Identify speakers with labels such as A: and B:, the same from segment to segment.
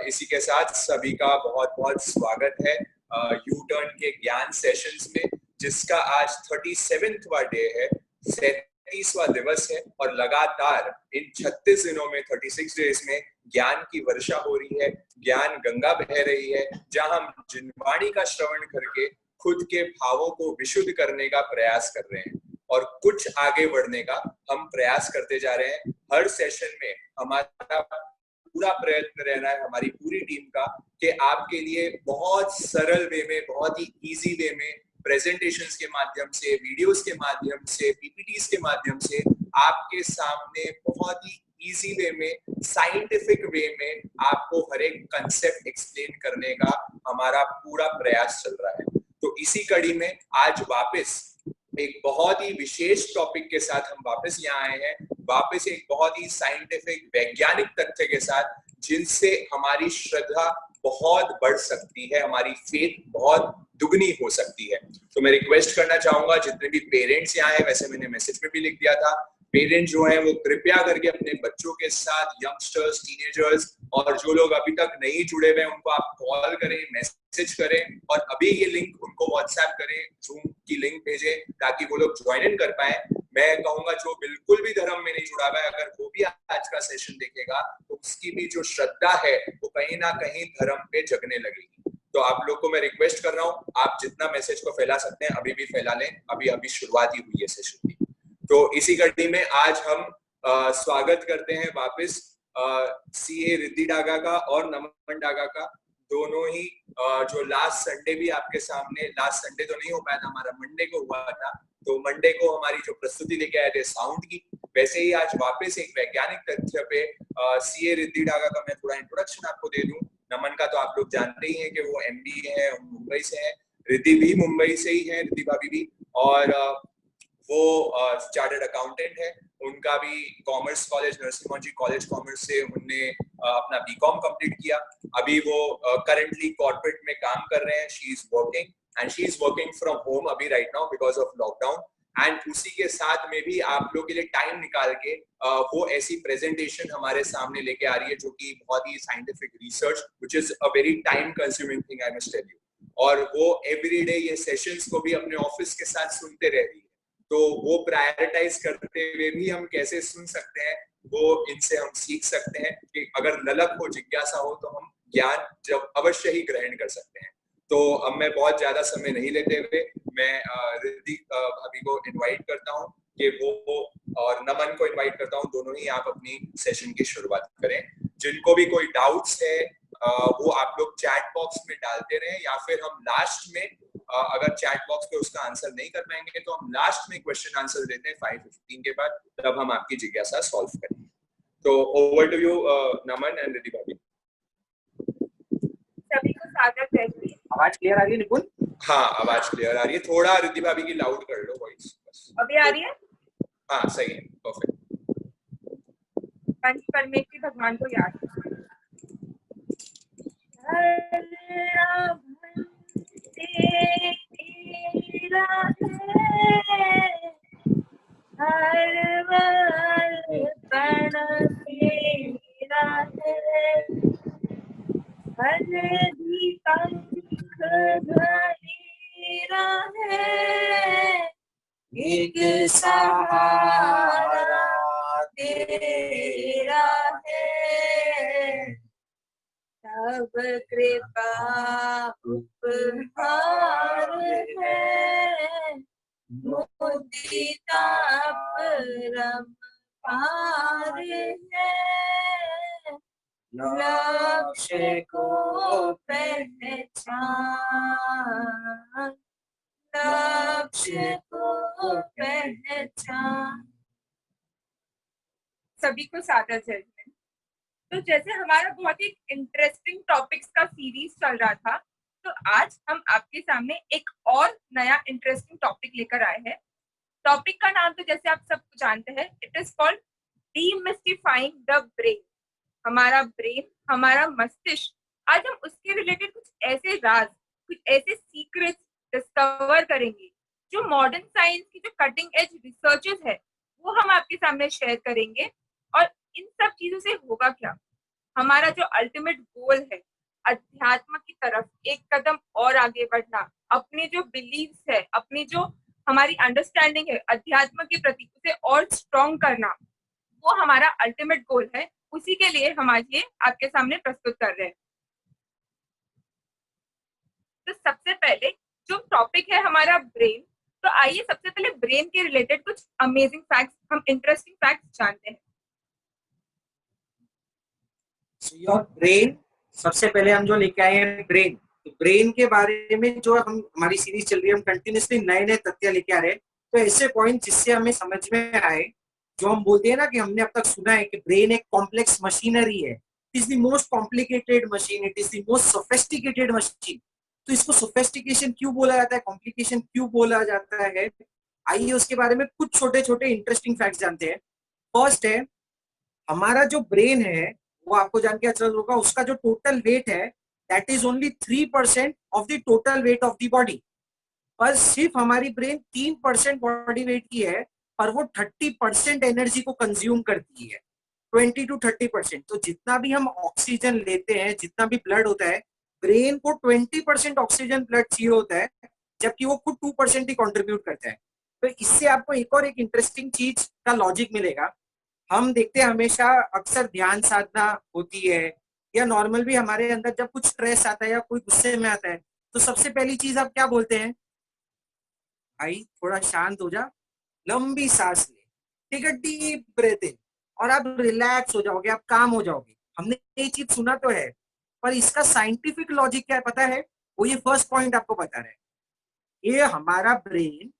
A: इसी के साथ सभी का बहुत बहुत स्वागत है यू टर्न के ज्ञान सेशंस में, जिसका आज 37वां डे है, 37वां दिवस है और लगातार इन 36 दिनों में 36 डेज में ज्ञान की वर्षा हो रही है, ज्ञान गंगा बह रही है, जहां हम जिनवाणी का श्रवण करके खुद के भावों को विशुद्ध करने का प्रयास कर रहे हैं और कुछ आगे बढ़ने का हम प्रयास करते जा रहे हैं। हर सेशन में हमारा पूरा प्रयत्न रहना है, हमारी पूरी टीम का, कि आपके लिए बहुत सरल वे में, बहुत ही इजी वे में, प्रेजेंटेशंस के माध्यम से, वीडियोस के माध्यम से, पीपीटीज के माध्यम से आपके सामने बहुत ही इजी वे में, साइंटिफिक वे में आपको हर एक कंसेप्ट एक्सप्लेन करने का हमारा पूरा प्रयास चल रहा है। तो इसी कड़ी में आज वापस एक बहुत ही विशेष टॉपिक के साथ हम वापस यहाँ आए हैं, वापस एक बहुत ही साइंटिफिक वैज्ञानिक तथ्य के साथ, जिनसे हमारी श्रद्धा बहुत बढ़ सकती है, हमारी फेथ बहुत दुगनी हो सकती है। तो मैं रिक्वेस्ट करना चाहूंगा जितने भी पेरेंट्स यहाँ हैं, वैसे मैंने मैसेज में भी लिख दिया था, पेरेंट्स जो हैं वो कृपया करके अपने बच्चों के साथ, यंगस्टर्स, टीनेजर्स और जो लोग अभी तक नहीं जुड़े हुए हैं उनको आप कॉल करें, मैसेज करें और अभी ये लिंक उनको व्हाट्सएप करें, जूम की लिंक भेजें ताकि वो लोग ज्वाइन इन कर पाए। मैं कहूंगा जो बिल्कुल भी धर्म में नहीं जुड़ा हुआ है, अगर वो भी आज का सेशन देखेगा तो उसकी भी जो श्रद्धा है वो कहीं ना कहीं धर्म पे जगने लगेगी। तो आप लोग को मैं रिक्वेस्ट कर रहा हूँ, आप जितना मैसेज को फैला सकते हैं अभी भी फैला लें, अभी शुरुआत ही हुई है सेशन की। तो इसी कड़ी में आज हम स्वागत करते हैं वापस सीए रिद्धि डागा का और नमन डागा का, दोनों ही जो लास्ट संडे भी आपके सामने, लास्ट संडे तो नहीं हो पाया था हमारा, मंडे को हुआ था, तो मंडे को हमारी जो प्रस्तुति लेके आए थे साउंड की, वैसे ही आज वापस एक वैज्ञानिक तथ्य पे सीए रिद्धि डागा का मैं थोड़ा इंट्रोडक्शन आपको दे दूं। नमन का तो आप लोग जानते ही हैं कि वो एमबीए है, मुंबई से है, रिद्धि भी मुंबई से ही है, रिद्धि भाभी भी, और वो चार्टर्ड अकाउंटेंट है, उनका भी commerce college, Narasimha college commerce से उनने अपना बीकॉम कंप्लीट किया। अभी वो करंटली कॉर्पोरेट में काम कर रहे हैं, she is working from home अभी right now because of lockdown. And उसी के साथ में भी आप लोग के लिए टाइम निकाल के वो ऐसी प्रेजेंटेशन हमारे सामने लेके आ रही है जो कि बहुत ही scientific research, which is a very time consuming thing, I must tell you. और वो एवरीडे ये सेशंस को भी अपने ऑफिस के साथ सुनते रह रही है, तो वो प्रायोरिटाइज करते हुए भी हम कैसे सुन सकते हैं, वो इनसे हम सीख सकते हैं कि अगर ललक हो, जिज्ञासा हो, तो हम ज्ञान जब अवश्य ही ग्रहण कर सकते हैं। तो अब मैं बहुत ज्यादा समय नहीं लेते हुए मैं रिद्धि भाभी को इनवाइट करता हूँ कि वो, और नमन को इनवाइट करता हूँ, दोनों ही आप अपनी सेशन की शुरुआत करें। जिनको भी कोई डाउट्स है वो आप लोग चैट बॉक्स में डालते रहे, या फिर हम लास्ट में अगर चैट बॉक्स पे उसका आंसर नहीं कर पाएंगे तो हम लास्ट में क्वेश्चन आंसर देते हैं 5:15 के बाद, तब हम आपकी जिज्ञासा सॉल्व करेंगे। तो over to you Naman and Riddhi भाभी।
B: सभी को स्वागत है।
C: आवाज क्लियर आ रही है निपुण?
A: हाँ, आवाज क्लियर आ रही है, थोड़ा रिद्धि भाभी की लाउड कर लो वॉइस बस।
B: अभी आ रही है?
A: हाँ सही है, परफेक्ट।
B: पंच परमेश्वरी भगवान को याद तेरा है, हर पल तेरा है, हर तेरा है, एक सहारा तेरा है, सब कृपा उपहार है, मुदिता परम पार है, लक्ष्य को पहचान, लक्ष्य को पहचान। सभी को सादर जय। तो जैसे हमारा बहुत ही इंटरेस्टिंग टॉपिक्स का सीरीज चल रहा था, तो आज हम आपके सामने एक और नया इंटरेस्टिंग टॉपिक लेकर आए हैं। टॉपिक का नाम तो जैसे आप सब जानते हैं, it is called demystifying the brain. हमारा ब्रेन, हमारा मस्तिष्क, आज हम उसके रिलेटेड कुछ ऐसे राज, कुछ ऐसे सीक्रेट्स डिस्कवर करेंगे जो मॉडर्न साइंस की जो कटिंग एज रिसर्चेस है वो हम आपके सामने शेयर करेंगे। और इन सब चीजों से होगा क्या, हमारा जो अल्टीमेट गोल है अध्यात्म की तरफ एक कदम और आगे बढ़ना, अपने जो बिलीव्स है, अपनी जो हमारी अंडरस्टैंडिंग है अध्यात्म के प्रति, उसे और स्ट्रॉन्ग करना, वो हमारा अल्टीमेट गोल है। उसी के लिए हम आज ये आपके सामने प्रस्तुत कर रहे हैं। तो सबसे पहले जो टॉपिक है हमारा ब्रेन, तो आइए सबसे पहले ब्रेन के रिलेटेड कुछ अमेजिंग फैक्ट्स, हम इंटरेस्टिंग फैक्ट्स जानते हैं।
C: योर ब्रेन, सबसे पहले हम जो लेके आए हैं ब्रेन, तो ब्रेन के बारे में जो हम हमारी सीरीज चल रही है, हम कंटिन्यूसली नए नए तथ्य लेके आ रहे हैं। तो ऐसे पॉइंट जिससे हमें समझ में आए, जो हम बोलते हैं ना कि हमने अब तक सुना है कि ब्रेन एक कॉम्प्लेक्स मशीनरी है, it is the most complicated machine, it is the most sophisticated machine. तो इसको सोफिस्टिकेशन क्यों बोला जाता है, कॉम्प्लिकेशन क्यों बोला जाता है, आइए उसके बारे में कुछ छोटे छोटे इंटरेस्टिंग फैक्ट्स जानते हैं। फर्स्ट है, हमारा जो ब्रेन है वो आपको जान के अच्छा होगा, उसका जो टोटल वेट है that is only 3% of the total weight of the body. पर सिर्फ हमारी ब्रेन 3% बॉडी वेट की है, पर वो 30% एनर्जी को कंज्यूम करती है, 20 to 30%। तो जितना भी हम ऑक्सीजन लेते हैं, जितना भी ब्लड होता है, ब्रेन को 20% ऑक्सीजन ब्लड चाहिए होता है, जबकि वो खुद 2% ही कॉन्ट्रीब्यूट करता है। तो इससे आपको एक और एक इंटरेस्टिंग चीज का लॉजिक मिलेगा। हम देखते हैं हमेशा अक्सर ध्यान साधना होती है, या नॉर्मल भी हमारे अंदर जब कुछ स्ट्रेस आता है या कोई गुस्से में आता है, तो सबसे पहली चीज आप क्या बोलते हैं, भाई थोड़ा शांत हो जा, लंबी सांस ले, टेक अ डीप ब्रेथ इन, और आप रिलैक्स हो जाओगे, आप काम हो जाओगे। हमने ये चीज सुना तो है, पर इसका साइंटिफिक लॉजिक क्या है पता है? वो ये फर्स्ट पॉइंट आपको बता रहे हैं। ये हमारा ब्रेन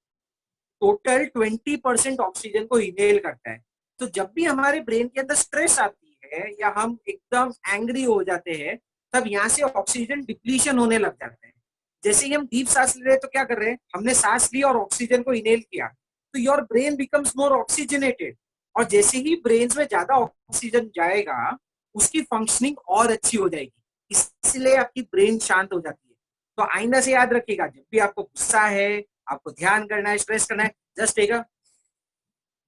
C: टोटल 20% ऑक्सीजन को इनहेल करता है। तो जब भी हमारे ब्रेन के अंदर स्ट्रेस आती है या हम एकदम एंग्री हो जाते हैं, तब यहाँ से ऑक्सीजन डिप्लीशन होने लग जाता है। जैसे ही हम डीप सांस ले रहे हैं तो क्या कर रहे हैं, हमने सांस ली और ऑक्सीजन को इनहेल किया, तो your brain becomes more oxygenated. और जैसे ही ब्रेन में ज्यादा ऑक्सीजन जाएगा, उसकी फंक्शनिंग और अच्छी हो जाएगी, इसलिए आपकी ब्रेन शांत हो जाती है। तो आइंदा से याद रखिएगा, जब भी आपको गुस्सा है, आपको ध्यान करना है, स्ट्रेस करना है, just take a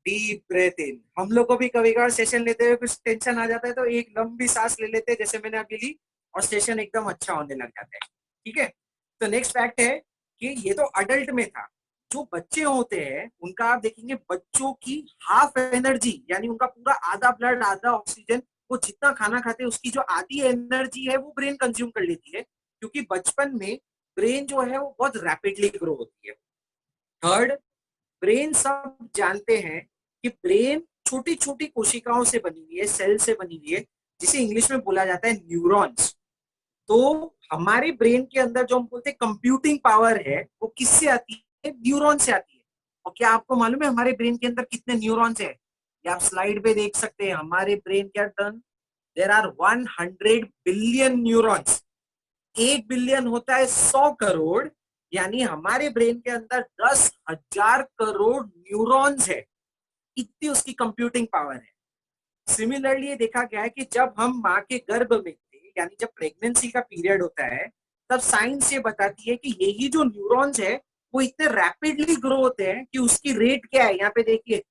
C: deep breath in. हम लोग को भी कभी कभार सेशन लेते हुए कुछ टेंशन आ जाता है, तो एक लंबी सांस ले लेते हैं, जैसे मैंने अभी ली, और सेशन एकदम अच्छा होने लग जाता है। ठीक है, तो नेक्स्ट फैक्ट है कि ये तो अडल्ट में था। जो बच्चे होते हैं उनका आप देखेंगे, बच्चों की हाफ एनर्जी, यानी उनका पूरा आधा ब्लड आधा ऑक्सीजन, वो जितना खाना खाते हैं उसकी जो आधी एनर्जी है वो ब्रेन कंज्यूम कर लेती है, क्योंकि बचपन में ब्रेन जो है वो बहुत रैपिडली ग्रो होती है। थर्ड, ब्रेन सब जानते हैं कि ब्रेन छोटी छोटी कोशिकाओं से बनी हुई है, सेल से बनी हुई है, जिसे इंग्लिश में बोला जाता है न्यूरॉन्स। तो हमारे ब्रेन के अंदर जो हम बोलते हैं कंप्यूटिंग पावर है, वो किससे आती है? न्यूरॉन से आती है। और क्या आपको मालूम है हमारे ब्रेन के अंदर कितने न्यूरॉन्स है? ये आप स्लाइड पे देख सकते हैं। हमारे ब्रेन के अंदर there are 100 billion neurons. 1 billion होता है 100 करोड़, यानी हमारे ब्रेन के अंदर 10,000 करोड़ न्यूरॉन्स है। इतनी उसकी कंप्यूटिंग पावर है। सिमिलरली ये देखा गया है कि जब हम माँ के गर्भ में थे, यानी जब प्रेगनेंसी का पीरियड होता है, तब साइंस ये बताती है कि यही जो न्यूरॉन्स है वो इतने रैपिडली ग्रो होते हैं कि उसकी रेट क्या है, यहाँ पे देखिए,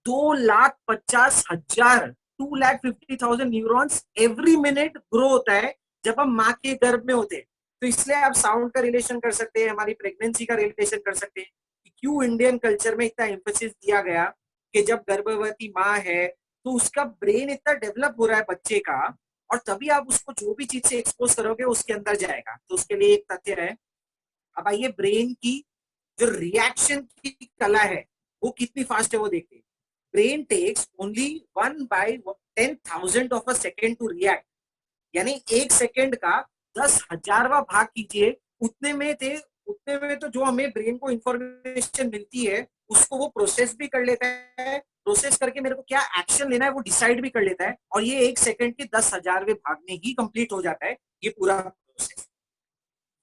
C: 2,50,000, 2,50,000 न्यूरॉन्स एवरी मिनट ग्रो होता है जब हम माँ के गर्भ में होते हैं। तो इसलिए आप साउंड का रिलेशन कर सकते हैं, हमारी प्रेगनेंसी का रिलेशन कर सकते हैं कि क्यों इंडियन कल्चर में इतना एम्फेसिस दिया गया कि जब गर्भवती माँ है तो उसका ब्रेन इतना डेवलप हो रहा है बच्चे का, और तभी आप उसको जो भी चीज से एक्सपोज करोगे उसके अंदर जाएगा। तो उसके लिए एक तथ्य है। अब आइए ब्रेन की जो रिएक्शन की कला है वो कितनी फास्ट है वो देखते हैं। Brain takes only 1/10,000 of a second to react, यानी 1 सेकेंड का 10,000वां भाग कीजिए, उतने में तो जो हमें ब्रेन को इंफॉर्मेशन मिलती है उसको वो प्रोसेस भी कर लेता है, प्रोसेस करके मेरे को क्या एक्शन लेना है वो डिसाइड भी कर लेता है, और ये 1 सेकेंड के 10,000वें भाग में ही कंप्लीट हो जाता है ये पूरा प्रोसेस।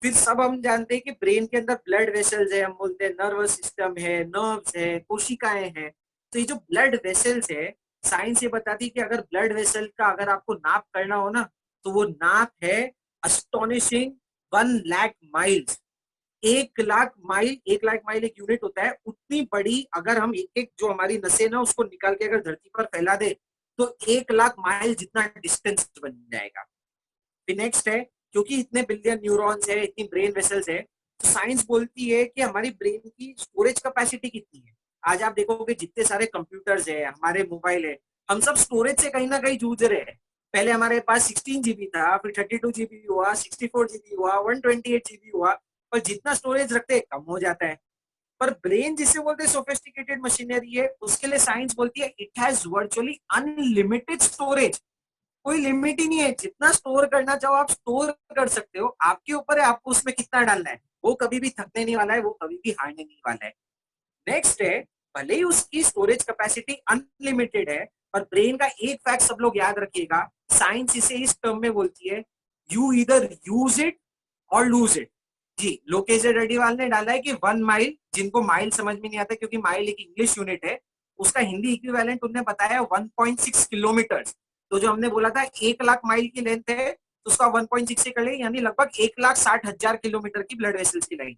C: फिर सब हम जानते हैं कि ब्रेन के अंदर ब्लड वेसल्स है, हम बोलते हैं नर्वस सिस्टम है, नर्व्स है, कोशिकाएं हैं। तो ये जो ब्लड वेसल्स है, साइंस ये बताती है कि अगर ब्लड वेसल का अगर आपको नाप करना हो ना, तो वो नाप है अस्टोनिशिंग 1,00,000 माइल्स। 1,00,000 माइल, 1,00,000 माइल एक यूनिट होता है। उतनी बड़ी अगर हम एक एक जो हमारी नसें ना उसको निकाल के अगर धरती पर फैला दे, तो 1 लाख माइल जितना डिस्टेंस बन जाएगा। फिर नेक्स्ट है, क्योंकि इतने बिलियन न्यूरॉन्स है, इतनी ब्रेन वेसल्स है, तो साइंस बोलती है कि हमारी ब्रेन की स्टोरेज कैपेसिटी कितनी है। आज आप देखोगे जितने सारे कंप्यूटर्स है, हमारे मोबाइल है, हम सब स्टोरेज से कहीं ना कहीं जूझ रहे हैं। पहले हमारे पास 16 GB था, फिर 32 GB हुआ, 64 GB हुआ, 128 GB हुआ, पर जितना स्टोरेज रखते हैं कम हो जाता है। पर ब्रेन जिसे बोलते हैं सोफिस्टिकेटेड मशीनरी है, उसके लिए साइंस बोलती है it has virtually unlimited storage. कोई लिमिट ही नहीं है, जितना स्टोर करना चाहो आप स्टोर कर सकते हो, आपके ऊपर है आपको उसमें कितना डालना है। वो कभी भी थकने नहीं वाला है, वो कभी भी हारने नहीं वाला है। नेक्स्ट है, भले ही उसकी स्टोरेज कैपेसिटी अनलिमिटेड है, पर ब्रेन का एक फैक्ट सब लोग याद रखिएगा, साइंस इसे इस टर्म में बोलती है, यू इधर यूज इट और लूज इट। जी, लोकेश रेड्डीवाल ने डाला है कि 1 माइल, जिनको माइल समझ में नहीं आता क्योंकि माइल एक इंग्लिश यूनिट है, उसका हिंदी इक्विवेलेंट उन्होंने बताया 1.6 किलोमीटर। तो जो हमने बोला था 1 लाख माइल की लेंथ है, तो उसका 1.6 से कर ले, यानी लगभग 1,60,000 किलोमीटर की ब्लड वेसल्स की लाइन।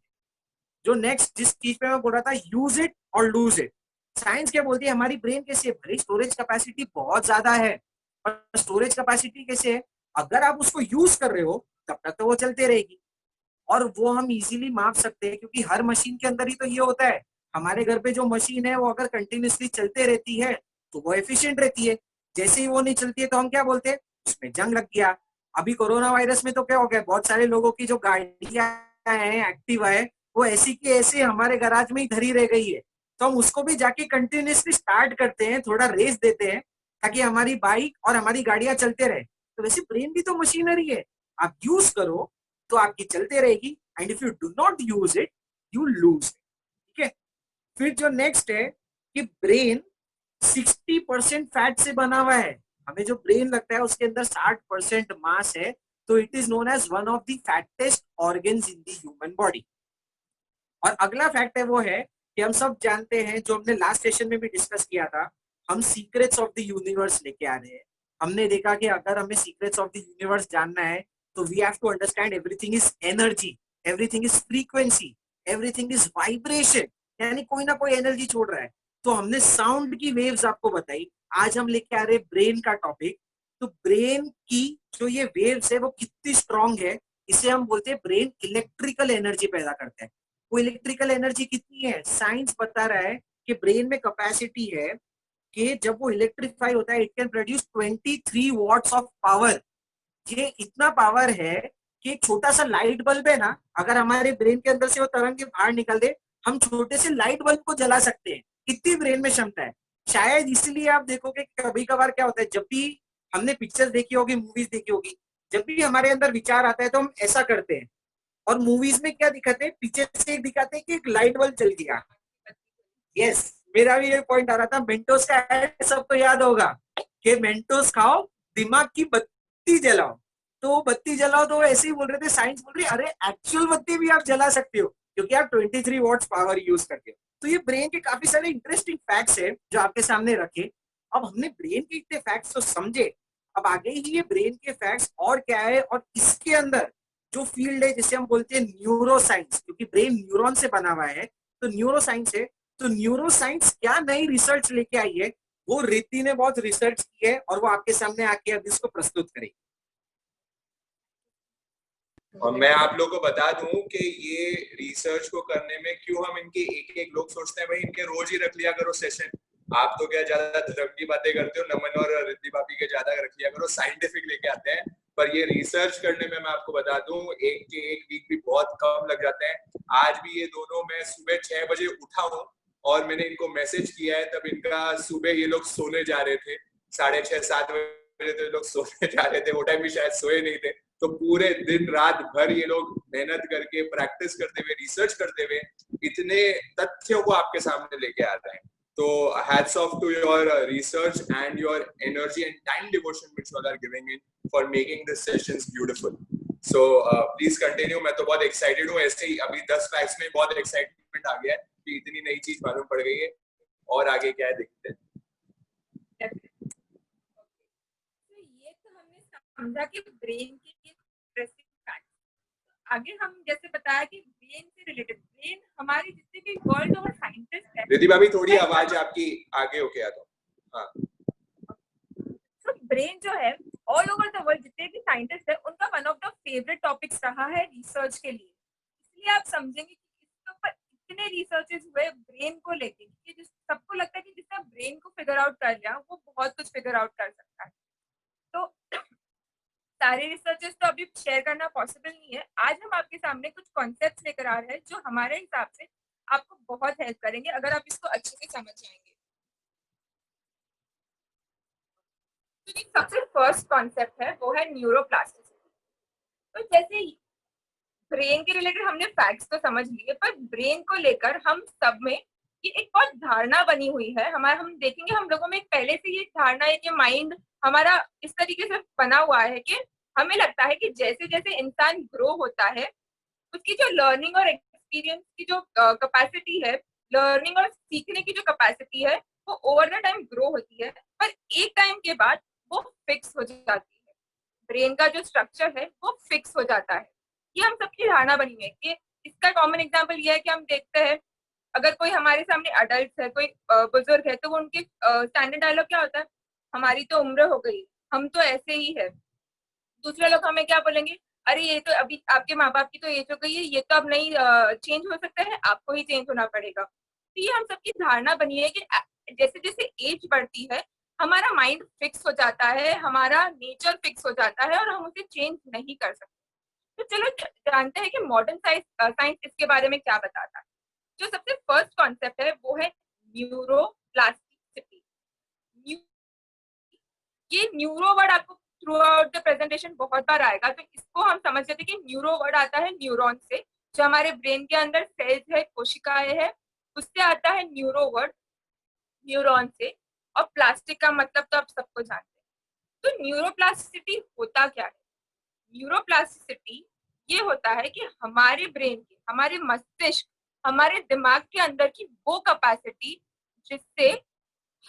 C: जो नेक्स्ट जिस चीज पे मैं बोल रहा था, यूज इट और लूज इट, साइंस क्या बोलती है, हमारी ब्रेन कैसे है, भाई स्टोरेज कैपेसिटी बहुत ज्यादा है, और स्टोरेज कैपेसिटी कैसे है, अगर आप उसको यूज कर रहे हो तब तक तो वो चलते रहेगी। और वो हम इजीली माप सकते हैं, क्योंकि हर मशीन के अंदर ही तो ये होता है। हमारे घर पे जो मशीन है वो अगर कंटिन्यूसली चलते रहती है तो वो एफिशिएंट रहती है। जैसे ही वो नहीं चलती है तो हम क्या बोलते हैं, उसमें जंग लग गया। अभी कोरोना वायरस में तो क्या हो गया, बहुत सारे लोगों की जो गाड़ियां हैं, एक्टिवा है, वो ऐसी की ऐसी हमारे गराज में ही धरी रह गई है। तो हम उसको भी जाके कंटिन्यूसली स्टार्ट करते हैं, थोड़ा रेस देते हैं, ताकि हमारी बाइक और हमारी गाड़ियां चलते रहे। तो वैसे ब्रेन भी तो मशीनरी है, आप यूज करो तो आपकी चलते रहेगी, and if you do not use it you lose. ठीक है। फिर जो नेक्स्ट है कि ब्रेन 60% फैट से बना हुआ है। हमें जो ब्रेन लगता है उसके अंदर 60% मास है, तो it is known as one of the fattest organs in the human body. और अगला फैक्ट है वो है कि हम सब जानते हैं, जो हमने लास्ट सेशन में भी डिस्कस किया था, हम सीक्रेट्स ऑफ द यूनिवर्स लेके आ रहे हैं। हमने देखा कि अगर हमें सीक्रेट्स ऑफ द यूनिवर्स जानना है तो we have to understand everything is energy, everything is frequency, everything is vibration, यानी कोई ना कोई एनर्जी छोड़ रहा है। तो हमने साउंड की वेव्स आपको बताई। आज हम लेके आ रहे हैं ब्रेन का टॉपिक। तो ब्रेन की जो ये वेव्स है वो कितनी स्ट्रांग है, इसे हम बोलते हैं ब्रेन इलेक्ट्रिकल एनर्जी पैदा करता है। वो इलेक्ट्रिकल एनर्जी कितनी है, साइंस बता रहा है कि ब्रेन में कैपेसिटी है कि जब वो इलेक्ट्रीफाई होता है it can produce 23 watts of power. ये इतना पावर है कि एक छोटा सा लाइट बल्ब है ना, अगर हमारे ब्रेन के अंदर से वो तरंग बाहर निकल दे, हम छोटे से लाइट बल्ब को जला सकते हैं। इतनी ब्रेन में क्षमता है। शायद इसलिए आप देखोगे कभी कभार क्या होता है, जब भी हमने पिक्चर देखी होगी, मूवीज देखी होगी, जब भी हमारे अंदर विचार आता है तो हम ऐसा करते हैं। और मूवीज में क्या दिखाते हैं, पीछे से दिखाते हैं कि एक लाइट बल्ब चल गया। यस, मेरा भी ये पॉइंट आ रहा था। मेंटोस का एड सबको याद होगा कि मेंटोस खाओ, दिमाग की बत्ती जलाओ। तो बत्ती जलाओ, तो ऐसे ही बोल रहे थे, साइंस बोल रही है अरे एक्चुअल बत्ती भी आप जला सकते हो, क्योंकि आप 23 वॉट्स पावर यूज करते हो। तो ये ब्रेन के काफी सारे इंटरेस्टिंग फैक्ट्स है जो आपके सामने रखे। अब हमने ब्रेन के इतने फैक्ट्स तो समझे, अब आगे ही ये ब्रेन के फैक्ट्स और क्या है, और इसके अंदर जो फील्ड है जिसे हम बोलते हैं न्यूरो साइंस, क्योंकि ब्रेन न्यूरॉन से बना हुआ है, तो न्यूरो साइंस है। तो न्यूरो साइंस क्या नई रिसर्च लेके आई है, वो रिद्धि ने बहुत रिसर्च की है और वो आपके सामने आके अब इसको प्रस्तुत करेगी।
A: और मैं आप लोगों को बता दूं कि ये रिसर्च को करने में क्यों हम इनके एक एक लोग सोचते हैं भाई इनके रोज ही रख लिया करो सेशन। आप तो क्या ज्यादा धर्म की बातें करते हो, नमन और रिद्धि भाभी के ज्यादा रख लिया करो, साइंटिफिक लेके आते हैं। पर ये रिसर्च करने में मैं आपको बता दूं एक के एक वीक भी बहुत कम लग जाते हैं। आज भी ये दोनों, मैं सुबह 6 बजे उठा हूँ और मैंने इनको मैसेज किया है, तब इनका सुबह ये लोग सोने जा रहे थे, 6:30-7 बजे तो ये लोग सोने जा रहे थे, वो टाइम भी शायद सोए नहीं थे। तो पूरे दिन रात भर ये लोग मेहनत करके, प्रैक्टिस करते हुए, रिसर्च करते हुए इतने तथ्यों को आपके सामने लेके आ रहे हैं। तो hats off to your research and your energy and time devotion which you all are giving in for making this sessions beautiful. So please continue. मैं तो बहुत excited हूँ, ऐसे ही अभी 10 facts में बहुत excitement आ गया है कि इतनी नई चीज मालूम पड़ गई है, और आगे क्या है देखते हैं।
B: ये तो हमने समझा कि ब्रेन के इंटरेस्टिंग फैक्ट्स। आगे हम जैसे बताया कि ब्रेन से रिलेटेड, ब्रेन हमारे जितने भी वर्ल्ड और साइंटिस्ट है।
A: रिद्धि भाभी थोड़ी आवाज आपकी आगे होके आ जाओ। हाँ,
B: ब्रेन जो है ऑल ओवर द वर्ल्ड जितने भी साइंटिस्ट है उनका one of the favourite topics रहा है रिसर्च के लिए। इसलिए आप समझेंगे कि इसके ऊपर इतने रिसर्चेस हुए ब्रेन को लेके कि जिस सबको लगता है कि जिसने ब्रेन को फिगर आउट कर लिया वो बहुत कुछ फिगर आउट कर सकता है। तो सारे रिसर्चेस तो अभी शेयर करना पॉसिबल नहीं है। आज हम आपके सामने कुछ कॉन्सेप्ट्स लेकर आ रहे हैं जो हमारे हिसाब से आपको बहुत हेल्प करेंगे अगर आप इसको अच्छे से समझ जाएंगे। तो जो सबसे फर्स्ट कॉन्सेप्ट है वो है न्यूरोप्लास्टिसिटी। तो जैसे ब्रेन के रिलेटेड हमने फैक्ट्स तो समझ लिए, पर ब्रेन को लेकर हम सब में ये एक बहुत धारणा बनी हुई है। हमारा हम देखेंगे हम लोगों में पहले से ये धारणा है कि माइंड हमारा इस तरीके से बना हुआ है कि हमें लगता है कि जैसे जैसे इंसान ग्रो होता है उसकी जो लर्निंग और एक्सपीरियंस की जो कैपेसिटी है, लर्निंग और सीखने की जो कैपेसिटी है वो ओवर द टाइम ग्रो होती है, पर एक टाइम के बाद वो फिक्स हो जाती है। ब्रेन का जो स्ट्रक्चर है वो फिक्स हो जाता है। ये हम सबकी धारणा बनी है कि इसका कॉमन एग्जांपल ये है कि हम देखते हैं अगर कोई हमारे सामने अडल्ट है, कोई बुजुर्ग है, तो वो उनके स्टैंडर्ड डायलॉग क्या होता है, हमारी तो उम्र हो गई, हम तो ऐसे ही है। दूसरे लोग हमें क्या बोलेंगे, अरे ये तो अभी आपके माँ बाप की तो एज हो गई है, ये तो अब नहीं चेंज हो सकता है, आपको ही चेंज होना पड़ेगा। तो ये हम सबकी धारणा बनी है कि जैसे जैसे एज बढ़ती है हमारा माइंड फिक्स हो जाता है, हमारा नेचर फिक्स हो जाता है और हम उसे चेंज नहीं कर सकते। तो चलो जानते हैं कि मॉडर्न साइंस इसके बारे में क्या बताता है। जो सबसे फर्स्ट कॉन्सेप्ट है वो है न्यूरोप्लास्टिसिटी। ये न्यूरो वर्ड आपको थ्रू आउट द प्रेजेंटेशन बहुत बार आएगा, तो इसको हम समझ लेते हैं कि न्यूरो वर्ड आता है न्यूरॉन से, जो हमारे ब्रेन के अंदर सेल्स है, कोशिकाएं है, उससे आता है न्यूरो वर्ड, न्यूरॉन से। और प्लास्टिक का मतलब तो आप सबको जानते हैं। तो न्यूरोप्लास्टिसिटी होता क्या है? न्यूरोप्लास्टिसिटी ये होता है कि हमारे ब्रेन की, हमारे मस्तिष्क, हमारे दिमाग के अंदर की वो कैपेसिटी जिससे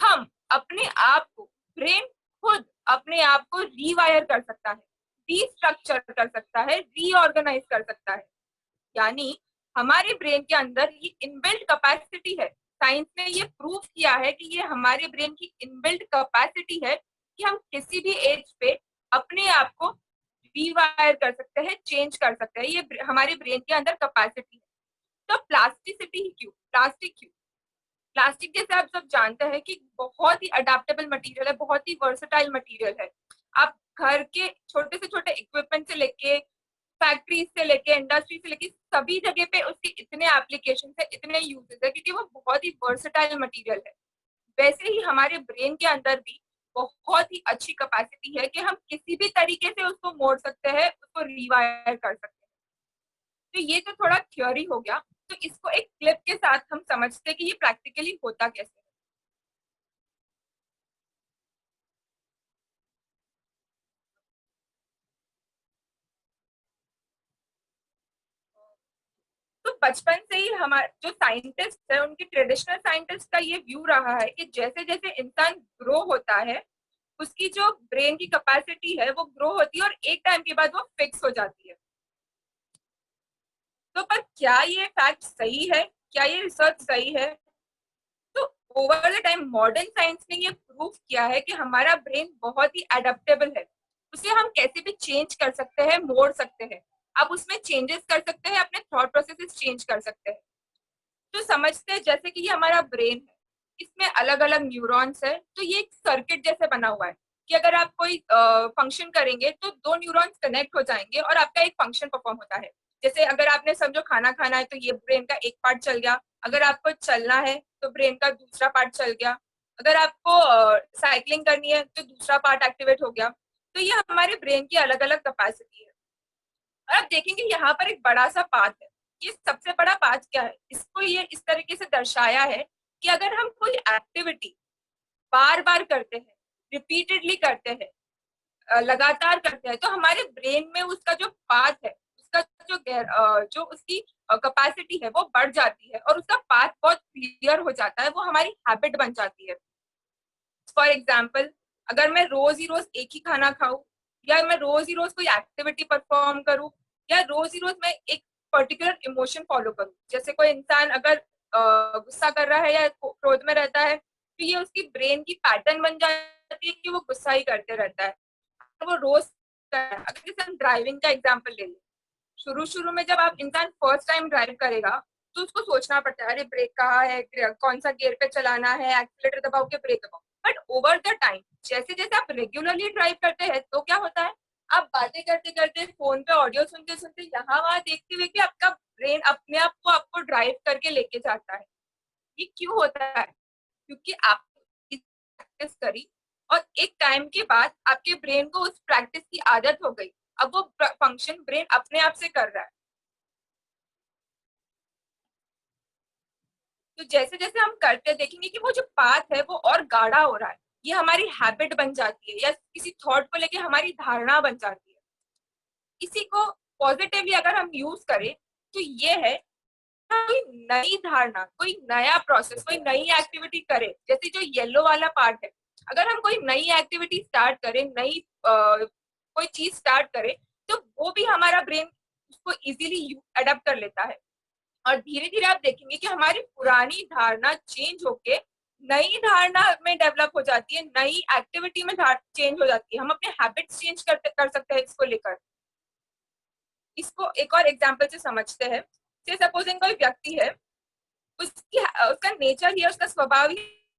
B: हम अपने आप को, ब्रेन खुद अपने आप को रीवायर कर सकता है, रीस्ट्रक्चर कर सकता है, रीऑर्गेनाइज कर सकता है। यानी हमारे ब्रेन के अंदर ये इनबिल्ट कैपेसिटी है। साइंस ने ये प्रूव किया है कि ये हमारे ब्रेन की इनबिल्ट कैपेसिटी है कि हम किसी भी एज पे अपने आप को रीवायर कर सकते हैं, चेंज कर सकते हैं। ये हमारे ब्रेन के अंदर कैपेसिटी है। तो प्लास्टिसिटी क्यों, प्लास्टिक क्यों? प्लास्टिक जैसे आप सब जानते हैं कि बहुत ही अडेप्टेबल मटेरियल है, बहुत ही वर्सेटाइल मटेरियल है। आप घर के छोटे से छोटे इक्विपमेंट से लेके, फैक्ट्री से लेके, इंडस्ट्री से लेके सभी जगह पे उसके इतने एप्लीकेशन है, इतने यूजेस है, क्योंकि वो बहुत ही वर्सेटाइल मटेरियल है। वैसे ही हमारे ब्रेन के अंदर भी बहुत ही अच्छी कैपेसिटी है कि हम किसी भी तरीके से उसको मोड़ सकते हैं, उसको रिवायर कर सकते हैं। तो ये तो थोड़ा थ्योरी हो गया। तो इसको एक क्लिप के साथ हम समझते हैं कि ये प्रैक्टिकली होता कैसे है। तो बचपन से ही हमारे जो साइंटिस्ट है, उनके ट्रेडिशनल साइंटिस्ट का ये व्यू रहा है कि जैसे जैसे इंसान ग्रो होता है उसकी जो ब्रेन की कैपेसिटी है वो ग्रो होती है और एक टाइम के बाद वो फिक्स हो जाती है। तो पर क्या ये फैक्ट सही है, क्या ये रिसर्च सही है? तो over the time modern science ने ये प्रूव किया है कि हमारा ब्रेन बहुत ही एडेप्टेबल है, उसे हम कैसे भी चेंज कर सकते हैं, मोड़ सकते हैं। अब उसमें चेंजेस कर सकते हैं, अपने थॉट प्रोसेसेस चेंज कर सकते हैं। तो समझते हैं जैसे कि ये हमारा ब्रेन है, इसमें अलग अलग न्यूरॉन्स है, तो ये एक सर्किट जैसे बना हुआ है कि अगर आप कोई फंक्शन करेंगे तो दो न्यूरॉन्स कनेक्ट हो जाएंगे और आपका एक फंक्शन परफॉर्म होता है। जैसे अगर आपने समझो खाना खाना है तो ये ब्रेन का एक पार्ट चल गया, अगर आपको चलना है तो ब्रेन का दूसरा पार्ट चल गया, अगर आपको साइकिलिंग करनी है तो दूसरा पार्ट एक्टिवेट हो गया। तो ये हमारे ब्रेन की अलग अलग कैपेसिटी है। और आप देखेंगे यहाँ पर एक बड़ा सा पाथ है। ये सबसे बड़ा पाथ क्या है? इसको ये इस तरीके से दर्शाया है कि अगर हम कोई एक्टिविटी बार बार करते हैं, रिपीटेडली करते हैं, लगातार करते हैं, तो हमारे ब्रेन में उसका जो पाथ है, उसका जो उसकी कैपेसिटी है वो बढ़ जाती है और उसका पाथ बहुत क्लियर हो जाता है, वो हमारी हैबिट बन जाती है। फॉर एग्जाम्पल, अगर मैं रोज ही रोज एक ही खाना खाऊं, या मैं रोज ही रोज कोई एक्टिविटी परफॉर्म करूं, या रोज ही रोज मैं एक पर्टिकुलर इमोशन फॉलो करूं, जैसे कोई इंसान अगर गुस्सा कर रहा है या क्रोध में रहता है, तो ये उसकी ब्रेन की पैटर्न बन जाती जाती है कि वो गुस्सा ही करते रहता है, वो रोज अगर जैसे हम ड्राइविंग का एग्जांपल ले लें, शुरू शुरू में जब आप इंसान फर्स्ट टाइम ड्राइव करेगा तो उसको सोचना पड़ता है, अरे ब्रेक कहाँ है, कौन सा गियर पे चलाना है, एक्सीलेटर दबाओ के ब्रेक दबाओ। बट ओवर द टाइम जैसे जैसे आप रेगुलरली ड्राइव करते हैं तो क्या होता है, आप बातें करते करते फोन पे ऑडियो सुनते सुनते यहाँ वहां देखते हुए कि आपका ब्रेन अपने आप को आपको ड्राइव करके लेके जाता है। ये क्यों होता है? क्योंकि आप प्रैक्टिस करी और एक टाइम के बाद आपके ब्रेन को उस प्रैक्टिस की आदत हो गई, अब वो फंक्शन ब्रेन अपने आप से कर रहा है। तो जैसे जैसे हम करते देखेंगे कि वो जो पाथ है वो और गाढ़ा हो रहा है, ये हमारी हैबिट बन जाती है या किसी थॉट को लेके हमारी धारणा बन जाती है। इसी को पॉजिटिवली अगर हम यूज करें तो ये है, कोई नई धारणा, कोई नया प्रोसेस, कोई नई एक्टिविटी करें, जैसे जो येलो वाला पार्ट है, अगर हम कोई नई एक्टिविटी स्टार्ट करें, नई कोई चीज स्टार्ट करें, तो वो भी हमारा ब्रेन उसको इजीली अडेप्ट कर लेता है और धीरे धीरे आप देखेंगे कि हमारी पुरानी धारणा चेंज होके नई धारणा में डेवलप हो जाती है, नई एक्टिविटी में चेंज हो जाती है। हम अपने हैबिट्स चेंज कर सकते हैं इसको लेकर। इसको एक और एग्जांपल से समझते हैं। से सपोजिंग कोई व्यक्ति है, उसका नेचर ही है, उसका स्वभाव ही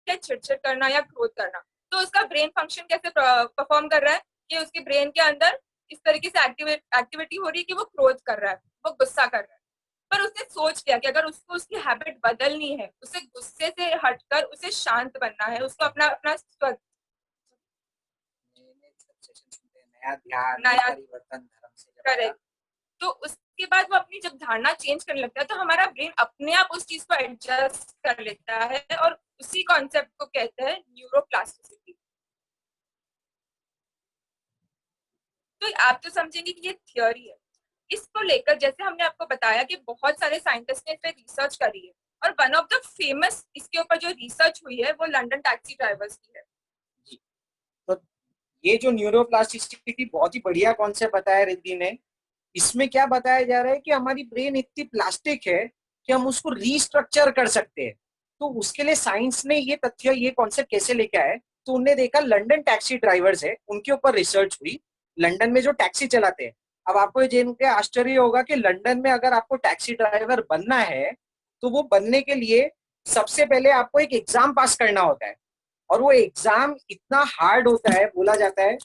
B: है चिड़चिड़ करना या क्रोध करना, तो उसका ब्रेन फंक्शन कैसे परफॉर्म कर रहा है कि उसके ब्रेन के अंदर इस तरीके से एक्टिविटी हो रही है कि वो क्रोध कर रहा है, वो गुस्सा कर रहा है। पर उसने सोच लिया कि अगर उसको उसकी हैबिट बदलनी है, उसे गुस्से से हटकर उसे शांत बनना है, उसको अपना अपना
C: नया ध्यान,
B: नया
C: परिवर्तन धर्म से
B: करेक्ट, तो उसके बाद वो अपनी जब धारणा चेंज करने लगता है तो हमारा ब्रेन अपने आप उस चीज को एडजस्ट कर लेता है और उसी कॉन्सेप्ट को कहते हैं न्यूरोप्लास्टिसिटी। तो आप तो समझेंगे कि ये थियोरी है। इसको लेकर जैसे हमने आपको बताया कि बहुत सारे साइंटिस्ट ने इस पे रिसर्च करी है और वन ऑफ द फेमस इसके ऊपर जो रिसर्च हुई है वो लंदन टैक्सी ड्राइवर्स की है।
C: जी, तो ये जो न्यूरोप्लास्टिसिटी बहुत ही बढ़िया कॉन्सेप्ट बताया रिद्धि ने। इसमें क्या बताया जा रहा है कि हमारी ब्रेन इतनी प्लास्टिक है कि हम उसको रीस्ट्रक्चर कर सकते हैं। तो उसके लिए साइंस ने ये तथ्य, ये कॉन्सेप्ट कैसे लेके आए, तो उन्हें देखा लंदन टैक्सी ड्राइवर्स है, उनके ऊपर रिसर्च हुई। लंदन में जो टैक्सी चलाते हैं, अब आपको ये जान के आश्चर्य होगा कि लंदन में अगर आपको टैक्सी ड्राइवर बनना है तो वो बनने के लिए सबसे पहले आपको एक एग्जाम पास करना होता है। और वो एग्जाम इतना हार्ड होता है, बोला जाता है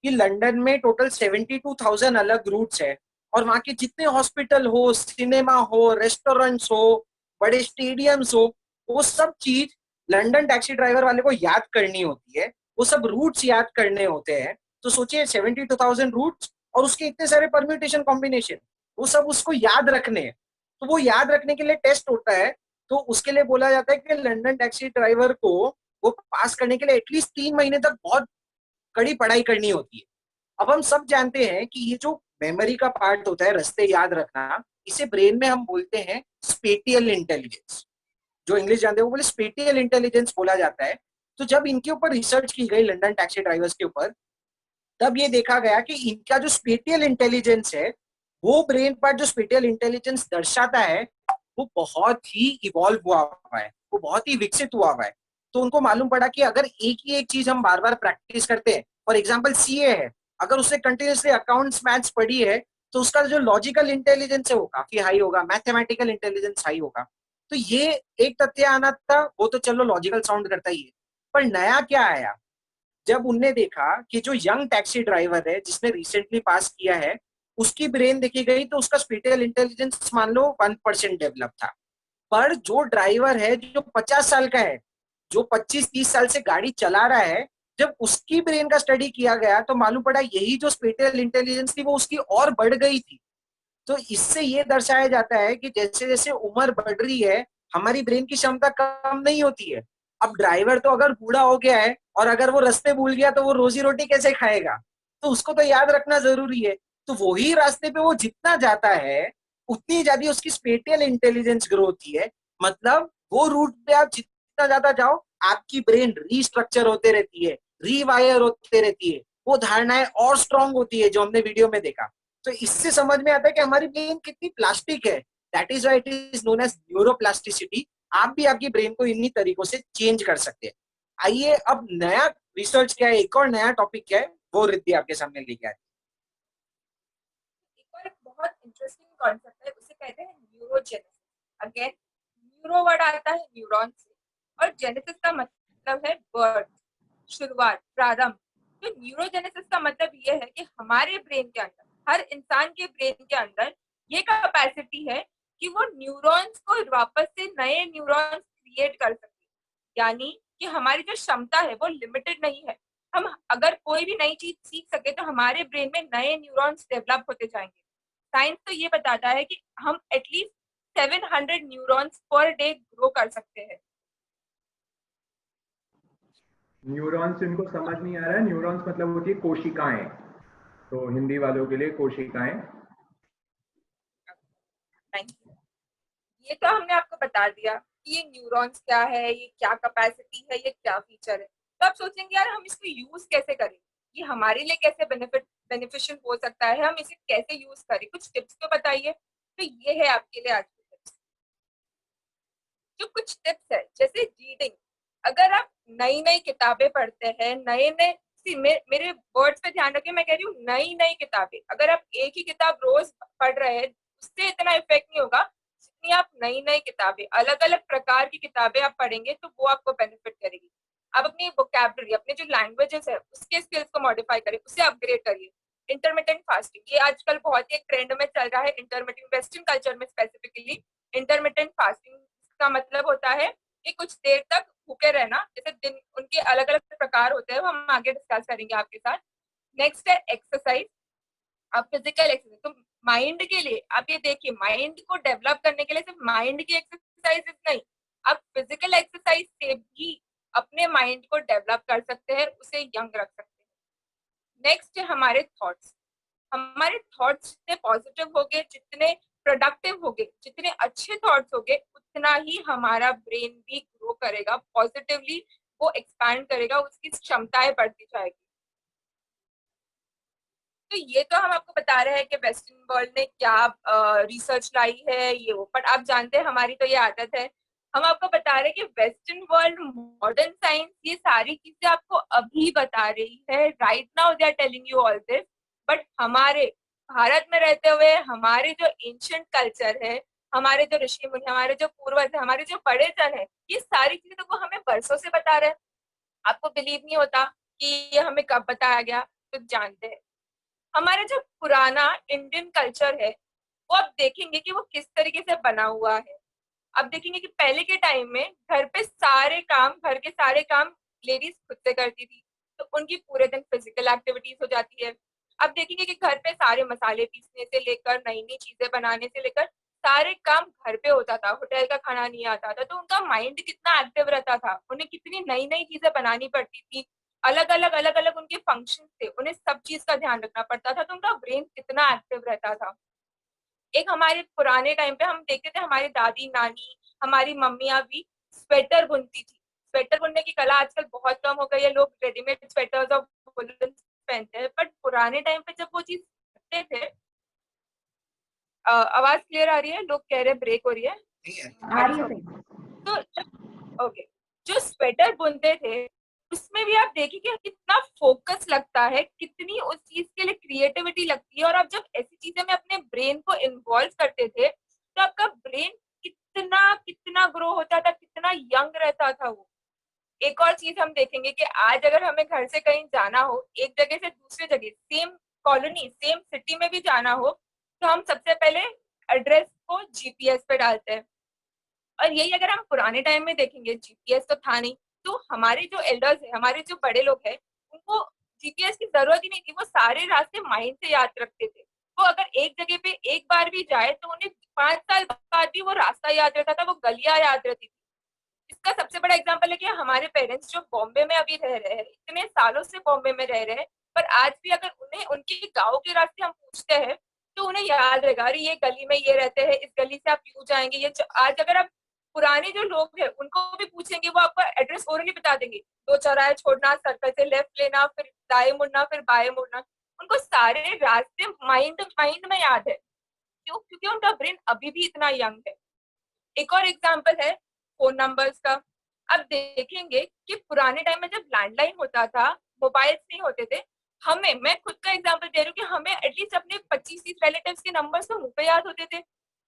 C: कि लंदन में टोटल 72,000 अलग रूट्स है और वहां के जितने हॉस्पिटल हो, सिनेमा हो, रेस्टोरेंट्स हो, बड़े स्टेडियम्स हो, वो सब चीज लंदन टैक्सी ड्राइवर वाले को याद करनी होती है। वो सब रूट्स याद करने होते हैं। तो सोचिए 72,000 रूट्स और उसके इतने सारे परम्यूटेशन कॉम्बिनेशन, वो सब उसको याद रखने हैं। तो वो याद रखने के लिए टेस्ट होता है। तो उसके लिए बोला जाता है कि लंदन टैक्सी ड्राइवर को वो पास करने के लिए एटलीस्ट 3 महीने तक बहुत कड़ी पढ़ाई करनी होती है। अब हम सब जानते हैं कि ये जो मेमोरी का पार्ट होता है, रास्ते याद रखना, इसे ब्रेन में हम बोलते हैं स्पेटियल इंटेलिजेंस। जो इंग्लिश जानते हैं वो बोले स्पेटियल इंटेलिजेंस बोला जाता है। तो जब इनके ऊपर रिसर्च की गई लंदन टैक्सी ड्राइवर्स के ऊपर, तब ये देखा गया कि इनका जो स्पेटियल इंटेलिजेंस है, वो ब्रेन पार्ट जो स्पेटियल इंटेलिजेंस दर्शाता है, वो बहुत ही इवॉल्व हुआ हुआ है, वो बहुत ही विकसित हुआ हुआ है। तो उनको मालूम पड़ा कि अगर एक ही एक चीज हम बार बार प्रैक्टिस करते हैं, फॉर एग्जाम्पल सीए है, अगर उसने कंटिन्यूसली अकाउंट्स मैथ्स पढ़ी है तो उसका जो लॉजिकल इंटेलिजेंस है वो काफी हाई होगा, मैथमेटिकल इंटेलिजेंस हाई होगा। तो ये एक तथ्य आना था, वो तो चलो लॉजिकल साउंड करता ही है। पर नया क्या आया, जब उनने देखा कि जो यंग टैक्सी ड्राइवर है जिसने रिसेंटली पास किया है, उसकी ब्रेन देखी गई तो उसका स्पेटियल इंटेलिजेंस मान लो 1% डेवलप था। पर जो ड्राइवर है जो 50 साल का है, जो 25-30 साल से गाड़ी चला रहा है, जब उसकी ब्रेन का स्टडी किया गया तो मालूम पड़ा यही जो स्पेटियल इंटेलिजेंस थी वो उसकी और बढ़ गई थी। तो इससे ये दर्शाया जाता है कि जैसे जैसे उम्र बढ़ रही है, हमारी ब्रेन की क्षमता कम नहीं होती है। अब ड्राइवर तो अगर बूढ़ा हो गया है और अगर वो रास्ते भूल गया तो वो रोजी रोटी कैसे खाएगा, तो उसको तो याद रखना जरूरी है। तो वही रास्ते पे वो जितना जाता है उतनी ज्यादा उसकी स्पेटियल इंटेलिजेंस ग्रो होती है। मतलब वो रूट पे आप जितना ज्यादा जाओ, आपकी ब्रेन रीस्ट्रक्चर होते रहती है, रीवायर होते रहती है, वो धारणाएं और स्ट्रांग होती है, जो हमने वीडियो में देखा। तो इससे समझ में आता है कि हमारी ब्रेन कितनी प्लास्टिक है। That is why it is known as neuroplasticity. आप भी आपकी ब्रेन को इन्हीं तरीकों से चेंज कर सकते हैं। आइए अब नया रिसर्च क्या है, एक और नया टॉपिक क्या है, वो रिद्धि आपके सामने लेके आए।
B: एक और एक बहुत इंटरेस्टिंग कॉन्सेप्ट है, उसे कहते हैं न्यूरोजेनेसिस। अगेन न्यूरो वर्ड आता है न्यूरॉन से, और जेनेसिस का मतलब है बर्थ, शुरुआत, प्रारंभ। तो न्यूरोजेनेसिस का मतलब ये है कि हमारे ब्रेन के अंदर, हर इंसान के ब्रेन के अंदर ये कैपेसिटी है कि वो न्यूरॉन्स को वापस से नए न्यूरॉन्स क्रिएट कर सके। यानी कि हमारी जो क्षमता है वो लिमिटेड नहीं है। हम अगर कोई भी नई चीज सीख सके तो हमारे ब्रेन में नए न्यूरॉन्स डेवलप होते जाएंगे। साइंस तो ये बताता है कि हम at least 700 neurons per day grow कर सकते हैं।
A: न्यूरॉन्स इनको समझ नहीं आ रहा है, न्यूरॉन्स मतलब होती है कोशिकाएं, तो हिंदी वालों के लिए कोशिकाएं।
B: ये तो हमने आपको बता दिया कि ये न्यूरॉन्स क्या है, ये क्या कैपेसिटी है, ये क्या फीचर है। तो आप सोचेंगे यार हम इसको यूज कैसे करें, ये हमारे लिए कैसे बेनिफिशियल हो सकता है, हम इसे कैसे यूज करें, कुछ टिप्स तो बताइए। तो ये है आपके लिए आज के टिप्स। जो कुछ टिप्स है जैसे रीडिंग, अगर आप नई नई किताबें पढ़ते हैं, नए नए मेरे वर्ड्स पे ध्यान रखिए, मैं कह रही हूँ नई नई किताबें, अगर आप एक ही किताब रोज पढ़ रहे हैं उससे इतना इफेक्ट नहीं होगा जितनी आप नई नई किताबें, अलग अलग प्रकार की किताबें आप पढ़ेंगे तो वो आपको बेनिफिट करेगी। आप अपनी वोकैबुलरी, अपने जो लैंग्वेजेस है उसके स्किल्स को मॉडिफाई करिए, उसे अपग्रेड करिए। इंटरमिटेंट फास्टिंग ये आजकल बहुत ही एक ट्रेंड में चल रहा है, इंटरमिटेंट वेस्टर्न कल्चर में स्पेसिफिकली। इंटरमिटेंट फास्टिंग का मतलब होता है कि कुछ देर तक भूखे रहना, जैसे दिन उनके अलग अलग प्रकार होते हैं, वो हम आगे डिस्कस करेंगे आपके साथ। नेक्स्ट है एक्सरसाइज। आप फिजिकल एक्सरसाइज, तो माइंड के लिए आप ये देखिए, माइंड को डेवलप करने के लिए सिर्फ माइंड की एक्सरसाइजेस नहीं, आप फिजिकल एक्सरसाइज से भी अपने माइंड को डेवलप कर सकते हैं, उसे यंग रख सकते हैं। नेक्स्ट है हमारे थॉट्स। हमारे थॉट्स जितने पॉजिटिव होंगे, जितने प्रोडक्टिव होंगे, जितने अच्छे थॉट्स होंगे, उतना ही हमारा ब्रेन भी ग्रो करेगा पॉजिटिवली, वो एक्सपैंड करेगा, उसकी क्षमताएं बढ़ती जाएगी। तो ये तो हम आपको बता रहे हैं कि वेस्टर्न वर्ल्ड ने क्या रिसर्च लाई है ये वो, बट आप जानते हैं हमारी तो ये आदत है, हम आपको बता रहे हैं कि वेस्टर्न वर्ल्ड, मॉडर्न साइंस, ये सारी चीजें आपको अभी बता रही है, right now they are telling you all this. But हमारे भारत में रहते हुए हमारे जो एंशिएंट कल्चर है, हमारे जो ऋषि मुनि, हमारे जो पूर्वज है, हमारे जो बड़े जन है, ये सारी चीजें तो वो हमें बरसों से बता रहे हैं। आपको बिलीव नहीं होता कि ये हमें कब बताया गया, तो जानते हैं हमारा जो पुराना इंडियन कल्चर है वो आप देखेंगे कि वो किस तरीके से बना हुआ है। आप देखेंगे कि पहले के टाइम में घर पे सारे काम, घर के सारे काम लेडीज खुद से करती थी, तो उनकी पूरे दिन फिजिकल एक्टिविटीज हो जाती है। आप देखेंगे कि घर पे सारे मसाले पीसने से लेकर नई नई चीजें बनाने से लेकर सारे काम घर पे होता था, होटल का खाना नहीं आता था, तो उनका माइंड कितना एक्टिव रहता था, उन्हें कितनी नई नई चीजें बनानी पड़ती थी, अलग अलग उनके फंक्शन थे, उन्हें सब चीज का ध्यान रखना पड़ता था, तो उनका ब्रेन कितना एक्टिव रहता था। एक हमारे पुराने टाइम पे हम देखते थे हमारी दादी नानी, हमारी मम्मियां भी स्वेटर बुनती थी। स्वेटर बुनने की कला आजकल बहुत कम हो गई है, लोग रेडीमेड स्वेटर्स और वुलन पहनते हैं, बट पुराने टाइम पे जब वो चीज करते थे, आवाज क्लियर आ रही है? लोग कह रहे हैं ब्रेक हो रही है।
D: आ रही है।
B: तो ओके, जो स्वेटर बुनते थे उसमें भी आप देखिए कि कितना फोकस लगता है, कितनी उस चीज के लिए क्रिएटिविटी लगती है, और आप जब ऐसी चीजें में अपने ब्रेन को इन्वॉल्व करते थे तो आपका ब्रेन कितना कितना ग्रो होता था, कितना यंग रहता था वो। एक और चीज हम देखेंगे कि आज अगर हमें घर से कहीं जाना हो, एक जगह से दूसरे जगह, सेम कॉलोनी सेम सिटी में भी जाना हो, तो हम सबसे पहले एड्रेस को जीपीएस पे डालते हैं। और यही अगर हम पुराने टाइम में देखेंगे, जीपीएस तो था नहीं, तो हमारे जो एल्डर्स है, हमारे जो बड़े लोग हैं, उनको जीपीएस की जरूरत ही नहीं थी, वो सारे रास्ते माइंड से याद रखते थे। वो अगर एक जगह पे एक बार भी जाए तो उन्हें 5 साल बाद भी वो रास्ता याद रहता था, वो गलियां याद रहती थी। इसका सबसे बड़ा एग्जाम्पल है कि हमारे पेरेंट्स जो बॉम्बे में अभी रह रहे हैं, इतने सालों से बॉम्बे में रह रहे हैं, पर आज भी अगर उन्हें उनके गाँव के रास्ते हम पूछते हैं तो उन्हें याद रहेगा, अरे ये गली में ये रहते हैं, इस गली से आप यूं जाएंगे, ये आज अगर आप पुराने जो लोग हैं उनको भी पूछेंगे, वो आपको एड्रेस ओरली बता देंगे, 2 चौराहे छोड़ना, सर्कल से लेफ्ट लेना, फिर दाएं मुड़ना, फिर बाएं मुड़ना, उनको सारे रास्ते माइंड माइंड में याद है। क्यों? क्योंकि उनका ब्रेन अभी भी इतना यंग है। एक और एग्जाम्पल है फोन नंबर्स का। अब देखेंगे कि पुराने टाइम में जब लैंडलाइन होता था, मोबाइल्स नहीं होते थे, मैं खुद का एग्जांपल दे रही हूँ कि हमें एटलीस्ट अपने 25-30 रिलेटिव्स के नंबर्स तो मुंह पे याद होते थे।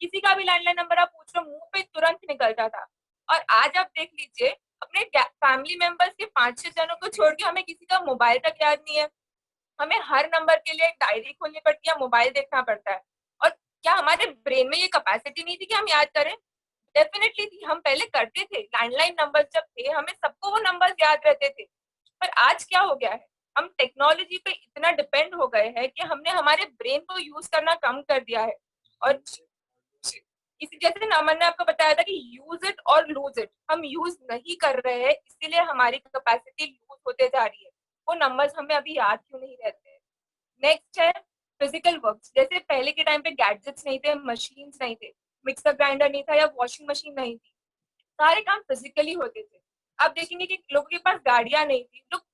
B: किसी का भी लैंडलाइन नंबर आप पूछ लो, मुंह पे तुरंत निकलता था। और आज आप देख लीजिए, अपने फैमिली मेंबर्स के 5-6 जनों को छोड़ के हमें किसी का मोबाइल तक याद नहीं है। हमें हर नंबर के लिए एक डायरी खोलनी पड़ती है, मोबाइल देखना पड़ता है। और क्या हमारे ब्रेन में ये कैपेसिटी नहीं थी कि हम याद करें? डेफिनेटली थी, हम पहले करते थे। लैंडलाइन नंबर जब थे, हमें सबको वो नंबर याद रहते थे। पर आज क्या हो गया है, हम टेक्नोलॉजी पे इतना डिपेंड हो गए हैं कि हमने हमारे ब्रेन को यूज करना कम कर दिया है। और इसी जैसे नमन ने आपको बताया था कि यूज इट और लूज इट, हम यूज नहीं कर रहे हैं, इसीलिए हमारी कैपेसिटी लूज होते जा रही है। वो नंबर्स हमें अभी याद क्यों नहीं रहते हैं? नेक्स्ट है फिजिकल वर्क। जैसे पहले के टाइम पे गैजेट्स नहीं थे, मशीन्स नहीं थे, मिक्सर ग्राइंडर नहीं था या वॉशिंग मशीन नहीं थी, सारे काम फिजिकली होते थे। आप देखेंगे कि लोगों के पास गाड़ियां नहीं थी, लोग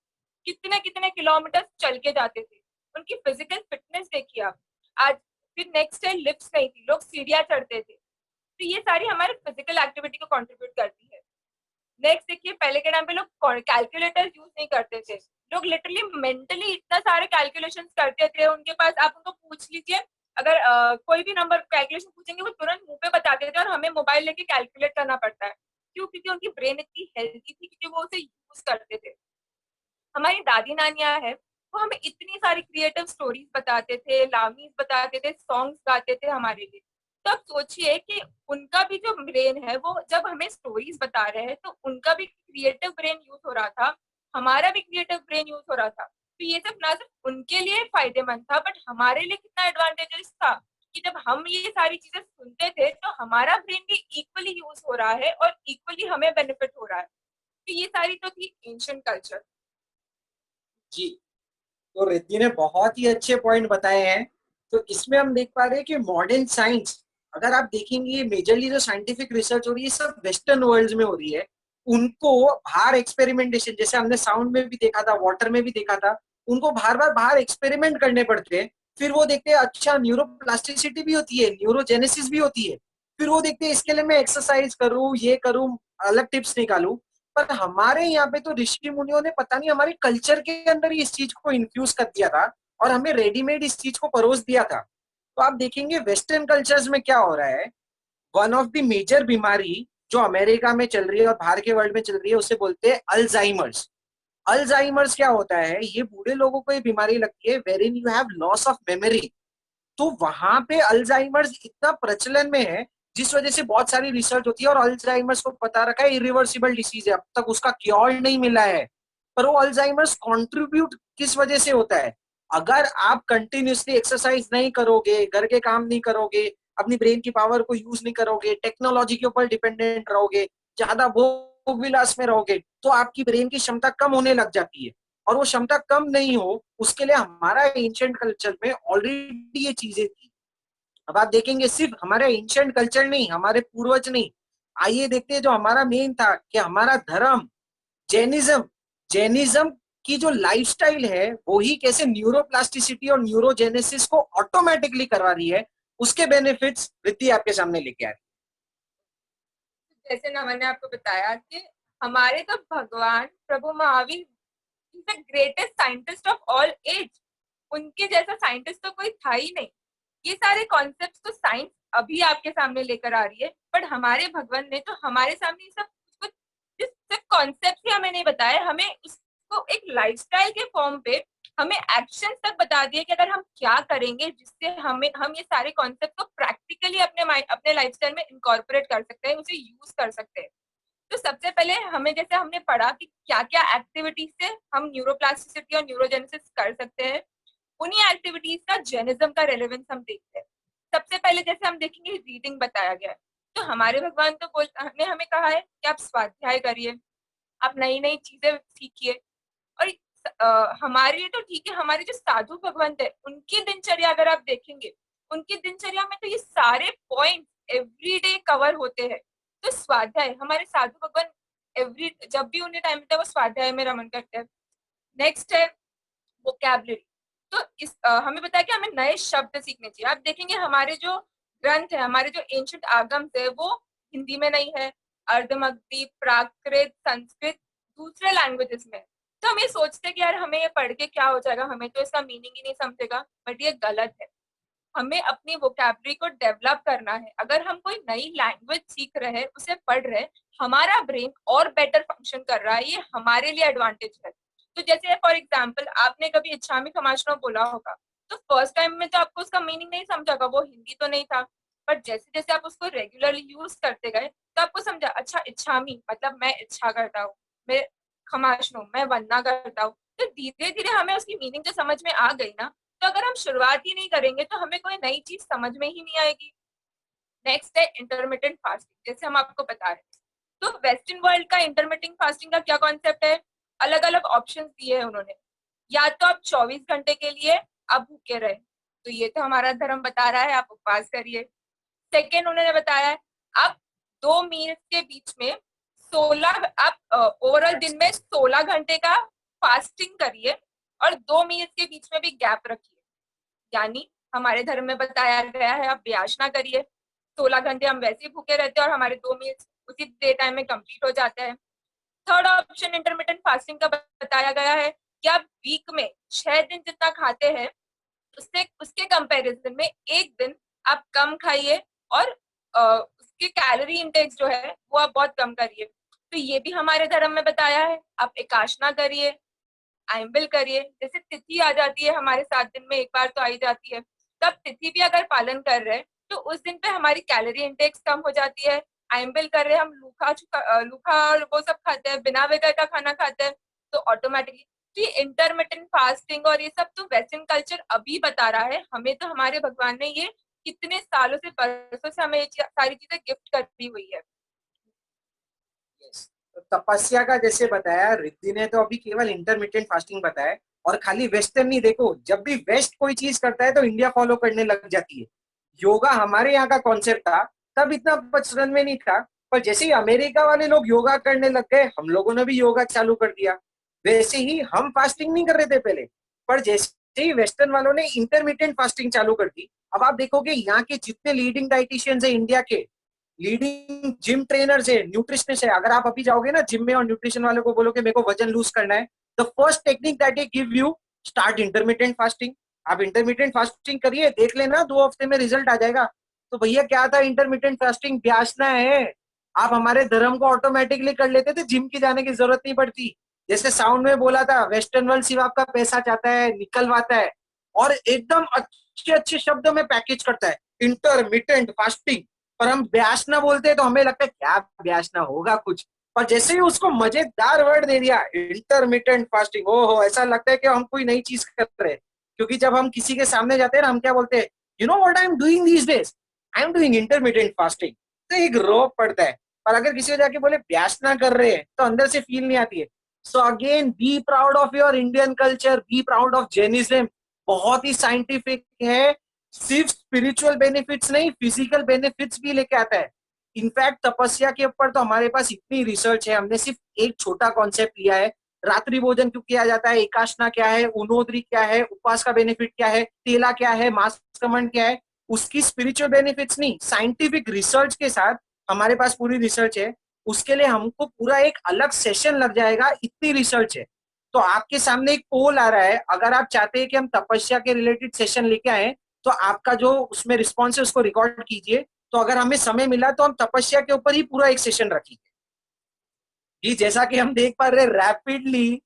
B: कितने कितने किलोमीटर चल के जाते थे। उनकी फिजिकल फिटनेस देखिए आप। आज फिर नेक्स्ट है लिफ्ट्स नहीं थी, लोग सीढ़ियां चढ़ते थे। तो ये सारी हमारे फिजिकल एक्टिविटी को कंट्रीब्यूट करती है। नेक्स्ट देखिए, पहले के टाइम पे लोग कैलकुलेटर यूज नहीं करते थे, लोग लिटरली मेंटली इतना सारे कैलकुलेशंस करते थे। उनके पास आप उनको पूछ लीजिए, अगर कोई भी नंबर कैलकुलेशन पूछेंगे, वो तुरंत मुंह पे बताते थे, और हमें मोबाइल लेके कैलकुलेट करना पड़ता है। क्यों? क्योंकि उनकी ब्रेन इतनी हेल्थी थी, क्योंकि वो उसे यूज करते थे। हमारी दादी नानियां है, वो हमें इतनी सारी क्रिएटिव स्टोरीज बताते थे, लामीज बताते थे, सॉन्ग्स गाते थे हमारे लिए। तो अब सोचिए कि उनका भी जो ब्रेन है, वो जब हमें स्टोरीज बता रहे हैं, तो उनका भी क्रिएटिव ब्रेन यूज हो रहा था, हमारा भी क्रिएटिव ब्रेन यूज हो रहा था। तो ये सब ना सिर्फ उनके लिए फायदेमंद था, बट हमारे लिए कितना एडवांटेजेस था कि जब हम ये सारी चीजें सुनते थे, तो हमारा ब्रेन भी इक्वली यूज हो रहा है और इक्वली हमें बेनिफिट हो रहा है। तो ये सारी तो थी एंशिएंट कल्चर।
C: जी, तो रिद्धि ने बहुत ही अच्छे पॉइंट बताए हैं। तो इसमें हम देख पा रहे हैं कि मॉडर्न साइंस, अगर आप देखेंगे मेजरली जो साइंटिफिक रिसर्च हो रही है सब वेस्टर्न वर्ल्ड में हो रही है। उनको बाहर एक्सपेरिमेंटेशन, जैसे हमने साउंड में भी देखा था, वाटर में भी देखा था, उनको बार बार बाहर एक्सपेरिमेंट करने पड़ते हैं। फिर वो देखते हैं अच्छा न्यूरोप्लास्टिसिटी भी होती है, न्यूरोजेनेसिस भी होती है। फिर वो देखते हैं इसके लिए मैं एक्सरसाइज करूँ, ये करूँ, अलग टिप्स निकालूं। पर हमारे यहाँ पे तो ऋषि मुनियों ने पता नहीं हमारे कल्चर के अंदर ही इस चीज को इन्फ्यूज कर दिया था और हमें रेडीमेड इस चीज को परोस दिया था। तो आप देखेंगे वेस्टर्न कल्चर्स में क्या हो रहा है, वन ऑफ द मेजर बीमारी जो अमेरिका में चल रही है और बाहर के वर्ल्ड में चल रही है उसे बोलते हैं अल्जाइमर्स। अल्जाइमर्स क्या होता है, ये बूढ़े लोगों को ये बीमारी लगती है wherein you have loss of memory. तो वहां पे अल्जाइमर्स इतना प्रचलन में है, जिस वजह से बहुत सारी रिसर्च होती है और अल्जाइमर्स को पता रखा है इरिवर्सिबल डिसीज है, अब तक उसका क्योर नहीं मिला है। पर वो अल्जाइमर्स कंट्रीब्यूट किस वजह से होता है, अगर आप कंटिन्यूसली एक्सरसाइज नहीं करोगे, घर के काम नहीं करोगे, अपनी ब्रेन की पावर को यूज नहीं करोगे, टेक्नोलॉजी के ऊपर डिपेंडेंट रहोगे, ज्यादा भोग विलास में रहोगे, तो आपकी ब्रेन की क्षमता कम होने लग जाती है। और वो क्षमता कम नहीं हो, उसके लिए हमारा एंशिएंट कल्चर में ऑलरेडी ये चीजें थी। अब आप देखेंगे सिर्फ हमारे एंशिएंट कल्चर नहीं, हमारे पूर्वज नहीं, आइए देखते हैं जो हमारा मेन था कि हमारा धर्म जैनिज्म। जैनिज्म की जो लाइफस्टाइल है वो ही कैसे न्यूरोप्लास्टिसिटी और न्यूरोजेनेसिस को ऑटोमेटिकली करवा रही है, उसके बेनिफिट्स रिद्धि आपके सामने लेके आ रही
B: जैसे ना मैंने आपको बताया कि हमारे तो भगवान प्रभु Mahavir the greatest scientist of all age, उनके जैसा साइंटिस्ट तो कोई था ही नहीं। ये सारे कॉन्सेप्ट्स तो साइंस अभी आपके सामने लेकर आ रही है, बट हमारे भगवान ने तो हमारे सामने सब कुछ, सिर्फ कॉन्सेप्ट ही हमें नहीं बताया, हमें उसको एक लाइफस्टाइल के फॉर्म पे हमें एक्शन तक बता दिए कि अगर हम क्या करेंगे जिससे हम ये सारे कॉन्सेप्ट को प्रैक्टिकली अपने लाइफस्टाइल में इनकॉर्पोरेट कर सकते हैं, उसे यूज कर सकते हैं। तो सबसे पहले हमें, जैसे हमने पढ़ा कि क्या क्या एक्टिविटीज से हम न्यूरोप्लास्टिसिटी और न्यूरोजेनेसिस कर सकते हैं, उन्हीं एक्टिविटीज का जेनिज्म का रेलेवेंस हम देखते हैं। सबसे पहले जैसे हम देखेंगे रीडिंग बताया गया है, तो हमारे भगवान तो ने हमें कहा है कि आप स्वाध्याय करिए, आप नई नई चीजें सीखिए। और हमारे लिए तो ठीक है, हमारे जो साधु भगवंत है उनकी दिनचर्या अगर आप देखेंगे, उनकी दिनचर्या में तो ये सारे पॉइंट एवरीडे कवर होते हैं। तो स्वाध्याय, हमारे साधु भगवान एवरी जब भी उन्हें टाइम मिलता है वो स्वाध्याय में रमन करते हैं। नेक्स्ट है वोकैबुलरी। तो हमें बताया कि हमें नए शब्द सीखने चाहिए। आप देखेंगे हमारे जो ग्रंथ है, हमारे जो एंशिएंट आगम्स है, वो हिंदी में नहीं है, अर्धमगधी, प्राकृत, संस्कृत, दूसरे लैंग्वेजेस में। तो हम ये सोचते हैं कि यार हमें ये पढ़ के क्या हो जाएगा, हमें तो इसका मीनिंग ही नहीं समझेगा, बट ये गलत है। हमें अपनी वोकैबुलरी को डेवलप करना है। अगर हम कोई नई लैंग्वेज सीख रहे हैं, उसे पढ़ रहे हैं, हमारा ब्रेन और बेटर फंक्शन कर रहा है, ये हमारे लिए एडवांटेज है। तो जैसे फॉर एग्जाम्पल आपने कभी इच्छामी खमाशनो बोला होगा, तो फर्स्ट टाइम में तो आपको उसका मीनिंग नहीं समझा होगा, वो हिंदी तो नहीं था, बट जैसे जैसे आप उसको रेगुलरली यूज करते गए तो आपको समझा, अच्छा इच्छामी मतलब मैं इच्छा करता हूँ, मैं खमाशनो मैं वंदना करता हूँ। तो धीरे धीरे हमें उसकी मीनिंग जो समझ में आ गई ना, तो अगर हम शुरुआत ही नहीं करेंगे तो हमें कोई नई चीज समझ में ही नहीं आएगी। नेक्स्ट है इंटरमिटेंट फास्टिंग, जैसे हम आपको बता रहे हैं। तो वेस्टर्न वर्ल्ड का इंटरमिटेंट फास्टिंग का क्या कॉन्सेप्ट है, अलग अलग ऑप्शंस दिए हैं उन्होंने। या तो आप 24 घंटे के लिए आप भूखे रहे, तो ये तो हमारा धर्म बता रहा है आप उपवास करिए। सेकेंड उन्होंने बताया है आप 2 मील्स के बीच में 16, आप ओवरऑल दिन में 16 घंटे का फास्टिंग करिए और 2 मील्स के बीच में भी गैप रखिए। यानी हमारे धर्म में बताया गया है आप ब्याश ना करिए, 16 घंटे हम वैसे ही भूखे रहते हैं और हमारे 2 मील्स उसी डे टाइम में कंप्लीट हो जाते हैं। थर्ड ऑप्शन इंटरमिटेंट फास्टिंग का बताया गया है कि आप वीक में 6 दिन जितना खाते हैं, उससे उसके कंपैरिजन में एक दिन आप कम खाइए और उसके कैलोरी इंटेक्स जो है वो आप बहुत कम करिए। तो ये भी हमारे धर्म में बताया है। आप एकाशना करिए, आइम्बिल करिए, जैसे तिथि आ जाती है हमारे 7 दिन में एक बार तो आई जाती है, तब तिथि भी अगर पालन कर रहे हैं तो उस दिन पे हमारी कैलोरी इंटेक्स कम हो जाती है। आइम्बिल कर रहे हैं, हम लूखा और वो सब खाते हैं, बिना वेगर का खाना खाते हैं, तो ऑटोमेटिकली तो ये इंटरमिटेंट फास्टिंग और ये सब तो वेस्टर्न कल्चर अभी बता रहा है, हमें तो हमारे भगवान ने ये कितने सालों से, बरसों से हमें ये सारी चीजें गिफ्ट करती हुई है।
C: तो तपस्या का जैसे बताया रिद्धि ने, तो अभी केवल इंटरमिटेंट फास्टिंग बताया। और खाली वेस्टर्न नहीं, देखो जब भी वेस्ट कोई चीज करता है तो इंडिया फॉलो करने लग जाती है। योगा हमारे यहाँ का कॉन्सेप्ट था, तब इतना प्रचलन में नहीं था, पर जैसे ही अमेरिका वाले लोग योगा करने लग गए, हम लोगों ने भी योगा चालू कर दिया। वैसे ही हम फास्टिंग नहीं कर रहे थे पहले, पर जैसे ही वेस्टर्न वालों ने इंटरमीडिएट फास्टिंग चालू कर दी, अब आप देखोगे यहाँ के जितने लीडिंग डाइटिशियंस है, इंडिया के लीडिंग जिम ट्रेनर्स है, न्यूट्रिशनिस्ट है, अगर आप अभी जाओगे ना जिम में और न्यूट्रिशन वाले को बोलोगे मेरे को वजन लूज करना है, the first technique that they give you, start intermediate fasting. आप इंटरमीडिएट फास्टिंग करिए, देख लेना 2 हफ्ते में रिजल्ट आ जाएगा। तो भैया क्या था इंटरमीडिएट फास्टिंग, ब्यासना है। आप हमारे धर्म को ऑटोमेटिकली कर लेते थे, जिम की जाने की जरूरत नहीं पड़ती। जैसे साउंड में बोला था, वेस्टर्न वर्ल्ड सिर्फ आपका पैसा चाहता है, निकलवाता है, और एकदम अच्छे अच्छे शब्दों में पैकेज करता है इंटरमिटेंट फास्टिंग। पर हम ब्यासना बोलते हैं तो हमें लगता है क्या ब्यासना होगा कुछ, पर जैसे ही उसको मजेदार वर्ड दे दिया इंटरमिटेंट फास्टिंग, ओहो, ऐसा लगता है कि हम कोई नई चीज कर रहे हैं। क्योंकि जब हम किसी के सामने जाते हैं ना, हम क्या बोलते हैं, you know what I am doing these days, I am doing intermittent fasting. तो एक रोप पड़ता है। पर अगर किसी को जाके बोले ब्यासना कर रहे हैं, तो अंदर से फील नहीं आती है। So again be proud of your Indian culture, be proud of Jainism. बहुत ही साइंटिफिक है, सिर्फ स्पिरिचुअल बेनिफिट्स नहीं, फिजिकल बेनिफिट्स भी लेके आता है। इनफैक्ट तपस्या के ऊपर तो हमारे पास इतनी रिसर्च है, हमने सिर्फ एक छोटा कॉन्सेप्ट लिया है, रात्रि भोजन क्यों किया जाता है, एकाशना क्या है, उनोद्री क्या है, उपवास का बेनिफिट क्या है, तेला क्या है, मांसकमण क्या है, उसकी स्पिरिचुअल बेनिफिट्स नहीं, साइंटिफिक रिसर्च के साथ हमारे पास पूरी रिसर्च है। उसके लिए हमको पूरा एक अलग सेशन लग जाएगा, इतनी रिसर्च है। तो आपके सामने एक पोल आ रहा है, अगर आप चाहते हैं कि हम तपस्या के रिलेटेड सेशन लेके आए, तो आपका जो उसमें रिस्पॉन्स है उसको रिकॉर्ड कीजिए। तो अगर हमें समय मिला तो हम तपस्या के ऊपर ही पूरा एक सेशन रखेंगे। जी, जैसा कि हम देख पा रहे हैं रैपिडली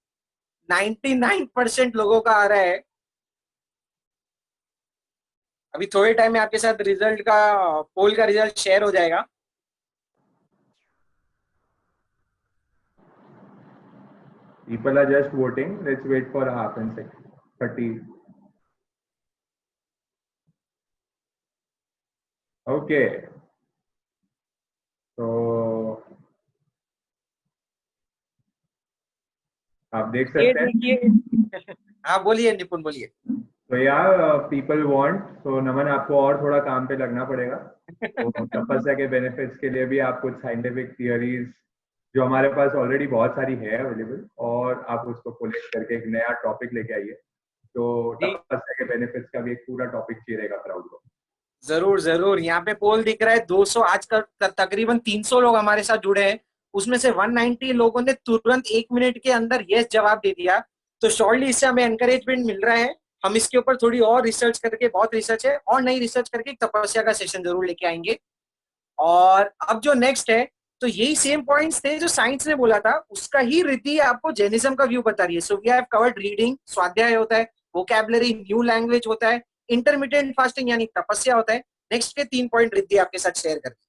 C: 99% लोगों का आ रहा है। अभी थोड़े टाइम में आपके साथ रिजल्ट का, पोल का रिजल्ट शेयर हो जाएगा।
A: People are just voting. Let's wait for a half and second. 30. Okay. तो आप देख
C: ये
A: सकते हैं।
C: देखिए हाँ बोलिए निपुण, बोलिए।
A: तो यार पीपल वांट, तो नमन आपको और थोड़ा काम पे लगना पड़ेगा। तो तपस्या के बेनिफिट्स के लिए भी आप कुछ साइंटिफिक थियरीज जो हमारे पास ऑलरेडी बहुत सारी है अवेलेबल, और आप उसको कोलेक्ट करके एक नया टॉपिक लेके आइए। तो
C: जी
A: तपस्या के बेनिफिट्स का भी एक पूरा टॉपिक चाहिए रहेगा क्राउड को।
C: जरूर जरूर, यहाँ पे पोल दिख रहा है 200, आज का तकरीबन 300 लोग हमारे साथ जुड़े हैं। उसमें से 190 लोगों ने तुरंत 1 मिनट के अंदर यस जवाब दे दिया। तो श्योरली इससे हमें एनकरेजमेंट मिल रहा है। हम इसके ऊपर थोड़ी और रिसर्च करके, बहुत रिसर्च है और नई रिसर्च करके एक तपस्या का सेशन जरूर लेके आएंगे। और अब जो नेक्स्ट है, तो यही सेम पॉइंट्स थे जो साइंस ने बोला था, उसका ही रिद्धि आपको जैनिज्म का व्यू बता रही है। So we have covered reading, स्वाध्याय होता है, वोकैबुलरी, न्यू लैंग्वेज होता है, इंटरमीडिएट फास्टिंग यानी तपस्या होता है। नेक्स्ट के 3 पॉइंट रिद्धि आपके साथ शेयर करती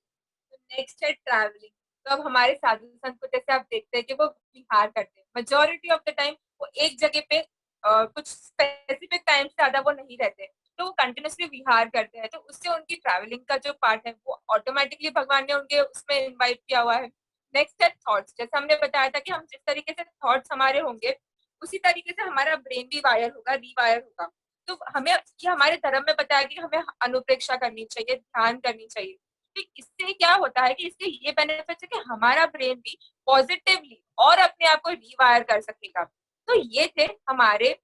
B: तो नेक्स्ट है ट्रैवलिंग। तो अब हमारे साधु संत को जैसे आप देखते हैं कि वो विहार करते हैं, मेजोरिटी ऑफ द टाइम वो एक जगह पे कुछ स्पेसिफिक टाइम से ज्यादा वो नहीं रहते, तो वो कंटिन्यूसली विहार करते हैं। तो उससे उनकी ट्रैवलिंग का जो पार्ट है वो ऑटोमेटिकली भगवान ने उनके उसमें इन्वाइट किया हुआ है। नेक्स्ट है थॉट्स। जैसे हमने बताया था कि हम जिस तरीके से थॉट्स हमारे होंगे उसी तरीके से हमारा ब्रेन भी वायर होगा, रीवायर होगा। तो हमें ये हमारे धर्म में बताया कि हमें अनुप्रेक्षा करनी चाहिए, ध्यान करनी चाहिए। तो इससे क्या होता है कि इसके ये बेनिफिट्स है कि हमारा ब्रेन भी पॉजिटिवली और अपने आप को रीवायर कर सकेगा। तो ये थे हमारे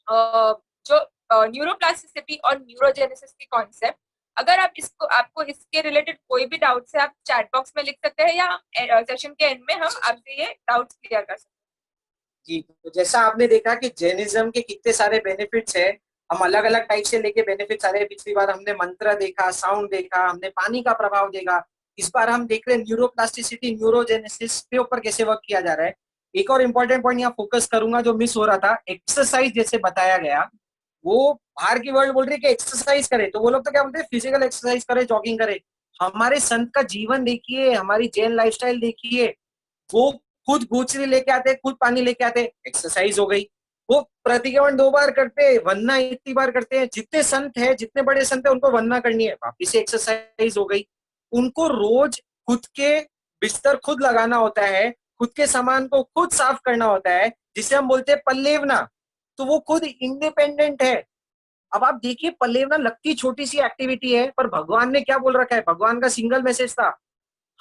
B: जो न्यूरोप्लास्टिसिटी और न्यूरोजेनेसिस की कॉन्सेप्ट। अगर आप इसको, आपको इसके रिलेटेड कोई भी डाउट्स है, आप चैट बॉक्स में लिख सकते हैं या सेशन के एंड में हम आपसे ये डाउट्स क्लियर कर सकते हैं।
C: जी, तो जैसा आपने देखा कि जैनिज्म के कितने सारे बेनिफिट्स है, हम अलग अलग टाइप से लेके बेनिफिट्स आ रहे हैं। पिछली बार हमने मंत्र देखा, साउंड देखा, हमने पानी का प्रभाव देखा। इस बार हम देख रहे हैं न्यूरोप्लास्टिसिटी, न्यूरोजेनेसिस के ऊपर कैसे वर्क किया जा रहा है। एक और इम्पोर्टेंट पॉइंट यहाँ फोकस करूंगा जो मिस हो रहा था, एक्सरसाइज जैसे बताया गया। वो बाहर की वर्ल्ड बोल रही है कि एक्सरसाइज करे, तो वो लोग तो क्या बोलते हैं, फिजिकल एक्सरसाइज करे, जॉगिंग करे। हमारे संत का जीवन देखिए, हमारी जैन लाइफस्टाइल देखिए। वो खुद गुचरी लेके आते, खुद पानी लेके आते, एक्सरसाइज हो गई। वो प्रतिक्रमण 2 बार करते, वंदना इतनी बार करते हैं। जितने संत है, जितने बड़े संत है, उनको वंदना करनी है, वापिस से एक्सरसाइज हो गई। उनको रोज खुद के बिस्तर खुद लगाना होता है, खुद के सामान को खुद साफ करना होता है, जिसे हम बोलते हैं पल्लेवना। तो वो खुद इंडिपेंडेंट है। अब आप देखिए, पल्लेवना लगती छोटी सी एक्टिविटी है, पर भगवान ने क्या बोल रखा है, भगवान का सिंगल मैसेज था,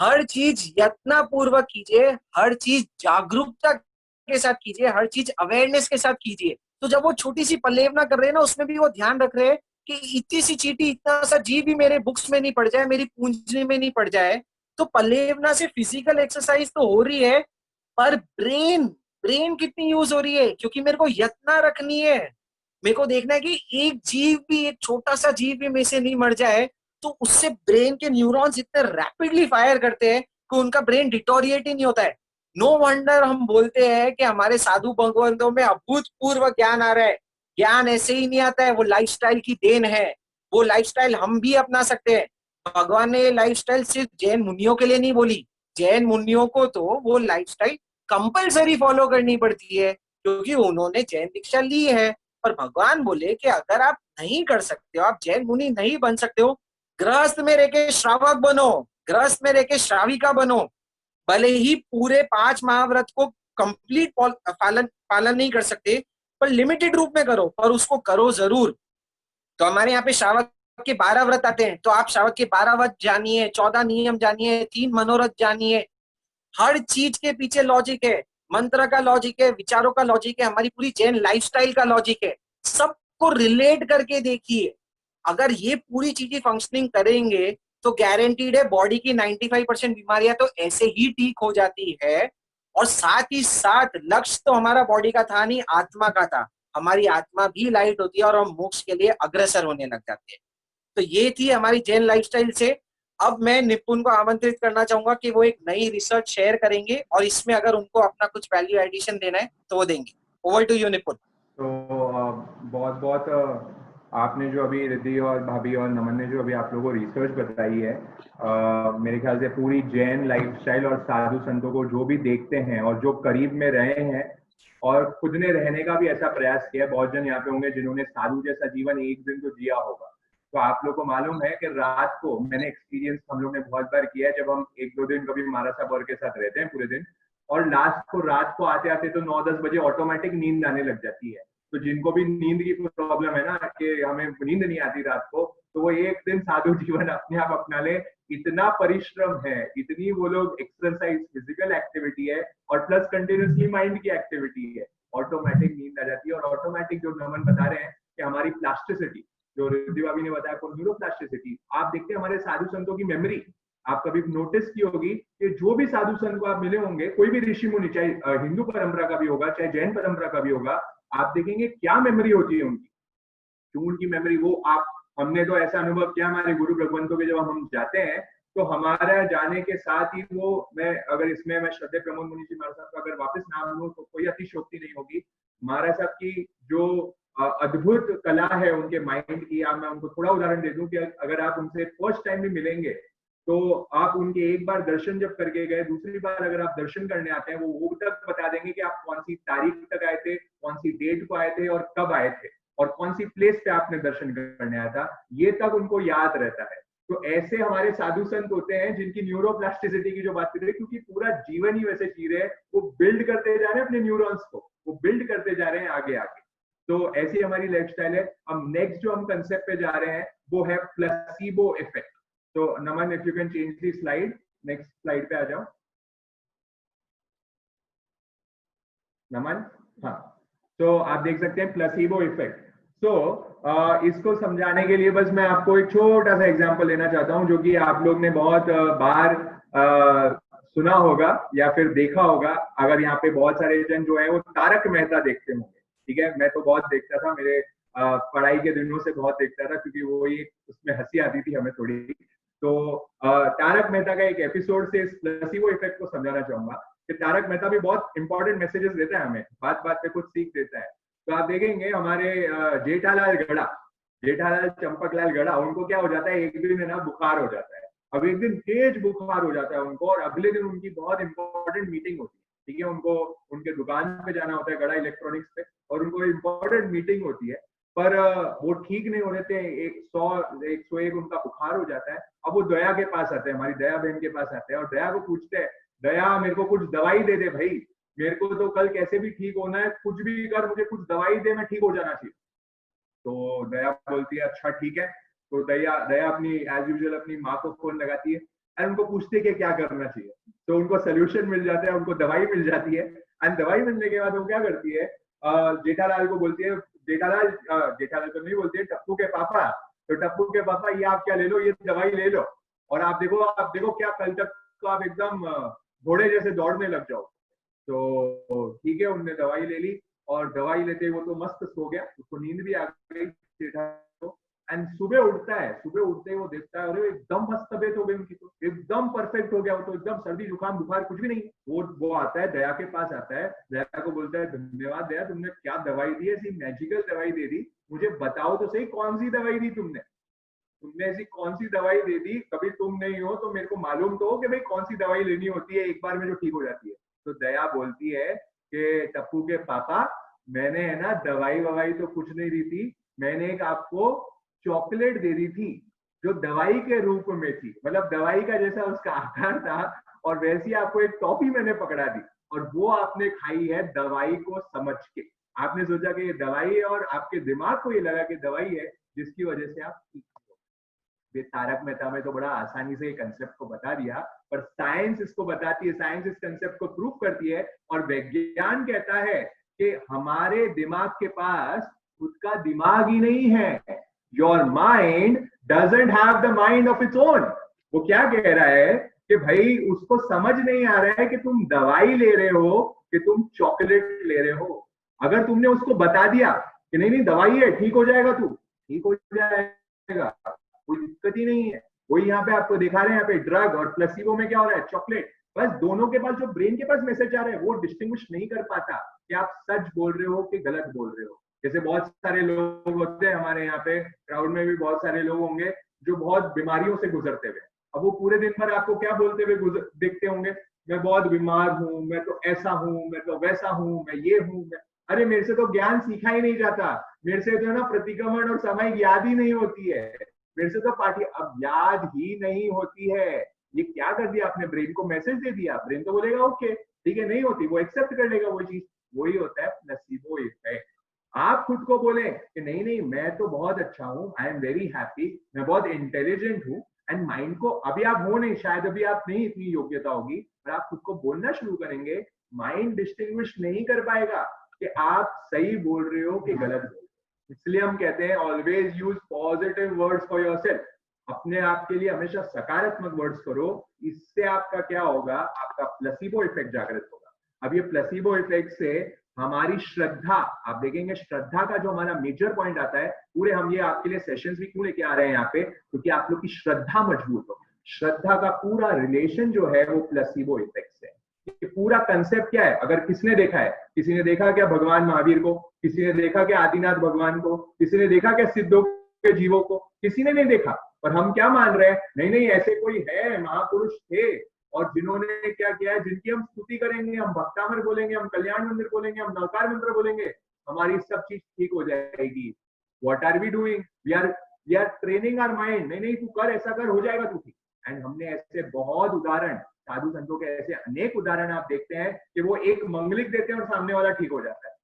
C: हर चीज यत्न पूर्वक कीजिए, हर चीज जागरूकता के साथ कीजिए, हर चीज अवेयरनेस के साथ कीजिए। तो जब वो छोटी सी पल्लेवना कर रहे हैं ना, उसमें भी वो ध्यान रख रहे हैं कि इतनी सी चीटी, इतना सा जीव भी मेरे बुक्स में नहीं पड़ जाए, मेरी पूंजी में नहीं पड़ जाए। तो पल्लेवना से फिजिकल एक्सरसाइज तो हो रही है, पर ब्रेन ब्रेन कितनी यूज हो रही है, क्योंकि मेरे को यत्न रखनी है। मेरे को देखना है कि एक जीव भी, एक छोटा सा जीव भी में से नहीं मर जाए। तो उससे ब्रेन के न्यूरॉन्स इतने रैपिडली फायर करते हैं कि उनका ब्रेन डिटोरिएट ही नहीं होता है। नो वंडर हम बोलते हैं कि हमारे साधु भगवंतों में अभूतपूर्व ज्ञान आ रहा है। ज्ञान ऐसे ही नहीं आता है, वो लाइफस्टाइल की देन है। वो लाइफस्टाइल हम भी अपना सकते हैं। भगवान ने ये लाइफस्टाइल सिर्फ जैन मुनियों के लिए नहीं बोली। जैन मुनियों को तो वो लाइफस्टाइल कंपलसरी फॉलो करनी पड़ती है, क्योंकि उन्होंने जैन दीक्षा ली है। पर भगवान बोले कि अगर आप नहीं कर सकते हो, आप जैन मुनि नहीं बन सकते हो, गृहस्थ में रह के श्रावक बनो, गृहस्थ में रह के श्राविका बनो। भले ही पूरे 5 महाव्रत को कंप्लीट पालन पालन नहीं कर सकते, पर लिमिटेड रूप में करो, पर उसको करो जरूर। तो हमारे यहाँ पे श्रावक के 12 व्रत आते हैं, तो आप श्रावक के 12 व्रत जानिए, 14 नियम जानिए, 3 मनोरथ जानिए। हर चीज के पीछे लॉजिक है, मंत्र का लॉजिक है, विचारों का लॉजिक है, हमारी पूरी जैन लाइफस्टाइल का लॉजिक है। सबको रिलेट करके देखिए। अगर ये पूरी चीजें फंक्शनिंग करेंगे तो गारंटीड है बॉडी की 95% बीमारियां तो ऐसे ही ठीक हो जाती है। और साथ ही साथ लक्ष्य तो हमारा बॉडी का था नहीं, आत्मा का था। हमारी आत्मा भी लाइट होती है और हम मोक्ष के लिए अग्रसर होने लग जाते हैं। तो ये थी हमारी जैन लाइफस्टाइल से। अब मैं निपुण को आमंत्रित करना चाहूंगा कि वो एक नई रिसर्च शेयर करेंगे और इसमें अगर उनको अपना कुछ वैल्यू एडिशन देना है तो वो देंगे। ओवर टू यू निपुण।
A: तो बहुत बहुत आपने जो अभी रिद्धि और भाभी और नमन ने जो अभी आप लोगों को रिसर्च बताई है, मेरे ख्याल से पूरी जैन लाइफस्टाइल और साधु संतों को जो भी देखते हैं और जो करीब में रहे हैं और खुद ने रहने का भी ऐसा प्रयास किया है, बहुत जन यहाँ पे होंगे जिन्होंने साधु जैसा जीवन एक दिन तो जिया होगा। तो आप लोग को मालूम है कि रात को, मैंने एक्सपीरियंस हम लोग ने बहुत बार किया है, जब हम 1-2 दिन कभी महाराज साहब और के साथ रहते हैं पूरे दिन, और लास्ट को रात को आते आते तो 9-10 बजे ऑटोमेटिक नींद आने लग जाती है। तो जिनको भी नींद की प्रॉब्लम है ना, कि हमें नींद नहीं आती रात को, तो वो एक दिन साधु जीवन अपने आप अपना ले। इतना परिश्रम है, इतनी वो लोग एक्सरसाइज, फिजिकल एक्टिविटी है और प्लस कंटिन्यूसली माइंड की एक्टिविटी है, ऑटोमेटिक नींद आ जाती है। और ऑटोमेटिक जो नमन बता रहे हैं कि हमारी प्लास्टिसिटी, जो रिद्धि भाभी ने बताया फॉर न्यूरोप्लास्टिसिटी। आप देखते हैं हमारे साधु संतों की मेमोरी, आप कभी नोटिस की होगी कि जो भी साधु संत को आप मिले होंगे, कोई भी ऋषि मुनि, चाहे हिंदू परंपरा का भी होगा चाहे जैन परंपरा का भी होगा, आप देखेंगे क्या मेमोरी होती है उनकी, क्यों उनकी मेमोरी वो आप, हमने तो ऐसा अनुभव किया हमारे गुरु भगवंतों के, जब हम जाते हैं तो हमारा जाने के साथ ही वो, मैं अगर इसमें मैं श्रद्धेय प्रमोद मुनि जी महाराज साहब का अगर वापस नाम लूं तो कोई अतिशयोक्ति नहीं होगी। महाराज साहब की जो अद्भुत कला है उनके माइंड की, मैं उनको थोड़ा उदाहरण दे दूं कि अगर आप उनसे फर्स्ट टाइम भी मिलेंगे तो आप उनके एक बार दर्शन जब करके गए, दूसरी बार अगर आप दर्शन करने आते हैं, वो तक बता देंगे कि आप कौन सी तारीख तक आए थे, कौन सी डेट को आए थे और कब आए थे और कौन सी प्लेस पे आपने दर्शन करने आया था, ये तक उनको याद रहता है। तो ऐसे हमारे साधु संत होते हैं जिनकी न्यूरोप्लास्टिसिटी की जो बात कर रहे हैं, क्योंकि पूरा जीवन ही वैसे जी रहे हैं, वो बिल्ड करते जा रहे हैं अपने न्यूरॉन्स को, वो बिल्ड करते जा रहे हैं आगे आगे। तो ऐसी हमारी लाइफस्टाइल है। अब नेक्स्ट जो हम कंसेप्ट पे जा रहे हैं वो है प्लेसिबो इफेक्ट। तो Naman, if you can change the slide, next slide पे आ जाओ नमन। हाँ, तो आप देख सकते हैं प्लेसिबो इफेक्ट। तो इसको समझाने के लिए बस मैं आपको एक छोटा सा एग्जांपल लेना चाहता हूं, जो कि आप लोग ने बहुत बार सुना होगा या फिर देखा होगा। अगर यहाँ पे बहुत सारे जन जो है वो तारक मेहता देखते होंगे, ठीक है, मैं तो बहुत देखता था, मेरे पढ़ाई के दिनों से बहुत देखता था, क्योंकि वो ही उसमें हंसी आती थी हमें थोड़ी। तो तारक मेहता का एक एपिसोड से इस प्लेसिबो इफेक्ट को समझाना चाहूंगा कि तारक मेहता भी बहुत इंपॉर्टेंट मैसेजेस देता है हमें, बात बात पे कुछ सीख देता है। तो आप देखेंगे हमारे जेठालाल गढ़ा, जेठालाल चंपकलाल गढ़ा, उनको क्या हो जाता है, एक दिन है ना बुखार हो जाता है। अब एक दिन तेज बुखार हो जाता है उनको, और अगले दिन उनकी बहुत इंपॉर्टेंट मीटिंग होती है, ठीक है, उनको उनके दुकान पे जाना होता है गढ़ा इलेक्ट्रॉनिक्स पे, और उनको इंपॉर्टेंट मीटिंग होती है, पर वो ठीक नहीं हो रहे थे, 101 उनका बुखार हो जाता है। अब वो दया के पास आते हैं, हमारी दया बहन के पास आते हैं, और दया को पूछते हैं, दया मेरे को कुछ दवाई दे दे भाई, मेरे को तो कल कैसे भी ठीक होना है, कुछ भी कर, मुझे कुछ दवाई दे, मैं ठीक हो जाना चाहिए। तो दया बोलती है अच्छा ठीक है। तो दया अपनी एज यूजुअल अपनी माँ को फोन लगाती है और उनको पूछती है कि क्या करना चाहिए। तो उनको सोल्यूशन मिल जाता है, उनको दवाई मिल जाती है, एंड दवाई मिलने के बाद वो क्या करती है, जेठालाल को बोलती है, जेठालाल तो नहीं बोलती है, टप्पू के पापा, तो टप्पू के पापा ये आप क्या ले लो, ये दवाई ले लो, और आप देखो क्या कल तक तो आप एकदम घोड़े जैसे दौड़ने लग जाओ। तो ठीक है, उनने दवाई ले ली, और दवाई लेते ही वो तो मस्त सो गया, उसको नींद भी आ गई को। एंड सुबह उठता है, सुबह उठते ही वो देखता है, अरे एकदम मस्त तबीयत हो गई उनकी, तो एकदम परफेक्ट हो गया, वो तो एकदम सर्दी जुकाम बुखार कुछ भी नहीं। वो आता है, दया के पास आता है, दया को बोलता है, धन्यवाद दया, तुमने क्या दवाई दी, ऐसी मैजिकल दवाई दे दी, मुझे बताओ तो सही कौन सी दवाई दी तुमने ऐसी कौन सी दवाई दे दी, कभी तुम नहीं हो तो मेरे को मालूम तो हो कि भाई कौन सी दवाई लेनी होती है एक बार में जो ठीक हो जाती है। तो दया बोलती है कि टप्पू के पापा, मैंने है ना दवाई ववाई तो कुछ नहीं दी थी, मैंने एक आपको चॉकलेट दे दी थी जो दवाई के रूप में थी, मतलब दवाई का जैसा उसका आकार था, और वैसी आपको एक टॉफी मैंने पकड़ा दी, और वो आपने खाई है दवाई को समझ के। आपने सोचा कि ये दवाई है, और आपके दिमाग को ये लगा कि दवाई है, जिसकी वजह से आप ठीक हो। ये तारक मेहता में तो बड़ा आसानी से कंसेप्ट को बता दिया, पर साइंस इसको बताती है, साइंस इस कंसेप्ट को प्रूव करती है, और विज्ञान कहता है कि हमारे दिमाग के पास खुद का दिमाग ही नहीं है। Your mind doesn't have the mind of its own. वो क्या कह रहा है कि भाई उसको समझ नहीं आ रहा है कि तुम दवाई ले रहे हो कि तुम चॉकलेट ले रहे हो। अगर तुमने उसको बता दिया कि नहीं नहीं दवाई है, ठीक हो जाएगा, तू ठीक हो जाएगा, कोई दिक्कत ही नहीं है। वही यहाँ पे आपको दिखा रहे हैं, यहाँ पे ड्रग और प्लेसिबो में क्या हो रहा है, चॉकलेट। बस दोनों के पास जो ब्रेन के पास मैसेज आ रहा है वो डिस्टिंग्विश नहीं कर पाता कि आप सच बोल रहे हो कि गलत बोल रहे हो। जैसे बहुत सारे लोग होते हैं हमारे यहाँ पे क्राउड में भी, बहुत सारे लोग होंगे जो बहुत बीमारियों से गुजरते हुए, अब वो पूरे दिन भर आपको क्या बोलते हुए देखते होंगे, मैं बहुत बीमार हूँ, मैं तो ऐसा हूँ, मैं तो वैसा हूँ, मैं ये हूँ। अरे मेरे से तो ज्ञान सीखा ही नहीं जाता, मेरे से तो ना प्रतिक्रमण और समय याद ही नहीं होती है, मेरे से तो पाठी अब याद ही नहीं होती है। ये क्या कर दिया आपने, ब्रेन को मैसेज दे दिया, ब्रेन तो बोलेगा ओके ठीक है, नहीं होती वो एक्सेप्ट कर लेगा वो चीज। वही होता है प्लेसिबो इफेक्ट। आप खुद को बोले कि नहीं नहीं मैं तो बहुत अच्छा हूँ, आई एम वेरी हैप्पी, मैं बहुत इंटेलिजेंट हूँ, एंड माइंड को अभी आप हो नहीं, शायद अभी आप नहीं इतनी योग्यता होगी, पर आप खुद को बोलना शुरू करेंगे, माइंड डिस्टिंग्विश नहीं कर पाएगा कि आप सही बोल रहे हो कि गलत बोल रहे हो। इसलिए हम कहते हैं always use positive words for yourself. अपने आप के लिए हमेशा सकारात्मक वर्ड्स करो। इससे आपका क्या होगा, आपका प्लेसिबो इफेक्ट जागृत होगा। अब ये प्लेसिबो इफेक्ट से हमारी श्रद्धा, आप देखेंगे श्रद्धा का जो हमारा मेजर पॉइंट आता है, पूरे हम ये आपके लिए सेशंस भी क्यों लेके आ रहे हैं यहाँ पे, क्योंकि आप लोग की श्रद्धा मजबूत हो। श्रद्धा का पूरा रिलेशन जो है वो प्लेसिबो इफेक्ट से। ये पूरा कंसेप्ट क्या है, अगर किसने देखा है, किसी ने देखा क्या भगवान महावीर को, किसी ने देखा क्या आदिनाथ भगवान को, किसी ने देखा क्या सिद्धों के जीवों को, किसी ने नहीं देखा। पर हम क्या मान रहे हैं, नहीं नहीं ऐसे कोई है, महापुरुष थे और जिन्होंने क्या किया है, जिनकी हम स्तुति करेंगे, हम भक्तामर बोलेंगे, हम कल्याण मंदिर बोलेंगे, हम नवकार मंत्र बोलेंगे, हमारी सब चीज ठीक हो जाएगी। What are we doing, we are training our mind, नहीं नहीं तू कर, ऐसा कर, हो जाएगा तू ठीक। एंड हमने ऐसे बहुत उदाहरण, साधु संतों के ऐसे अनेक उदाहरण आप देखते हैं कि वो एक मंगलिक देते हैं और सामने वाला ठीक हो जाता है।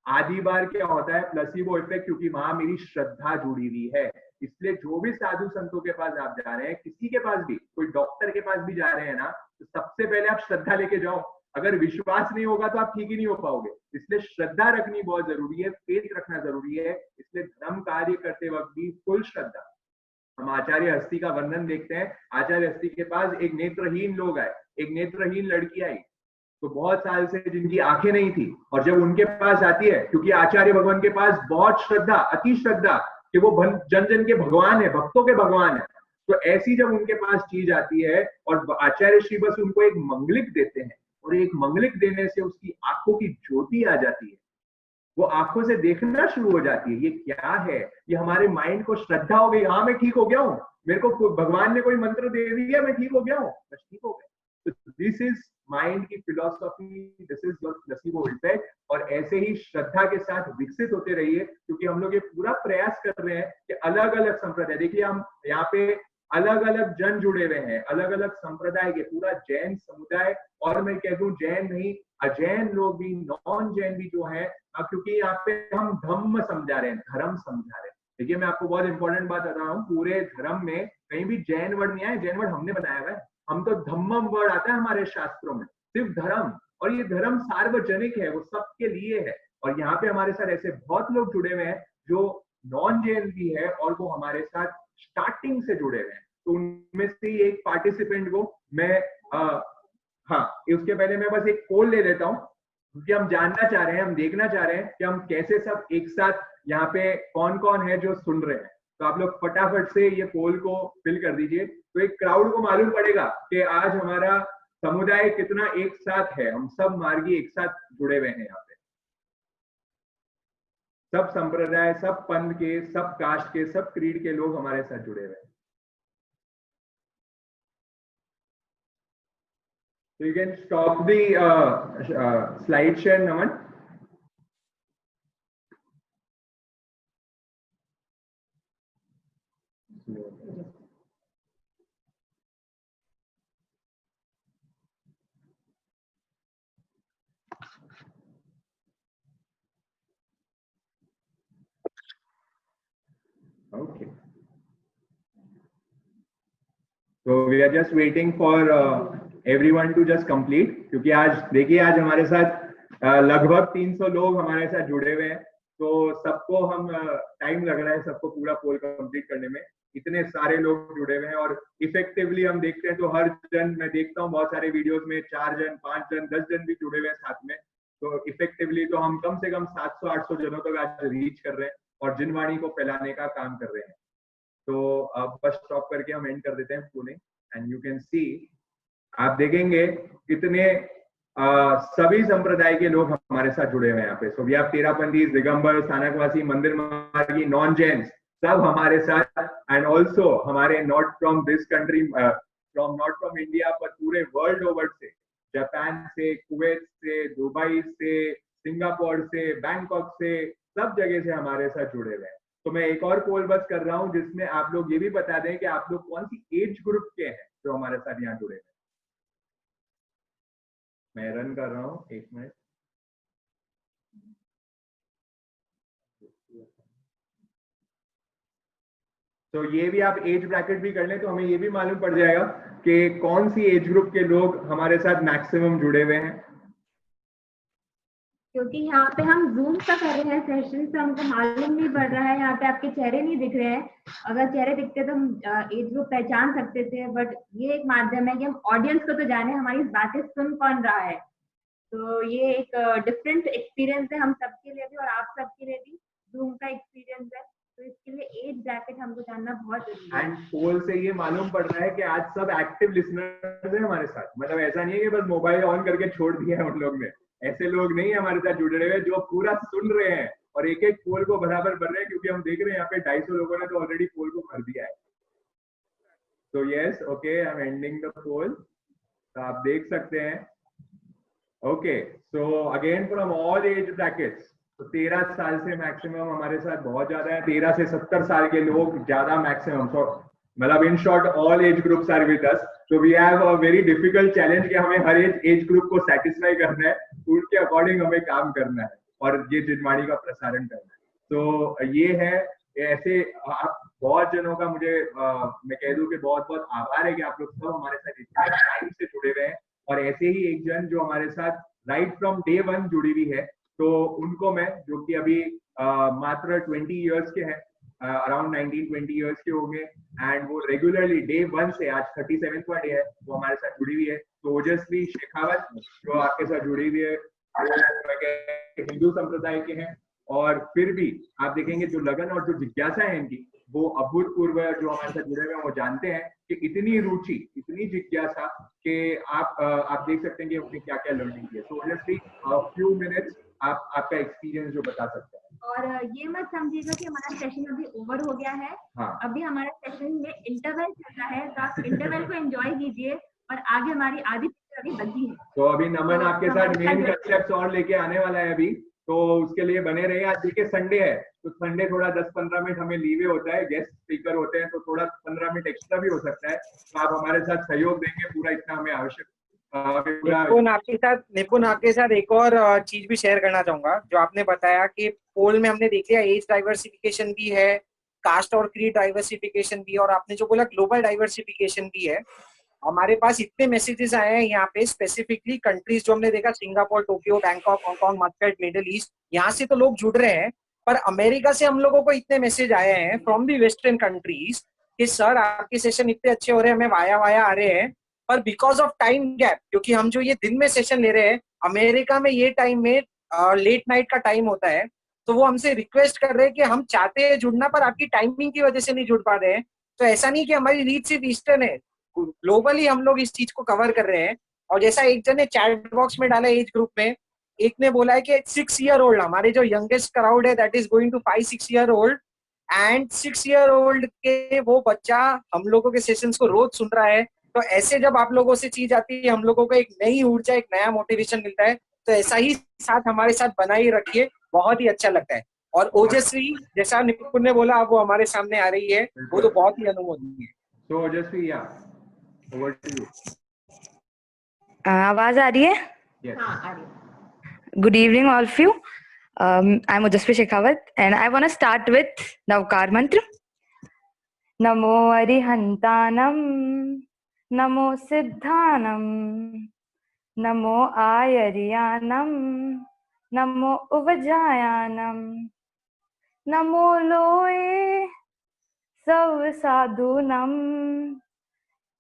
A: आधी बार क्या होता है, प्लेसिबो इफेक्ट, क्योंकि वहां मेरी श्रद्धा जुड़ी हुई है। इसलिए जो भी साधु संतों के पास आप जा रहे हैं, किसी के पास भी, कोई डॉक्टर के पास भी जा रहे हैं ना, तो सबसे पहले आप श्रद्धा लेके जाओ। अगर विश्वास नहीं होगा तो आप ठीक ही नहीं हो पाओगे। इसलिए श्रद्धा रखनी बहुत जरूरी है, फेथ रखना जरूरी है। इसलिए धर्म कार्य करते वक्त भी फुल श्रद्धा। हम आचार्य हस्ती का वर्णन देखते हैं। आचार्य हस्ती के पास एक नेत्रहीन लोग आए, एक नेत्रहीन लड़की आई, तो बहुत साल से जिनकी आंखें नहीं थी, और जब उनके पास आती है, क्योंकि आचार्य भगवान के पास बहुत श्रद्धा, अति श्रद्धा, कि वो जन जन के भगवान है, भक्तों के भगवान है, तो ऐसी जब उनके पास चीज आती है और आचार्य श्री बस उनको एक मंगलिक देते हैं, और एक मंगलिक देने से उसकी आंखों की ज्योति आ जाती है, वो आंखों से देखना शुरू हो जाती है। ये क्या है, ये हमारे माइंड को श्रद्धा हो गई, हाँ मैं ठीक हो गया हूँ, मेरे को भगवान ने कोई मंत्र दे दिया, मैं ठीक हो गया हूँ, बस ठीक हो गया। तो दिस इज माइंड की philosophy, this is your placebo effect. और ऐसे ही श्रद्धा के साथ विकसित होते रहिए, क्योंकि हम लोग ये पूरा प्रयास कर रहे हैं कि अलग अलग संप्रदाय, देखिए हम यहाँ पे अलग अलग जन जुड़े हुए हैं, अलग अलग संप्रदाय के, पूरा जैन समुदाय, और मैं कह दूं जैन नहीं, अजैन लोग भी, नॉन जैन भी जो है, क्योंकि यहाँ पे हम धम्म समझा रहे हैं, धर्म समझा रहे हैं। देखिए मैं आपको बहुत इंपॉर्टेंट बात बता रहा हूँ, पूरे धर्म में कहीं भी जैन वर्ड नहीं आया, जैन वर्ड हमने बनाया हुआ है। हम तो धम्मम वर्ड आता है हमारे शास्त्रों में, सिर्फ धर्म, और ये धर्म सार्वजनिक है, वो सबके लिए है। और यहाँ पे हमारे साथ ऐसे बहुत लोग जुड़े हुए हैं जो नॉन जैन भी है, और वो हमारे साथ स्टार्टिंग से जुड़े हुए हैं। तो उनमें से एक पार्टिसिपेंट को मैं हाँ, उसके पहले मैं बस एक पोल ले लेता हूँ, क्योंकि हम जानना चाह रहे हैं, हम देखना चाह रहे हैं कि हम कैसे सब एक साथ यहाँ पे कौन कौन है जो सुन रहे हैं। तो आप लोग फटाफट से ये पोल को फिल कर दीजिए, तो एक क्राउड को मालूम पड़ेगा कि आज हमारा समुदाय कितना एक साथ है। हम सब मार्गी एक साथ जुड़े हुए हैं यहाँ पे, सब संप्रदाय, सब पंथ के, सब कास्ट के, सब क्रीड के लोग हमारे साथ जुड़े हुए हैं। So you can stop the slide share, Naman. Okay. So we are just waiting for everyone to just complete, क्योंकि आज देखिए, आज हमारे साथ लगभग 300 लोग हमारे साथ जुड़े हुए हैं, तो सबको हम टाइम लग रहा है सबको पूरा पोल कंप्लीट करने में। इतने सारे लोग जुड़े हुए हैं, और इफेक्टिवली हम देखते हैं तो हर जन, मैं देखता हूँ बहुत सारे वीडियोस में 4 जन, 5 जन, 10 जन भी जुड़े हुए हैं साथ में। तो इफेक्टिवली तो हम कम से कम 700-800 जनों तक आज रीच कर रहे हैं और जिनवाणी को फैलाने का काम कर रहे हैं। तो अब बस स्टॉप करके हम एंड कर देते हैं Pune. And you can see, आप देखेंगे कितने सभी संप्रदाय के लोग हमारे साथ जुड़े हुए हैं यहाँ पे। So we have Terapanthi, Digambar, Sthanakvasi, Mandir Margi, non Jain, सब हमारे साथ। एंड ऑल्सो हमारे not from this country, not from India, पर पूरे वर्ल्ड ओवर से, जापान से, कुवैत से, दुबई से, सिंगापुर से, बैंकॉक से, सब जगह से हमारे साथ जुड़े हुए हैं। तो मैं एक और पोल बस कर रहा हूं, जिसमें आप लोग ये भी बता दें कि आप लोग कौन सी एज ग्रुप के हैं जो हमारे साथ यहाँ जुड़े हैं। मैं रन कर रहा हूँ, 1 मिनट। तो ये भी आप एज ब्रैकेट भी कर लें, तो हमें ये भी मालूम पड़ जाएगा कि कौन सी एज ग्रुप के लोग हमारे साथ मैक्सिमम जुड़े हुए हैं।
D: क्योंकि यहाँ पे हम जूम का कर रहे हैं सेशन, तो हमको मालूम नहीं पड़ रहा है, यहाँ पे आपके चेहरे नहीं दिख रहे हैं। अगर चेहरे दिखते तो हम एज ग्रुप पहचान सकते थे, बट ये एक माध्यम है कि हम ऑडियंस को तो जाने हमारी बातें सुन कौन रहा है। तो ये एक डिफरेंट एक्सपीरियंस है हम सबके लिए भी और आप सबके लिए भी जूम का एक्सपीरियंस है। तो इसके लिए एज ब्रैकेट हमको जानना बहुत जरूरी है।
A: एंड पोल से ये मालूम पड़ रहा है कि आज सब एक्टिव लिसनर्स हैं हमारे साथ, मतलब ऐसा नहीं है कि बस मोबाइल ऑन करके छोड़ दिया है उन लोग ने। ऐसे लोग नहीं है हमारे साथ जुड़े हुए जो पूरा सुन रहे हैं और एक एक पोल को बराबर भर रहे हैं, क्योंकि हम देख रहे हैं यहाँ पे 250 लोगों ने तो ऑलरेडी पोल को भर दिया है। तो yes, okay, I am ending the poll, तो आप देख सकते हैं। Okay, so again from all age brackets, तो 13 साल से मैक्सिमम हमारे साथ बहुत ज्यादा है, 13 से 70 साल के लोग ज्यादा मैक्सिमम, so मतलब in short all age groups are with us. So we have a very difficult challenge कि हमें हर एज ग्रुप को सेटिस्फाई करना है, उनके अकॉर्डिंग हमें काम करना है और ये जिनवाणी का प्रसारण करना है। तो ये है, ऐसे आप बहुत जनों का मुझे मैं कह दूं कि बहुत बहुत आभार है कि आप लोग सब हमारे साथ इतना टाइम से जुड़े हुए हैं। और ऐसे ही एक जन जो हमारे साथ राइट फ्रॉम डे 1 जुड़ी हुई है, तो उनको मैं, जो कि अभी मात्र 20 इयर्स के हैं, अराउंड 19-20 इयर्स के होंगे, एंड वो रेगुलरली डे 1 से, आज 37वां डे है, वो हमारे साथ जुड़ी हुई है। तो ओजस्वी शेखावत जो आपके साथ जुड़ी हुई है, वो हिंदू संप्रदाय के हैं, और फिर भी आप देखेंगे जो लगन और जो जिज्ञासा है इनकी, वो अभूतपूर्व। जो हमारे साथ जुड़े हुए हैं वो जानते हैं कि इतनी रुचि, इतनी जिज्ञासा कि आप देख सकते हैं कि उन्हें क्या क्या लर्निंग की है। सो ओजस्वी, फ्यू मिनट्स आप आपका एक्सपीरियंस जो बता सकते हैं।
D: और ये मत समझिएगा कि हमारा सेशन अभी ओवर हो गया है।
A: हाँ,
D: अभी हमारा सेशन में इंटरवल चल रहा है, तो आप इंटरवल को एंजॉय कीजिए और आगे हमारी आधी पिक्चर अभी बची है।
A: तो अभी नमन
D: तो
A: आपके साथ मेन कंसेप्ट और लेके आने वाला है अभी, तो उसके लिए बने रहिए। आज देखिए संडे है, तो संडे थोड़ा 10-15 मिनट हमें लीवे होता है, गेस्ट स्पीकर होते हैं, तो थोड़ा 15 मिनट एक्स्ट्रा भी हो सकता है। तो आप हमारे साथ सहयोग देंगे पूरा, इतना हमें आवश्यक।
C: निपुण आपके साथ एक और चीज भी शेयर करना चाहूंगा। जो आपने बताया कि पोल में हमने देख लिया एज डाइवर्सिफिकेशन भी है, कास्ट और क्रीड डाइवर्सिफिकेशन भी है, और आपने जो बोला ग्लोबल डाइवर्सिफिकेशन भी है। हमारे पास इतने मैसेजेस आए हैं यहाँ पे, स्पेसिफिकली कंट्रीज जो हमने देखा, Singapore, Tokyo, Bangkok, Hong Kong, Muscat, middle east, यहाँ से तो लोग जुड़ रहे हैं। पर अमेरिका से हम लोगों को इतने मैसेज आए हैं फ्रॉम दी वेस्टर्न कंट्रीज कि सर आपके सेशन इतने अच्छे हो रहे हैं, हमें वाया वाया आ रहे हैं, पर बिकॉज ऑफ टाइम गैप, क्योंकि हम जो ये दिन में सेशन ले रहे हैं, अमेरिका में ये टाइम में लेट नाइट का टाइम होता है, तो वो हमसे रिक्वेस्ट कर रहे हैं कि हम चाहते हैं जुड़ना, पर आपकी टाइमिंग की वजह से नहीं जुड़ पा रहे हैं। तो ऐसा नहीं कि हमारी रीच सिर्फ ईस्टर्न है, ग्लोबली हम लोग इस चीज को कवर कर रहे हैं। और जैसा एक जन ने चैट बॉक्स में डाला एज ग्रुप में, एक ने बोला है कि 6 ईयर ओल्ड, हमारे जो यंगेस्ट क्राउड है that is going to 5-6 year old, and 6 year old के वो बच्चा हम लोगों के सेशंस को रोज सुन रहा है। तो ऐसे जब आप लोगों से चीज आती है, हम लोगों को एक नई ऊर्जा, एक नया मोटिवेशन मिलता है। तो ऐसा ही साथ हमारे साथ बनाए रखिए, बहुत ही अच्छा लगता है। और ओजस्वी, जैसा निपुण ने बोला, अब वो हमारे सामने आ रही है, वो तो बहुत ही अनुमोदनीय है।
A: तो ओजस्वी, या ओवर टू यू।
E: आवाज आ रही है?
D: हाँ, आ रही है।
E: Good evening, all of you. I'm Ojasvi Shekhawat, and I want to start with Navkar Mantra. Namo Arihantanam, Namo Siddhanam, Namo Ayaryanam, Namo Uvajayanam, Namo Loe Sav Sadhunam,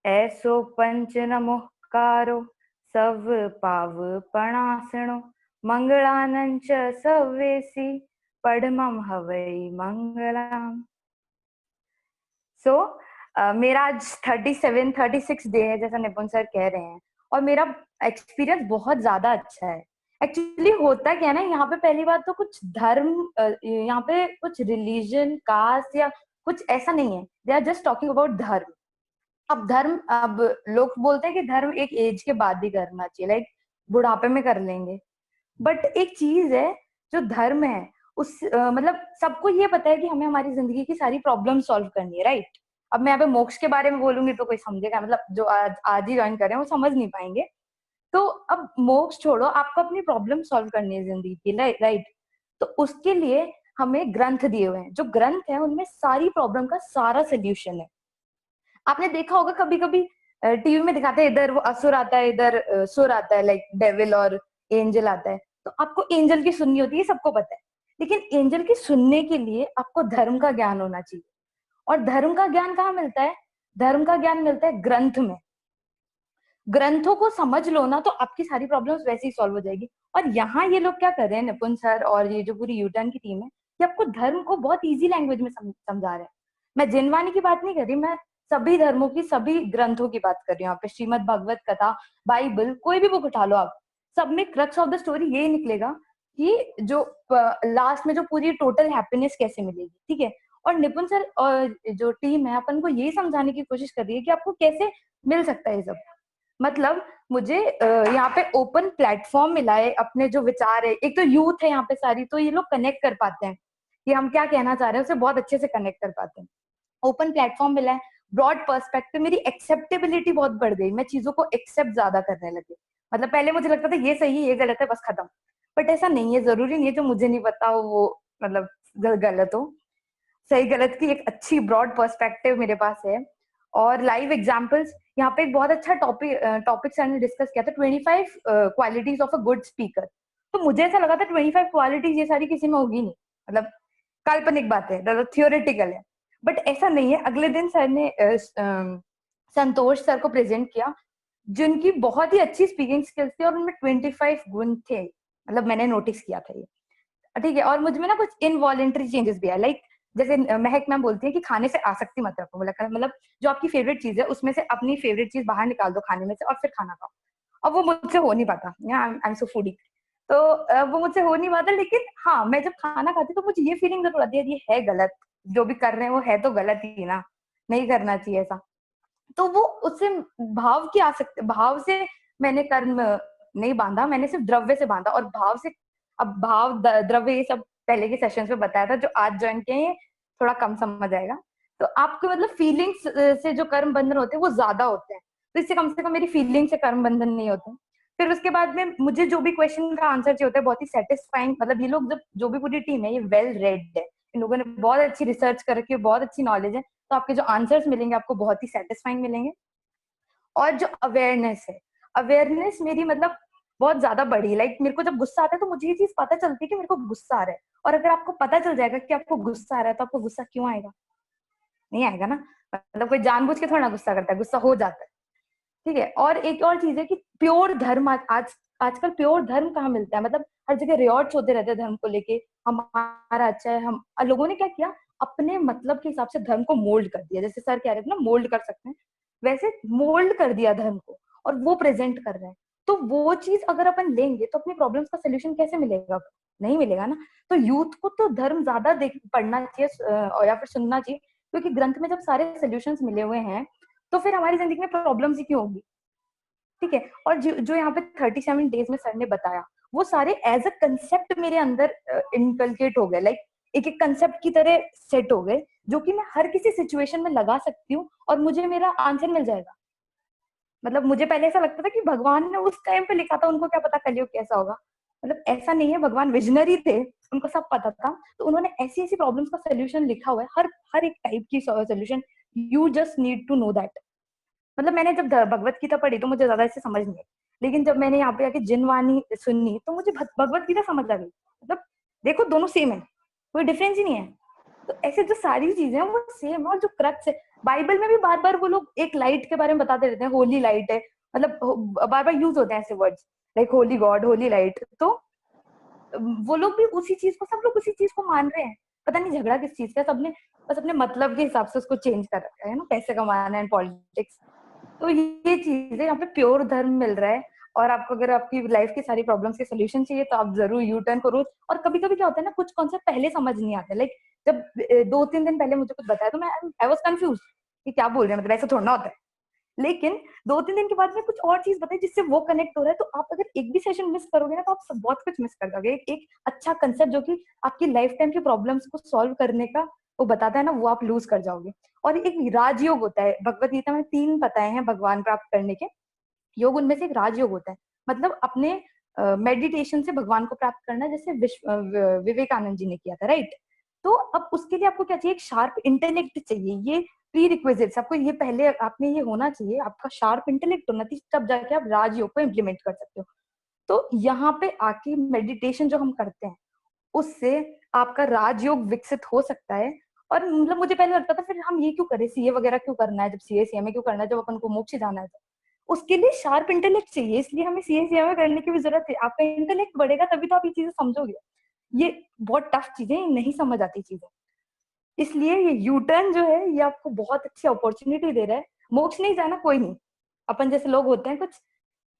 E: Aso Panch Namohkaro Sav Pav Panasano, Mangalananch Savesi Padmam Havai Mangalam. So मेरा आज 36 day है, जैसा निपुण sir कह रहे हैं, और मेरा एक्सपीरियंस बहुत ज्यादा अच्छा है। एक्चुअली होता क्या है ना, यहाँ पे पहली बात तो कुछ धर्म, यहाँ पे कुछ रिलीजन, कास्ट या कुछ ऐसा नहीं है। They are just talking about dharma. अब धर्म, अब लोग बोलते हैं कि धर्म एक एज के बाद ही करना चाहिए, लाइक बुढ़ापे में कर लेंगे। बट एक चीज है, जो धर्म है उस मतलब सबको ये पता है कि हमें हमारी जिंदगी की सारी प्रॉब्लम सॉल्व करनी है, राइट। अब मैं यहाँ पे मोक्ष के बारे में बोलूंगी तो कोई समझेगा, मतलब जो आज ही ज्वाइन कर रहे हैं वो समझ नहीं पाएंगे। तो अब मोक्ष छोड़ो, आपको अपनी प्रॉब्लम सॉल्व करनी है जिंदगी की, राइट। तो उसके लिए हमें ग्रंथ दिए हुए हैं। जो ग्रंथ है उनमें सारी प्रॉब्लम का सारा सोल्यूशन है। आपने देखा होगा कभी कभी टीवी में दिखाते हैं, इधर वो असुर आता है, इधर सुर आता है, लाइक डेविल और एंजल आता है। तो आपको एंजल की सुननी होती है, सबको पता है। लेकिन एंजल की सुनने के लिए आपको धर्म का ज्ञान होना चाहिए। और धर्म का ज्ञान कहाँ मिलता है? धर्म का ज्ञान मिलता है ग्रंथ में। ग्रंथों को समझ लो ना तो आपकी सारी प्रॉब्लम्स वैसे ही सॉल्व हो जाएगी। और यहाँ ये लोग क्या कर रहे हैं, निपुण सर और ये जो पूरी यूटर्न की टीम है, ये आपको धर्म को बहुत इजी लैंग्वेज में समझा रहे हैं। मैं जिनवानी की बात नहीं कर रही, मैं सभी धर्मों की सभी ग्रंथों की बात कर रही हूँ। यहाँ पे श्रीमद भगवत कथा, बाइबल, कोई भी बुक उठा लो आप, सब में क्रक्स ऑफ द स्टोरी यही निकलेगा कि जो लास्ट में जो पूरी टोटल हैप्पीनेस कैसे मिलेगी। ठीक है, और निपुण सर और जो टीम है अपन को यही समझाने की कोशिश कर रही है कि आपको कैसे मिल सकता है ये सब। मतलब मुझे यहाँ पे ओपन प्लेटफॉर्म मिला है, अपने जो विचार है, एक तो यूथ है यहाँ पे सारी, तो ये लोग कनेक्ट कर पाते हैं कि हम क्या कहना चाह रहे हैं, उसे बहुत अच्छे से कनेक्ट कर पाते हैं। ओपन प्लेटफॉर्म मिला है, ब्रॉड पर्सपेक्टिव, मेरी एक्सेप्टेबिलिटी बहुत बढ़ गई, मैं चीजों को एक्सेप्ट ज्यादा करने लगी। मतलब पहले मुझे लगता था ये सही है ये गलत है बस खत्म, बट ऐसा नहीं है, जरूरी नहीं है जो मुझे नहीं पता हो वो मतलब गलत हो। सही गलत की एक अच्छी ब्रॉड पर्सपेक्टिव मेरे पास है। और लाइव एग्जांपल्स, यहाँ पे एक बहुत अच्छा टॉपिक सर ने डिस्कस किया था, 25 qualities of a good speaker. तो मुझे ऐसा लगा था 25 क्वालिटीज ये सारी किसी में होगी नहीं, मतलब काल्पनिक बात है, मतलब थियोरेटिकल है। बट ऐसा नहीं है। अगले दिन सर ने संतोष सर को प्रेजेंट किया, जिनकी बहुत ही अच्छी स्पीकिंग स्किल्स थी और उनमें 25 गुण थे, मतलब मैंने नोटिस किया था ये। ठीक है, और मुझ में ना कुछ इनवॉलेंट्री चेंजेस भी है, लाइक जैसे महक मैम बोलती है कि खाने से आसक्ति मत रखो, मतलब जो आपकी फेवरेट चीज है उसमें से अपनी फेवरेट चीज बाहर निकाल दो खाने में से और फिर खाना खाओ। अब वो मुझसे हो नहीं पाता, आई एम सो फूडी, तो वो मुझसे हो नहीं पाता। लेकिन हाँ, मैं जब खाना खाती तो मुझे ये फीलिंग जरूर आती है ये है गलत, जो भी कर रहे हैं वो है तो गलत ही ना, नहीं करना चाहिए ऐसा। तो वो उससे भाव की आसक्ति, भाव से मैंने कर्म नहीं बांधा, मैंने सिर्फ द्रव्य से बांधा। और भाव से, अब भाव द्रव्य ये सब पहले के सेशंस में बताया था, जो आज ज्वाइन किए हैं थोड़ा कम समझ आएगा। तो आपको मतलब फीलिंग्स से जो कर्म बंधन होते हैं वो ज्यादा होते हैं, तो इससे कम से कम मेरी फीलिंग से कर्म बंधन नहीं होते। फिर उसके बाद में मुझे जो भी क्वेश्चन का आंसर चाहिए होता है बहुत ही सेटिस्फाइंग, मतलब ये लोग जब जो भी पूरी टीम है ये वेल रेड है, इन लोगों ने बहुत अच्छी रिसर्च कर रखी है, बहुत अच्छी नॉलेज है, तो आपके जो आंसर्स मिलेंगे आपको बहुत ही सेटिस्फाइंग मिलेंगे। और जो अवेयरनेस है, अवेयरनेस मेरी मतलब बहुत ज्यादा बढ़ी। लाइक मेरे को जब गुस्सा आता है तो मुझे ये चीज पता चलती है कि मेरे को गुस्सा आ रहा है। और अगर आपको पता चल जाएगा कि आपको गुस्सा आ रहा है तो आपको गुस्सा क्यों आएगा? नहीं आएगा ना, मतलब कोई जानबूझ के थोड़ा गुस्सा करता है, गुस्सा हो जाता है। ठीक है, और एक और चीज है कि प्योर धर्म आजकल प्योर धर्म कहाँ मिलता है, मतलब हर जगह रियॉर्ड्स होते रहते हैं धर्म को लेके, हमारा अच्छा है। हम लोगों ने क्या किया, अपने मतलब के हिसाब से धर्म को मोल्ड कर दिया, जैसे सर कह रहे थे ना मोल्ड कर सकते हैं, वैसे मोल्ड कर दिया धर्म को और वो प्रेजेंट कर रहे हैं। तो वो चीज अगर अपन लेंगे तो अपनी प्रॉब्लम्स का सोल्यूशन कैसे मिलेगा? नहीं मिलेगा ना। तो यूथ को तो धर्म ज्यादा पढ़ना चाहिए या फिर सुनना चाहिए, क्योंकि ग्रंथ में जब सारे सोल्यूशंस मिले हुए हैं तो फिर हमारी जिंदगी में प्रॉब्लम्स ही क्यों होगी? ठीक है, और जो यहाँ पे 37 डेज में सर ने बताया वो सारे एज अ कंसेप्ट मेरे अंदर इनकलकेट हो गए, लाइक एक एक कंसेप्ट की तरह सेट हो गए, जो कि मैं हर किसी सिचुएशन में लगा सकती हूँ और मुझे मेरा आंसर मिल जाएगा। मतलब मुझे पहले ऐसा लगता था कि भगवान ने उस टाइम पे लिखा था, उनको क्या पता कलयुग कैसा होगा। मतलब ऐसा नहीं है, भगवान विजनरी थे, उनको सब पता था, तो उन्होंने ऐसी ऐसी प्रॉब्लम्स का सोल्यूशन लिखा हुआ है, हर हर एक टाइप की solution. You just need to know that. मतलब मैंने जब भगवत गीता पढ़ी तो मुझे ज्यादा ऐसे समझ नहीं आई, लेकिन जब मैंने यहाँ पे आके जिनवानी सुननी तो मुझे भगवत गीता समझ आ गई। मतलब देखो दोनों सेम है, कोई डिफरेंस ही नहीं है। तो ऐसे जो सारी चीजें हैं वो सेम है। और जो क्रक्स है, बाइबल में भी बार बार वो लोग एक लाइट के बारे में बताते रहते हैं, होली लाइट है, मतलब बार बार यूज होते हैं ऐसे words like holy God, Holi light. तो वो लोग भी उसी चीज को, सब लोग उसी चीज को मान रहे हैं। पता नहीं झगड़ा किस चीज का, सबने बस अपने मतलब के हिसाब से उसको चेंज कर रखा है ना, पैसे कमाना एंड पॉलिटिक्स। तो ये चीज है, यहाँ पे प्योर धर्म मिल रहा है। और आपको अगर आपकी लाइफ की सारी प्रॉब्लम्स के सोल्यूशन चाहिए तो आप जरूर यू टर्न करो। और कभी कभी क्या होता है ना, कुछ कॉन्सेप्ट पहले समझ नहीं आते, लाइक जब 2-3 दिन पहले मुझे कुछ बताया तो मैं आई वाज कंफ्यूज कि क्या बोल रहे हैं, मतलब ऐसा थोड़ा ना होता है। लेकिन 2-3 दिन के बाद में कुछ और चीज बताई जिससे वो कनेक्ट हो रहा है, तो आप अगर एक भी सेशन मिस करोगे ना तो आप बहुत कुछ मिस कर दोगे। एक अच्छा कंसेप्ट जो कि आपकी लाइफ टाइम की प्रॉब्लम्स को सॉल्व करने का वो बताता है ना, वो आप लूज कर जाओगे। और एक राजयोग होता है, भगवत गीता में 3 बताए हैं भगवान प्राप्त करने के योग, उनमें से एक राजयोग होता है, मतलब अपने मेडिटेशन से भगवान को प्राप्त करना, जैसे विवेकानंद जी ने किया था, राइट। तो अब उसके लिए आपको क्या चाहिए, एक शार्प इंटेलेक्ट चाहिए। ये प्री रिक्विजिट्स, आपको ये पहले आपने ये होना चाहिए, आपका शार्प इंटेलेक्ट होना चाहिए, तब जाके आप राजयोग को इम्प्लीमेंट कर सकते हो। तो यहाँ पे आके मेडिटेशन जो हम करते हैं उससे आपका राजयोग विकसित हो सकता है। और मतलब मुझे पहले लगता था फिर हम ये क्यों करें, सीए वगैरह क्यों करना है, जब सीए सीएमए क्यों करना है, जब अपन को मोक्ष जाना है। तो उसके लिए शार्प इंटेलेक्ट चाहिए, इसलिए हमें सीए सीएमए करने की भी जरूरत है। आपका इंटेलेक्ट बढ़ेगा तभी तो आप ये चीजें समझोगे। ये बहुत टफ चीजें, नहीं समझ आती चीजें। इसलिए ये यू टर्न जो है ये आपको बहुत अच्छी अपॉर्चुनिटी दे रहा है। मोक्ष नहीं जाना कोई नहीं, अपन जैसे लोग होते हैं कुछ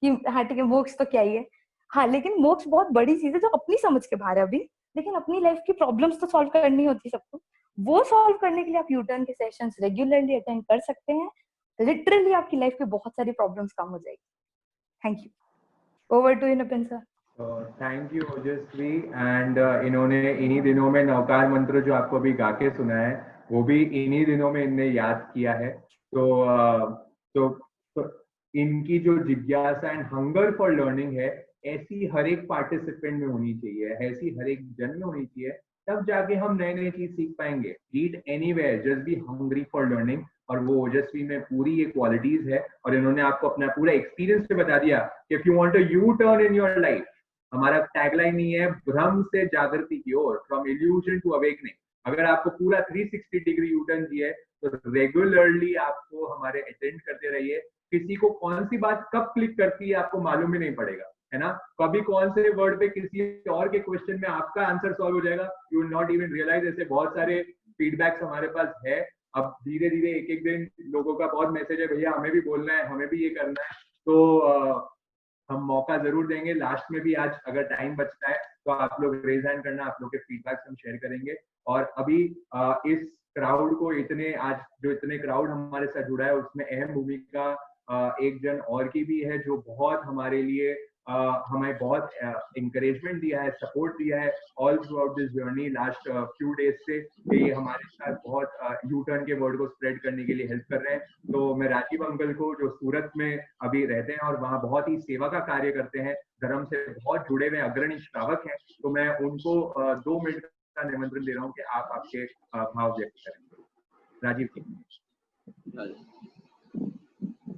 E: कि हाँ ठीक है मोक्ष तो क्या ही है, हाँ लेकिन मोक्ष बहुत बड़ी चीज है जो अपनी समझ के बाहर है अभी। लेकिन अपनी लाइफ की प्रॉब्लम्स तो सॉल्व करनी होती है सबको, वो सॉल्व करने के लिए आप यू टर्न के सेशंस रेगुलरली अटेंड कर सकते हैं। लिटरली आपकी लाइफ की बहुत सारी प्रॉब्लम्स कम हो जाएगी। Thank you. Over to you Nitin sir.
A: Thank you Ojaswi. And इन्होंने इन्हीं दिनों में नवकार मंत्र जो आपको अभी गा के सुना है वो भी इन्हीं दिनों में इनने याद किया है। तो इनकी जो जिज्ञासा एंड हंगर फॉर लर्निंग है ऐसी हर एक पार्टिसिपेंट में होनी चाहिए, ऐसी हर एक जन में होनी चाहिए, तब जाके हम नए नए चीज सीख पाएंगे। Read anywhere, just be hungry for learning. और वो ओजस्वी में पूरी ये क्वालिटीज है और इन्होंने आपको अपना पूरा एक्सपीरियंस से बता दिया कि if you want a U turn in your life, हमारा टैगलाइन नहीं है भ्रम से जागृति की ओर, फ्रॉम इल्यूजन टू अवेकनिंग। अगर आपको पूरा 360 डिग्री यू टर्न दिया है तो रेगुलरली आपको हमारे अटेंड करते रहिए। किसी को कौन सी बात कब क्लिक करती है आपको मालूम ही नहीं पड़ेगा, है ना। कभी कौन से वर्ड पे किसी और के क्वेश्चन में आपका आंसर सॉल्व हो जाएगा, you will not even realize. ऐसे बहुत सारे फीडबैक्स हमारे पास है। अब धीरे धीरे एक एक दिन लोगों का बहुत मैसेज है, भैया हमें भी बोलना है, हमें भी ये करना है। तो हम मौका जरूर देंगे लास्ट में भी। आज अगर टाइम बचता है तो आप लोग रेज हैंड करना, आप लोग के फीडबैक्स हम शेयर करेंगे। और अभी इस क्राउड को इतने क्राउड हमारे साथ जुड़ा है उसमें अहम भूमिका एक जन और की भी है जो बहुत हमारे लिए हमें बहुत इंकरेजमेंट दिया है, सपोर्ट दिया है all through out this journey last few days से। ये हमारे साथ बहुत यू टर्न के वर्ड को स्प्रेड करने के लिए हेल्प कर रहे हैं। तो मैं राजीव अंकल को, जो सूरत में अभी रहते हैं और वहाँ बहुत ही सेवा का कार्य करते हैं, धर्म से बहुत जुड़े हुए अग्रणी श्रावक हैं, तो मैं उनको 2 मिनट का निमंत्रण दे रहा हूँ कि आप आपके भाव व्यक्त करें। राजीव जी,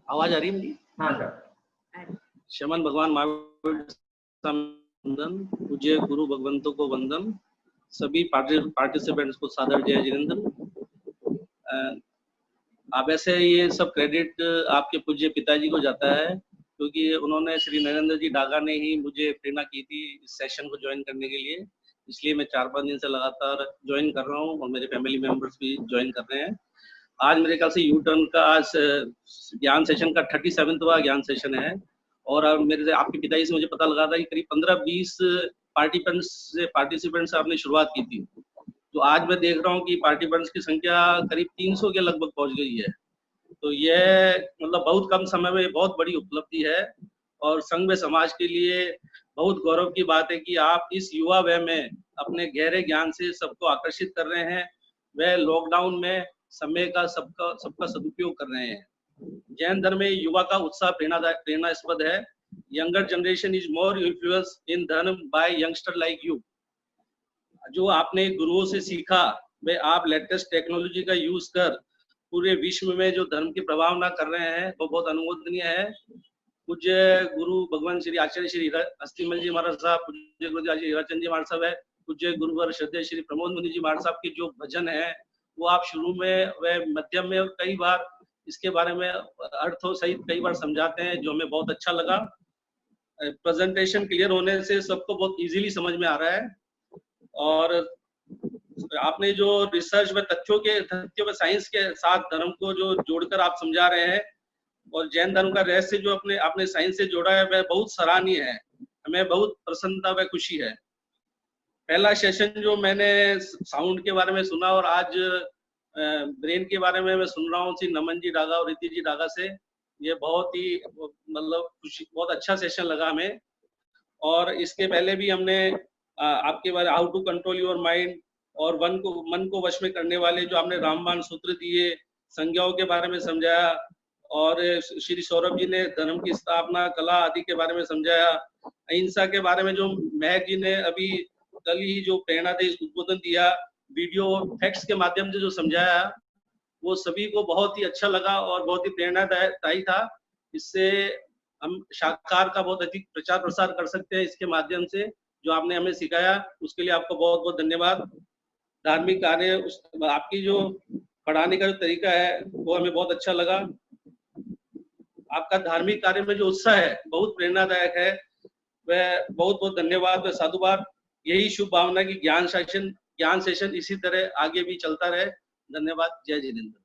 F: आवाज आ रही है मेरी?
A: हाँ सर।
F: शमन भगवान महावीर वंदन, पूज्य गुरु भगवंतों को वंदन, सभी पार्टिसिपेंट्स को सादर जय जिनेंद्र। आप ऐसे ये सब क्रेडिट आपके पूज्य पिताजी को जाता है, क्योंकि उन्होंने श्री नरेंद्र जी डागा ने ही मुझे प्रेरणा की थी इस सेशन को ज्वाइन करने के लिए। इसलिए मैं 4-5 दिन से लगातार ज्वाइन कर रहा हूँ और मेरे फैमिली मेंबर्स भी ज्वाइन कर रहे हैं। आज मेरे ख्याल से यू टर्न का आज ज्ञान सेशन का 37वां ज्ञान सेशन है। और मेरे से आपके पिताजी से मुझे पता लगा था कि करीब 15-20 पार्टिसिपेंट्स से आपने शुरुआत की थी। तो आज मैं देख रहा हूँ कि पार्टिसिपेंट्स की संख्या करीब 300 के लगभग पहुंच गई है। तो यह मतलब बहुत कम समय में बहुत बड़ी उपलब्धि है और संघ में समाज के लिए बहुत गौरव की बात है कि आप इस युवा वय में अपने गहरे ज्ञान से सबको आकर्षित कर रहे हैं। वह लॉकडाउन में समय का सबका सदुपयोग कर रहे हैं। जैन धर्म में युवा का उत्साह प्रेरणास्पद है। Younger generation is more influence इन धर्म बाय यंगस्टर लाइक यू। जो आपने गुरुओं से सीखा वे आप लेटेस्ट टेक्नोलॉजी का यूज कर पूरे विश्व में जो धर्म के प्रभाव ना कर रहे हैं वो बहुत अनुमोदनीय है। पूज्य गुरु भगवान श्री आचार्य श्री अस्थिमल जी महाराज साहब, पूज्य गुरु हीराचंद जी महाराज साहब है, पूज्य गुरुवर श्रद्धेय श्री प्रमोद मुनि जी महाराज साहब के जो भजन है वो आप शुरू में व मध्यम में और कई बार इसके बारे में अर्थों सहित कई बार समझाते हैं, जो हमें बहुत अच्छा लगा। प्रेजेंटेशन क्लियर होने से सबको बहुत इजीली समझ में आ रहा है। और आपने जो रिसर्च में तथ्यों में साइंस के साथ धर्म को जो जोड़कर आप समझा रहे हैं और जैन धर्म का रहस्य जो आपने साइंस से जोड़ा है वह बहुत सराहनीय है। हमें बहुत प्रसन्नता व खुशी है। पहला सेशन जो मैंने साउंड के बारे में सुना और आज ब्रेन के बारे में मैं सुन रहा हूँ नमन जी डागा और रीति जी डागा से, ये बहुत ही मतलब खुशी, बहुत अच्छा सेशन लगा हमें। और इसके पहले भी हमने आपके बारे how to control your mind और मन को वश में करने वाले जो आपने रामबाण सूत्र दिए, संज्ञाओं के बारे में समझाया और श्री सौरभ जी ने धर्म की स्थापना कला आदि के बारे में समझाया। अहिंसा के बारे में जो महक जी ने अभी कल ही जो प्रेरणादायी उद्बोधन दिया, वीडियो फैक्ट्स के माध्यम से जो समझाया, वो सभी को बहुत ही अच्छा लगा और बहुत ही प्रेरणादायी था। इससे हम शाकाहार का बहुत अधिक प्रचार प्रसार कर सकते हैं इसके माध्यम से। जो आपने हमें सिखाया उसके लिए आपको बहुत बहुत धन्यवाद। धार्मिक कार्य आपकी जो पढ़ाने का जो तरीका है वो हमें बहुत अच्छा लगा। आपका धार्मिक कार्य में जो उत्साह है बहुत प्रेरणादायक है। वह बहुत बहुत धन्यवाद, वह साधुवाद। यही शुभ भावना की ज्ञान सेशन इसी तरह आगे भी चलता रहे। धन्यवाद। जय जिनेंद्र।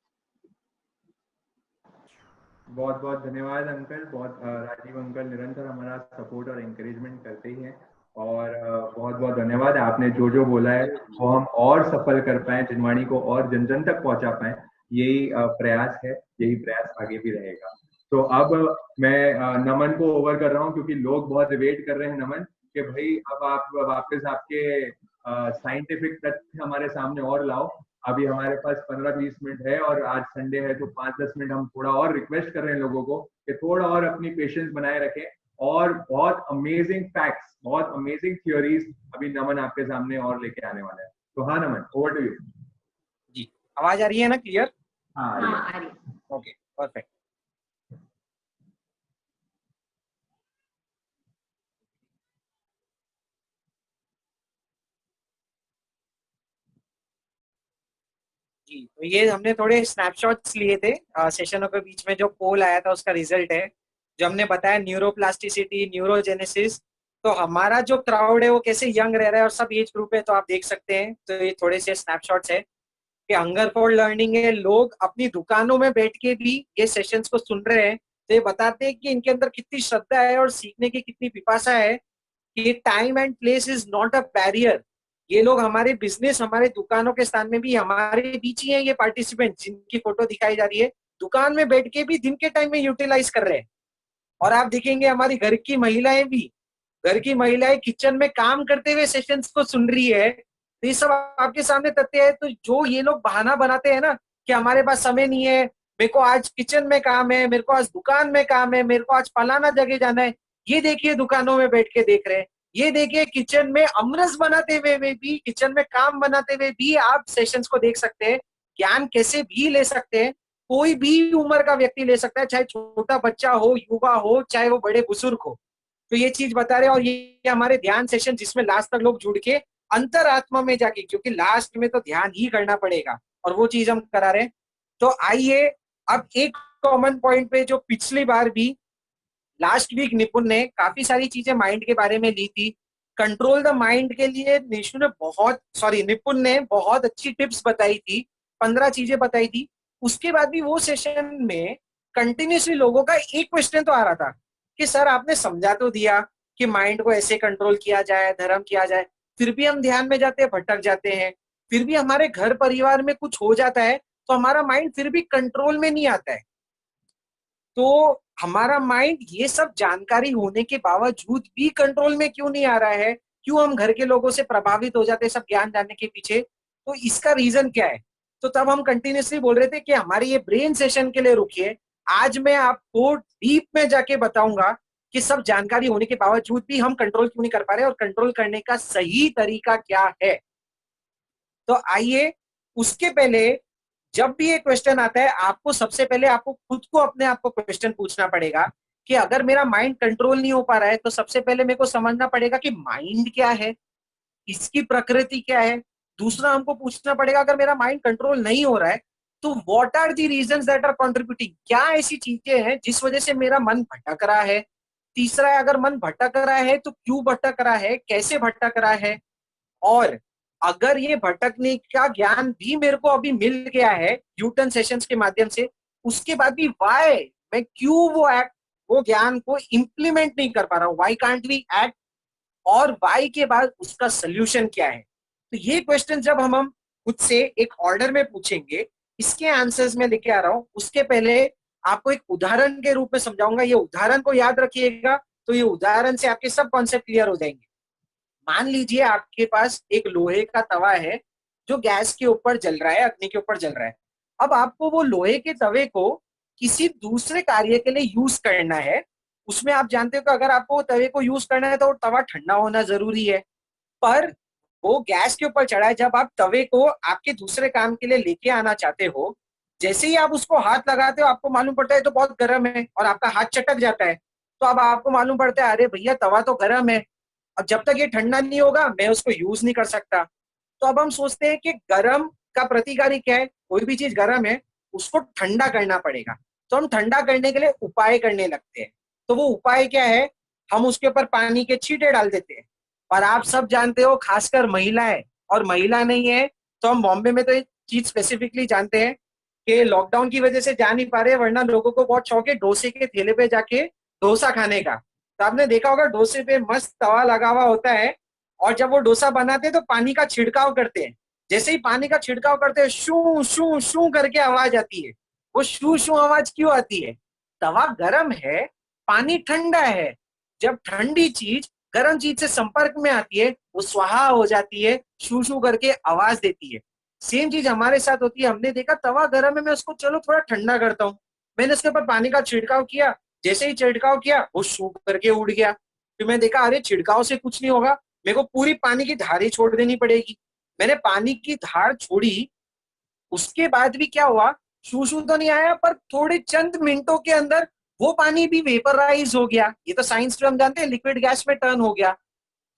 G: बहुत बहुत धन्यवाद अंकल। राजीव अंकल निरंतर हमारा सपोर्ट और एंकरेजमेंट करते ही हैं, और बहुत बहुत धन्यवाद। आपने जो जो बोला है वो हम और सफल कर पाए, जिनवाणी को और जन जन तक पहुंचा पाए, यही प्रयास है, यही प्रयास आगे भी रहेगा। तो अब मैं नमन को ओवर कर रहा हूं, क्योंकि लोग बहुत वेट कर रहे हैं नमन कि भाई अब आप वापस आपके साइंटिफिक तथ्य हमारे सामने और लाओ। अभी हमारे पास 15-20 मिनट है और आज संडे है, तो 5-10 मिनट हम थोड़ा और रिक्वेस्ट कर रहे हैं लोगों को कि थोड़ा और अपनी पेशेंस बनाए रखें, और बहुत अमेजिंग फैक्ट्स, बहुत अमेजिंग थ्योरीज अभी नमन आपके सामने और लेके आने वाला है। तो हाँ नमन, ओवर टू यू।
C: जी, आवाज आ रही है ना क्लियर?
G: हाँ
D: आ रही है।
C: Okay, perfect. जी, तो ये हमने थोड़े स्नैपशॉट्स लिए थे सेशनों के बीच में। जो पोल आया था उसका रिजल्ट है, जो हमने बताया न्यूरोप्लास्टिसिटी, न्यूरोजेनेसिस। तो हमारा जो क्राउड है वो कैसे यंग रह रहा है और सब एज ग्रुप है, तो आप देख सकते हैं। तो ये थोड़े से स्नैपशॉट्स है कि हंगर फॉर लर्निंग है। लोग अपनी दुकानों में बैठ के भी ये सेशंस को सुन रहे हैं, तो ये बताते हैं कि इनके अंदर कितनी श्रद्धा है और सीखने की कितनी पिपासा है, कि time and place is not a barrier. ये लोग हमारे बिजनेस, हमारे दुकानों के स्थान में भी हमारे बीच ही है। ये पार्टिसिपेंट जिनकी फोटो दिखाई जा रही है, दुकान में बैठ के भी दिन के टाइम में यूटिलाइज कर रहे हैं। और आप देखेंगे हमारी घर की महिलाएं भी, घर की महिलाएं किचन में काम करते हुए सेशंस को सुन रही है। तो ये सब आपके सामने तथ्य है। तो जो ये लोग बहाना बनाते हैं ना कि हमारे पास समय नहीं है, मेरे को आज किचन में काम है, मेरे को आज दुकान में काम है, मेरे को आज फलाना जगह जाना है, ये देखिए दुकानों में बैठ के देख रहे हैं। ये देखिए किचन में अमरस बनाते हुए भी, किचन में काम बनाते हुए भी आप सेशंस को देख सकते हैं। ज्ञान कैसे भी ले सकते हैं, कोई भी उम्र का व्यक्ति ले सकता है, चाहे छोटा बच्चा हो, युवा हो, चाहे वो बड़े बुजुर्ग हो। तो ये चीज बता रहे हैं। और ये हमारे ध्यान सेशन जिसमें लास्ट तक लोग जुड़ के अंतरात्मा में जाके, क्योंकि लास्ट में तो ध्यान ही करना पड़ेगा, और वो चीज हम करा रहे हैं। तो आइए अब एक कॉमन पॉइंट पे, जो पिछली बार भी लास्ट वीक निपुण ने काफी सारी चीजें माइंड के बारे में ली थी। कंट्रोल द माइंड के लिए निपुण ने बहुत अच्छी टिप्स बताई थी, 15 चीजें बताई थी। उसके बाद भी वो सेशन में कंटिन्यूसली लोगों का एक क्वेश्चन तो आ रहा था कि सर आपने समझा तो दिया कि माइंड को ऐसे कंट्रोल किया जाए, धर्म किया जाए, फिर भी हम ध्यान में जाते हैं, भटक जाते हैं। फिर भी हमारे घर परिवार में कुछ हो जाता है तो हमारा माइंड फिर भी कंट्रोल में नहीं आता है। तो हमारा माइंड ये सब जानकारी होने के बावजूद भी कंट्रोल में क्यों नहीं आ रहा है? क्यों हम घर के लोगों से प्रभावित हो जाते हैं सब ज्ञान जानने के पीछे? तो इसका रीजन क्या है? तो तब हम कंटिन्यूसली बोल रहे थे कि हमारे ये ब्रेन सेशन के लिए रुकिए। आज मैं आपको डीप में जाके बताऊंगा कि सब जानकारी होने के बावजूद भी हम कंट्रोल क्यों नहीं कर पा रहे और कंट्रोल करने का सही तरीका क्या है। तो आइए, उसके पहले जब भी ये क्वेश्चन आता है, आपको सबसे पहले आपको खुद को अपने आप को क्वेश्चन पूछना पड़ेगा कि अगर मेरा माइंड कंट्रोल नहीं हो पा रहा है तो सबसे पहले मेरे को समझना पड़ेगा कि माइंड क्या है, इसकी प्रकृति क्या है। दूसरा हमको पूछना पड़ेगा अगर मेरा माइंड कंट्रोल नहीं हो रहा है तो what are the reasons that are contributing, क्या ऐसी चीजें हैं जिस वजह से मेरा मन भटक रहा है। तीसरा है, अगर मन भटक रहा है तो क्यों भटक रहा है, कैसे भटक रहा है। और अगर ये भटकने का ज्ञान भी मेरे को अभी मिल गया है यूटर्न सेशंस के माध्यम से, उसके बाद भी वाई, मैं क्यों वो ज्ञान को इंप्लीमेंट नहीं कर पा रहा हूं, वाई कांट वी एक्ट, और वाई के बाद उसका सोल्यूशन क्या है। तो ये क्वेश्चन जब हम खुद से एक ऑर्डर में पूछेंगे, इसके आंसर्स में लेके आ रहा हूं। उसके पहले आपको एक उदाहरण के रूप में समझाऊंगा, ये उदाहरण को याद रखिएगा, तो ये उदाहरण से आपके सब कॉन्सेप्ट क्लियर हो जाएंगे। मान लीजिए आपके पास एक लोहे का तवा है जो गैस के ऊपर जल रहा है, अग्नि के ऊपर जल रहा है। अब आपको वो लोहे के तवे को किसी दूसरे कार्य के लिए यूज करना है। उसमें आप जानते हो कि अगर आपको तवे को यूज करना है तो तवा ठंडा होना जरूरी है, पर वो गैस के ऊपर चढ़ा है। जब आप तवे को आपके दूसरे काम के लिए लेके आना चाहते हो, जैसे ही आप उसको हाथ लगाते हो आपको मालूम पड़ता है तो बहुत गर्म है और आपका हाथ चटक जाता है। तो अब आपको मालूम पड़ता है अरे भैया तवा तो गर्म है, अब जब तक ये ठंडा नहीं होगा मैं उसको यूज नहीं कर सकता। तो अब हम सोचते हैं कि गर्म का प्रतिकारी क्या है, कोई भी चीज गर्म है उसको ठंडा करना पड़ेगा, तो हम ठंडा करने के लिए उपाय करने लगते हैं। तो वो उपाय क्या है, हम उसके ऊपर पानी के छींटे डाल देते हैं। और आप सब जानते हो खासकर महिलाएं, और महिला नहीं है तो हम बॉम्बे में तो एक चीज स्पेसिफिकली जानते हैं कि लॉकडाउन की वजह से जा नहीं पा रहे, वरना लोगों को बहुत शौक है डोसे के ठेले पे जाके डोसा खाने का। तो आपने देखा होगा डोसे पे मस्त तवा लगा हुआ होता है, और जब वो डोसा बनाते हैं तो पानी का छिड़काव करते हैं। जैसे ही पानी का छिड़काव करते हैं शू शू शू करके आवाज आती है। वो शू शू आवाज क्यों आती है, तवा गर्म है, पानी ठंडा है, जब ठंडी चीज गर्म चीज से संपर्क में आती है वो स्वाहा हो जाती है, शू शू करके आवाज देती है। सेम चीज हमारे साथ होती है। हमने देखा तवा गर्म है, मैं उसको चलो थोड़ा ठंडा करता हूँ, मैंने उसके ऊपर पानी का छिड़काव किया, जैसे ही छिड़काव किया वो शू करके उड़ गया। फिर मैं देखा अरे छिड़काव से कुछ नहीं होगा, मेरे को पूरी पानी की धार ही छोड़ देनी पड़ेगी। मैंने पानी की धार छोड़ी, उसके बाद भी क्या हुआ, शू शू तो नहीं आया, पर थोड़े चंद मिनटों के अंदर वो पानी भी वेपराइज हो गया। ये तो साइंस में हम जानते हैं लिक्विड गैस में टर्न हो गया।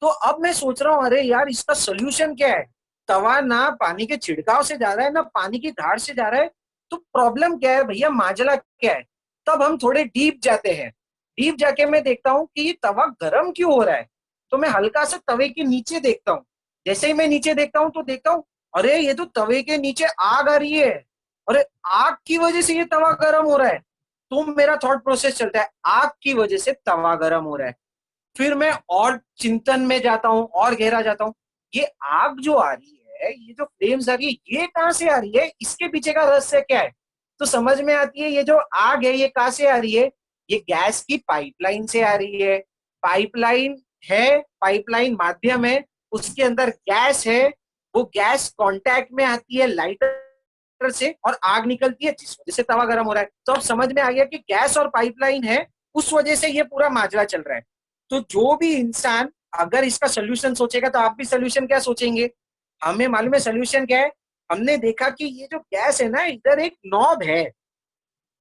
C: तो अब मैं सोच रहा हूँ अरे यार इसका सोल्यूशन क्या है, तवा ना पानी के छिड़काव से जा रहा है ना पानी की धार से जा रहा है, तो प्रॉब्लम क्या है भैया, माजरा क्या है। तब हम थोड़े डीप जाते हैं, डीप जाके मैं देखता हूँ कि ये तवा गर्म क्यों हो रहा है। तो मैं हल्का सा तवे के नीचे देखता हूँ, जैसे ही मैं नीचे देखता हूँ तो देखता हूँ अरे ये तो तवे के नीचे आग आ रही है, अरे आग की वजह से ये तवा गर्म हो रहा है। तो मेरा थॉट प्रोसेस चलता है आग की वजह से तवा गर्म हो रहा है। फिर मैं और चिंतन में जाता हूँ और गहरा जाता हूँ, ये आग जो आ रही है, ये जो फ्लेम्स आ रही है, ये कहाँ से आ रही है, इसके पीछे का रहस्य क्या है। तो समझ में आती है ये जो आग है ये कहाँ से आ रही है, ये गैस की पाइपलाइन से आ रही है। पाइपलाइन है, पाइपलाइन माध्यम है, उसके अंदर गैस है, वो गैस कांटेक्ट में आती है लाइटर से और आग निकलती है जिस वजह से तवा गर्म हो रहा है। तो अब समझ में आ गया कि गैस और पाइपलाइन है, उस वजह से ये पूरा माजरा चल रहा है। तो जो भी इंसान अगर इसका सोल्यूशन सोचेगा तो आप भी सोल्यूशन क्या सोचेंगे, हमें मालूम है सोल्यूशन क्या है। हमने देखा कि ये जो गैस है ना, इधर एक नॉब है,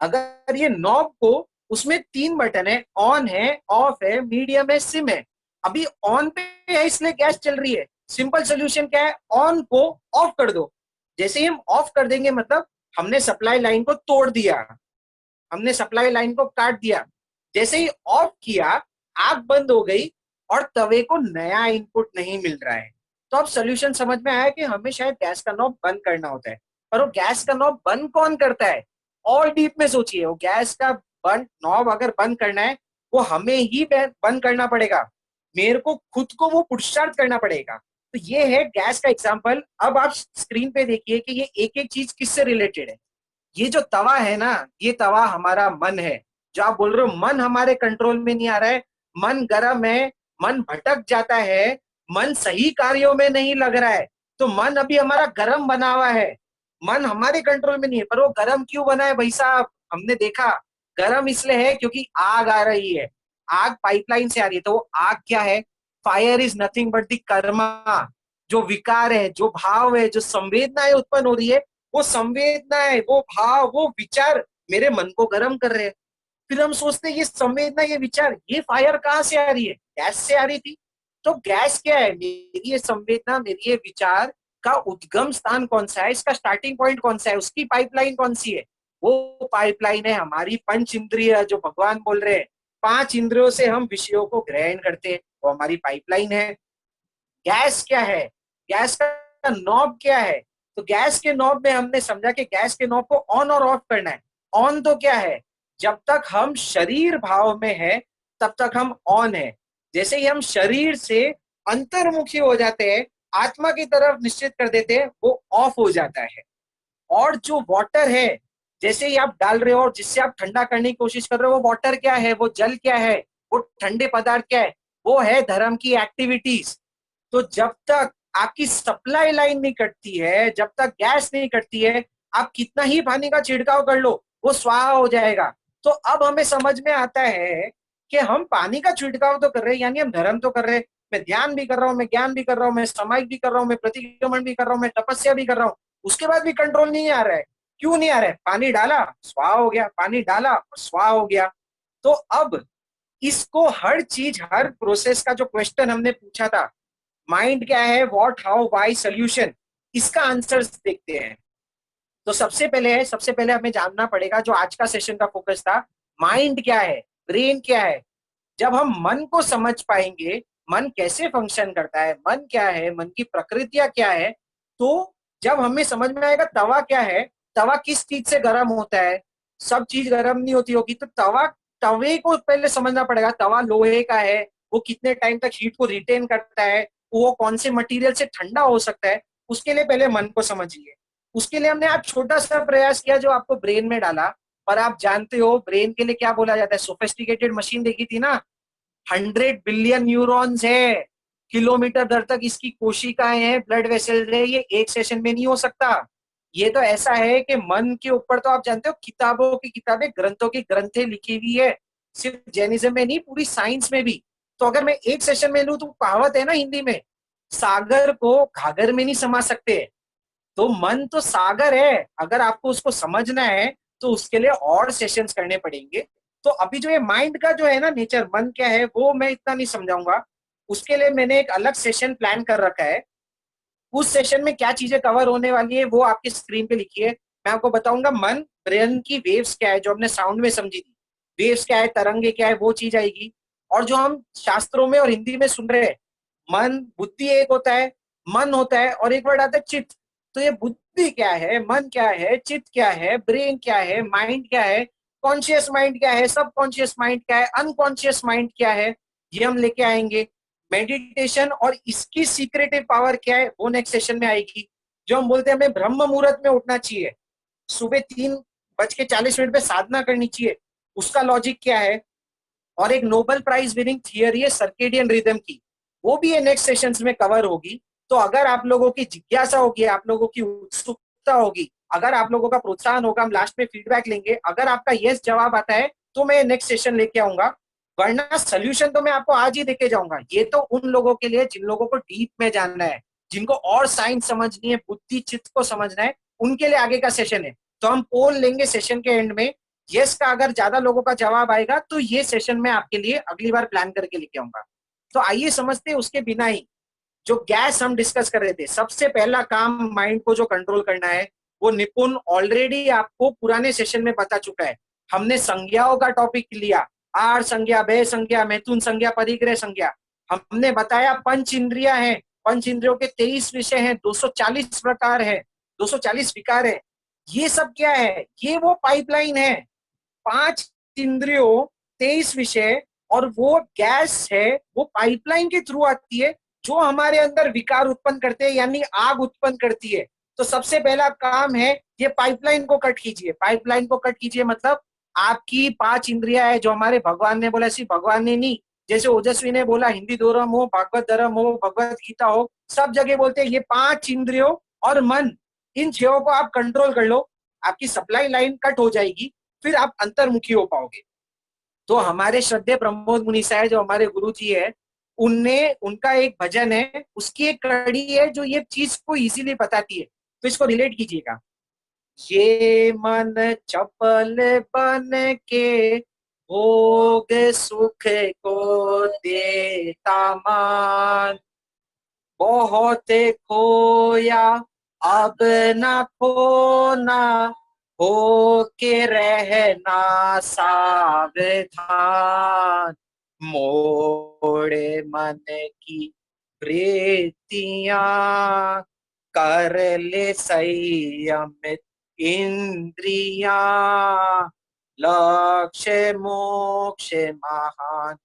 C: अगर ये नॉब को, उसमें 3 बटन है, ऑन है, ऑफ है, मीडियम है, सिम है। अभी ऑन पे है इसलिए गैस चल रही है। सिंपल सोल्यूशन क्या है, ऑन को ऑफ कर दो। जैसे ही हम ऑफ कर देंगे मतलब हमने सप्लाई लाइन को तोड़ दिया, हमने सप्लाई लाइन को काट दिया। जैसे ही ऑफ किया आग बंद हो गई और तवे को नया इनपुट नहीं मिल रहा है। तो अब सोल्यूशन समझ में आया कि हमें शायद गैस का नॉब बंद करना होता है। पर वो गैस का नॉब बंद कौन करता है, और डीप में सोचिए, वो गैस का बंद नॉब अगर बंद करना है वो हमें ही बंद करना पड़ेगा, मेरे को खुद को वो पुरुषार्थ करना पड़ेगा। तो ये है गैस का एग्जाम्पल। अब आप स्क्रीन पे देखिए कि ये एक एक चीज किससे रिलेटेड है। ये जो तवा है ना, ये तवा हमारा मन है। जो आप बोल रहे हो मन हमारे कंट्रोल में नहीं आ रहा है, मन गर्म है, मन भटक जाता है, मन सही कार्यों में नहीं लग रहा है, तो मन अभी हमारा गर्म बना हुआ है, मन हमारे कंट्रोल में नहीं है। पर वो गर्म क्यों बना है भाई साहब, हमने देखा गर्म इसलिए है क्योंकि आग आ रही है, आग पाइपलाइन से आ रही है। तो वो आग क्या है, fire is nothing but the Karma. जो विकार है, जो भाव है, जो संवेदनाएं उत्पन्न हो रही है, वो संवेदनाएं, वो भाव, वो विचार मेरे मन को गर्म कर रहे हैं। फिर हम सोचते हैं ये संवेदना, ये विचार, ये फायर कहाँ से आ रही है, गैस से आ रही थी। तो गैस क्या है, मेरी ये संवेदना, मेरी ये विचार का उद्गम स्थान कौन सा है, इसका स्टार्टिंग पॉइंट कौन सा है, उसकी पाइपलाइन कौन सी है। वो पाइपलाइन है हमारी पंच इंद्रिय, जो भगवान बोल रहे हैं 5 इंद्रियों से हम विषयों को ग्रहण करते हैं, वो हमारी पाइपलाइन है। गैस क्या है, गैस का नॉब क्या है। तो गैस के नॉब में हमने समझा कि गैस के नॉब को ऑन और ऑफ करना है। ऑन तो क्या है, जब तक हम शरीर भाव में है तब तक हम ऑन है, जैसे ही हम शरीर से अंतर्मुखी हो जाते हैं, आत्मा की तरफ निश्चित कर देते हैं, वो ऑफ हो जाता है। और जो वाटर है, जैसे ही आप डाल रहे हो और जिससे आप ठंडा करने की कोशिश कर रहे हो, वो वाटर क्या है, वो जल क्या है, वो ठंडे पदार्थ क्या है, वो है धर्म की एक्टिविटीज। तो जब तक आपकी सप्लाई लाइन नहीं कटती है, जब तक गैस नहीं कटती है, आप कितना ही पानी का छिड़काव कर लो वो स्वाहा हो जाएगा। तो अब हमें समझ में आता है कि हम पानी का छिड़काव तो कर रहे हैं, यानी हम धर्म तो कर रहे हैं, मैं ध्यान भी कर रहा हूँ, मैं ज्ञान भी कर रहा हूँ, मैं समाहित भी कर रहा हूँ, मैं प्रतिक्रमण भी कर रहा हूँ, मैं तपस्या भी कर रहा हूँ, उसके बाद भी कंट्रोल नहीं आ रहा है। क्यों नहीं आ रहा है, पानी डाला स्वाहा हो गया, पानी डाला और स्वाहा हो गया। तो अब इसको हर चीज, हर प्रोसेस का जो क्वेश्चन हमने पूछा था, माइंड क्या है, व्हाट, हाउ, व्हाई, सोल्यूशन, इसका आंसर देखते हैं। तो सबसे पहले हमें जानना पड़ेगा, जो आज का सेशन का फोकस था, माइंड क्या है, ब्रेन क्या है। जब हम मन को समझ पाएंगे, मन कैसे फंक्शन करता है, मन क्या है, मन की प्रकृतियां क्या है, तो जब हमें समझ में आएगा तवा क्या है, तवा किस चीज से गर्म होता है, सब चीज गर्म नहीं होती होगी, तो तवे को पहले समझना पड़ेगा। तवा लोहे का है, वो कितने टाइम तक हीट को रिटेन करता है, वो कौन से मटेरियल से ठंडा हो सकता है, उसके लिए पहले मन को समझिए। उसके लिए हमने आज छोटा सा प्रयास किया जो आपको ब्रेन में डाला। पर आप जानते हो ब्रेन के लिए क्या बोला जाता है, सोफिस्टिकेटेड मशीन देखी थी ना, 100 बिलियन न्यूरॉन्स है, किलोमीटर दर तक इसकी कोशिकाएं हैं, ब्लड वेसल्स है, ये एक सेशन में नहीं हो सकता। ये तो ऐसा है कि मन के ऊपर तो आप जानते हो किताबों की किताबें, ग्रंथों की ग्रंथें लिखी हुई है, सिर्फ जैनिज्म में नहीं, पूरी साइंस में भी। तो अगर मैं एक सेशन में लूं, तो कहावत है ना हिंदी में, सागर को घाघर में नहीं समा सकते। तो मन तो सागर है, अगर आपको उसको समझना है तो उसके लिए और सेशंस करने पड़ेंगे। तो अभी जो ये माइंड का जो है ना नेचर, मन क्या है, वो मैं इतना नहीं समझाऊंगा। उसके लिए मैंने एक अलग सेशन प्लान कर रखा है। उस सेशन में क्या चीजें कवर होने वाली है वो आपकी स्क्रीन पे लिखी है। मैं आपको बताऊंगा मन, ब्रेन की वेव्स क्या है, जो हमने साउंड में समझी थी, वेव्स क्या है, तरंगे क्या है, वो चीज आएगी। और जो हम शास्त्रों में और हिंदी में सुन रहे हैं, मन, बुद्धि एक होता है, मन होता है, और एक वर्ड आता है चित्त। तो ये बुद्धि क्या है, मन क्या है, चित्त क्या है, ब्रेन क्या है, माइंड क्या है, कॉन्शियस माइंड क्या है, सब कॉन्शियस माइंड क्या है, अनकॉन्शियस माइंड क्या है, ये हम लेके आएंगे। मेडिटेशन और इसकी सीक्रेटिव पावर क्या है, वो नेक्स्ट सेशन में आएगी। जो हम बोलते हैं हमें ब्रह्म मुहूर्त में उठना चाहिए, सुबह 3:40 पे साधना करनी चाहिए, उसका लॉजिक क्या है। और एक नोबेल प्राइज विनिंग थियरी है सर्केडियन रिदम की, वो भी ये नेक्स्ट सेशंस में कवर होगी। तो अगर आप लोगों की जिज्ञासा होगी, आप लोगों की उत्सुकता होगी, अगर आप लोगों का प्रोत्साहन होगा, हम लास्ट में फीडबैक लेंगे, अगर आपका यस जवाब आता है तो मैं नेक्स्ट सेशन लेके आऊंगा, वरना सोल्यूशन तो मैं आपको आज ही देके जाऊंगा। ये तो उन लोगों के लिए जिन लोगों को डीप में जानना है, जिनको और साइंस समझनी है, बुद्धि चित्त को समझना है, उनके लिए आगे का सेशन है। तो हम पोल लेंगे सेशन के एंड में, यस का अगर ज्यादा लोगों का जवाब आएगा तो ये सेशन में आपके लिए अगली बार प्लान करके लेके आऊंगा। तो आइए समझते हैं उसके बिना ही जो गैस हम डिस्कस कर रहे थे। सबसे पहला काम माइंड को जो कंट्रोल करना है, वो निपुण ऑलरेडी आपको पुराने सेशन में बता चुका है। हमने संज्ञाओं का टॉपिक लिया, आर संज्ञा, बे संज्ञा, मैथुन संज्ञा, परिग्रह संज्ञा। हमने बताया पंच इंद्रिया है, पंच इंद्रियों के 23 विषय हैं, 240 प्रकार है, 240 विकार है। ये सब क्या है, ये वो पाइपलाइन है, 5 इंद्रियों, 23 विषय, और वो गैस है, वो पाइपलाइन के थ्रू आती है, जो हमारे अंदर विकार उत्पन्न करते हैं, यानी आग उत्पन्न करती है। तो सबसे पहला काम है, ये पाइपलाइन को कट कीजिए। पाइपलाइन को कट कीजिए मतलब आपकी 5 इंद्रियां है, जो हमारे भगवान ने बोला, सिर्फ भगवान ने नहीं, जैसे ओजस्वी ने बोला, हिंदी धर्म हो, भागवत धर्म हो, भगवत गीता हो, सब जगह बोलते हैं ये 5 इंद्रियों और मन, इन 6 को आप कंट्रोल कर लो, आपकी सप्लाई लाइन कट हो जाएगी, फिर आप अंतर्मुखी हो पाओगे। तो हमारे श्रद्धेय प्रमोद मुनि साहब, जो हमारे गुरु जी है, उनका एक भजन है, उसकी एक कड़ी है जो ये चीज को इजीली बताती है। तो इसको रिलेट कीजिएगा। ये मन चपल बन के भोग सुख को देता मान, बहुत खोया अब न खोना, हो के रहना सावधान, मोड़े मन की वृत्तियां, कर ले संयमित इंद्रियां, लक्ष्य मोक्ष महान।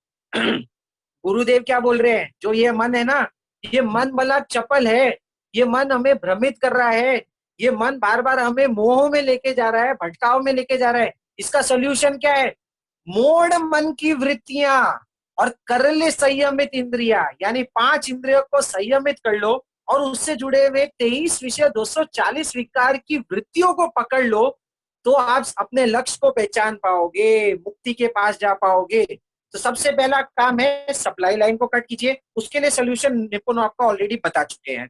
C: गुरुदेव क्या बोल रहे हैं, जो ये मन है ना, ये मन भला चपल है, ये मन हमें भ्रमित कर रहा है, ये मन बार बार हमें मोह में लेके जा रहा है, भटकाव में लेके जा रहा है। इसका सोल्यूशन क्या है, मोड़ मन की वृत्तियां और कर ले संयमित इंद्रिया, यानी 5 इंद्रियों को संयमित कर लो, और उससे जुड़े हुए 23 विषय, 240 विकार की वृत्तियों को पकड़ लो, तो आप अपने लक्ष्य को पहचान पाओगे, मुक्ति के पास जा पाओगे। तो सबसे पहला काम है सप्लाई लाइन को कट कीजिए, उसके लिए सोल्यूशन निपुण आपको ऑलरेडी बता चुके हैं।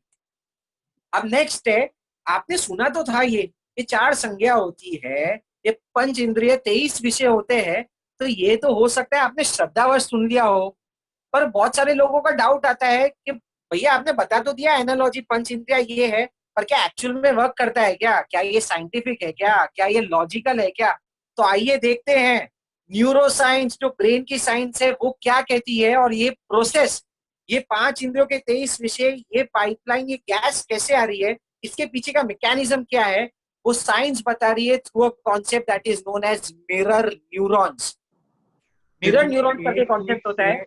C: अब नेक्स्ट है, आपने सुना तो था ये 4 संज्ञा होती है, ये पंच इंद्रिय 23 विषय होते हैं, तो ये तो हो सकता है आपने श्रद्धावश सुन लिया हो, पर बहुत सारे लोगों का डाउट आता है कि भैया आपने बता तो दिया एनालॉजी पंच इंद्रिया ये है, पर क्या एक्चुअल में वर्क करता है क्या, क्या ये साइंटिफिक है क्या ये लॉजिकल है क्या? तो आइए देखते हैं न्यूरो साइंस जो ब्रेन की साइंस है वो क्या कहती है, और ये प्रोसेस, ये 5 इंद्रियों के 23 विषय, ये पाइपलाइन, ये गैस कैसे आ रही है, इसके पीछे का मैकेनिज्म क्या है, वो साइंस बता रही है through a concept that is known as mirror neurons. Mirror neurons का क्या कॉन्सेप्ट होता है?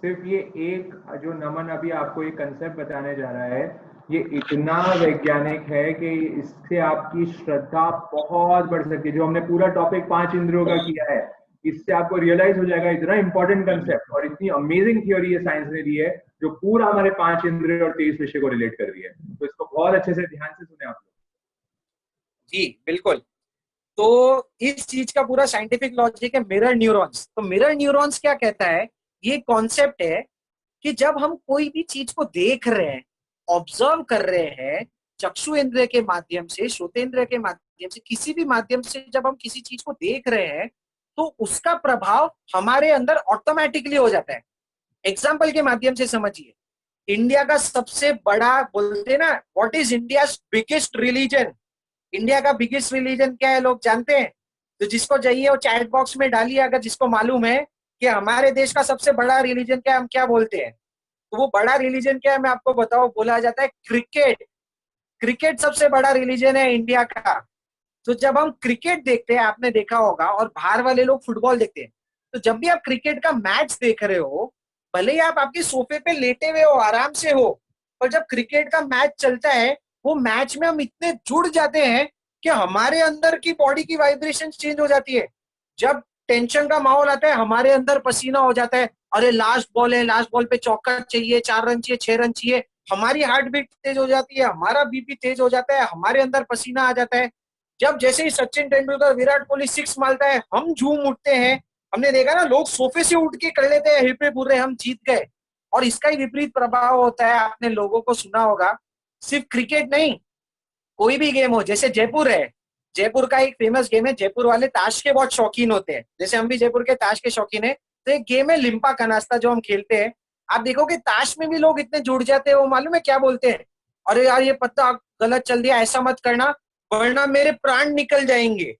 G: सिर्फ ये एक जो नमन अभी आपको एक कंसेप्ट बताने जा रहा है, ये इतना वैज्ञानिक है कि इससे आपकी श्रद्धा बहुत बढ़ सकती है। जो हमने पूरा टॉपिक 5 इंद्रियों का किया है, इससे आपको रियलाइज हो जाएगा इतना इंपॉर्टेंट कंसेप्ट और इतनी अमेजिंग थ्योरी ये साइंस ने दी है जो पूरा हमारे 5 इंद्रिय और 23 विषय को रिलेट कर रही है। तो इसको बहुत अच्छे से ध्यान से सुने आप लोग।
C: जी बिल्कुल। तो इस चीज का पूरा साइंटिफिक लॉजिक है मिरर न्यूरॉन्स। तो मिरर न्यूरॉन्स क्या कहता है, ये कॉन्सेप्ट है कि जब हम कोई भी चीज को देख रहे हैं, ऑब्जर्व कर रहे हैं, चक्षु इंद्रिय के माध्यम से, श्रोतेंद्रिय के माध्यम से, किसी भी माध्यम से जब हम किसी चीज को देख रहे हैं तो उसका प्रभाव हमारे अंदर ऑटोमेटिकली हो जाता है। एग्जाम्पल के माध्यम से समझिए, इंडिया का सबसे बड़ा, बोलते हैं ना, what is India biggest religion, India का बिगेस्ट रिलीजन क्या है लोग जानते हैं? तो जिसको चाहिए वो चैट बॉक्स में डालिए, अगर जिसको मालूम है कि हमारे देश का सबसे बड़ा रिलीजन क्या है, हम क्या बोलते हैं, तो वो बड़ा रिलीजन क्या है मैं आपको बताऊं, बोला जाता है क्रिकेट। क्रिकेट सबसे बड़ा रिलीजन है इंडिया का। तो जब हम क्रिकेट देखते हैं, आपने देखा होगा, और बाहर वाले लोग फुटबॉल देखते हैं, तो जब भी आप क्रिकेट का मैच देख रहे हो, भले ही आप आपके सोफे पे लेटे हुए हो, आराम से हो, पर जब क्रिकेट का मैच चलता है, वो मैच में हम इतने जुड़ जाते हैं कि हमारे अंदर की बॉडी की वाइब्रेशन चेंज हो जाती है। जब टेंशन का माहौल आता है, हमारे अंदर पसीना हो जाता है, अरे लास्ट बॉल है, लास्ट बॉल पे चौका चाहिए, 4 रन चाहिए, 6 रन चाहिए, हमारी हार्ट बीट तेज हो जाती है, हमारा बीपी तेज हो जाता है, हमारे अंदर पसीना आ जाता है। जब जैसे ही सचिन तेंदुलकर, विराट कोहली 6 मारता है, हम झूम उठते हैं। हमने देखा ना, लोग सोफे से उठ के कर लेते हैं, हिप हिप हुर्रे, हम जीत गए। और इसका ही विपरीत प्रभाव होता है, आपने लोगों को सुना होगा, सिर्फ क्रिकेट नहीं, कोई भी गेम हो, जैसे जयपुर है, जयपुर का एक फेमस गेम है, जयपुर वाले ताश के बहुत शौकीन होते हैं, जैसे हम भी जयपुर के ताश के शौकीन है। तो एक गेम है लिम्पा कनास्ता जो हम खेलते हैं। आप देखोगे ताश में भी लोग इतने जुड़ जाते हैं, वो मालूम है क्या बोलते हैं, अरे यार ये पत्ता गलत चल दिया, ऐसा मत करना वरना मेरे प्राण निकल जाएंगे।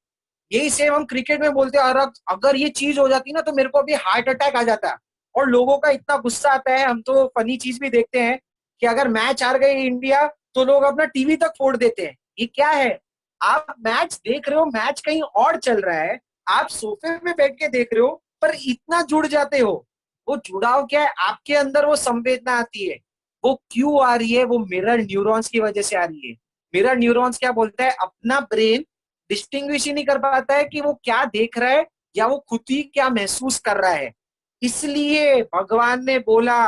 C: यही सेम हम क्रिकेट में बोलते हैं, अगर ये चीज हो जाती ना तो मेरे को अभी हार्ट अटैक आ जाता। और लोगों का इतना गुस्सा आता है, हम तो फनी चीज भी देखते हैं कि अगर मैच हार गई इंडिया तो लोग अपना टीवी तक फोड़ देते हैं। ये क्या है, आप मैच देख रहे हो, मैच कहीं और चल रहा है, आप सोफे में बैठ के देख रहे हो, पर इतना जुड़ जाते हो। वो जुड़ाव क्या है, आपके अंदर वो संवेदना आती है, वो क्यों आ रही है, वो मिरर न्यूरॉन्स की वजह से आ रही है। मिरर न्यूरॉन्स क्या बोलता है, अपना ब्रेन डिस्टिंग्विश ही नहीं कर पाता है कि वो क्या देख रहा है या वो खुद ही क्या महसूस कर रहा है। इसलिए भगवान ने बोला,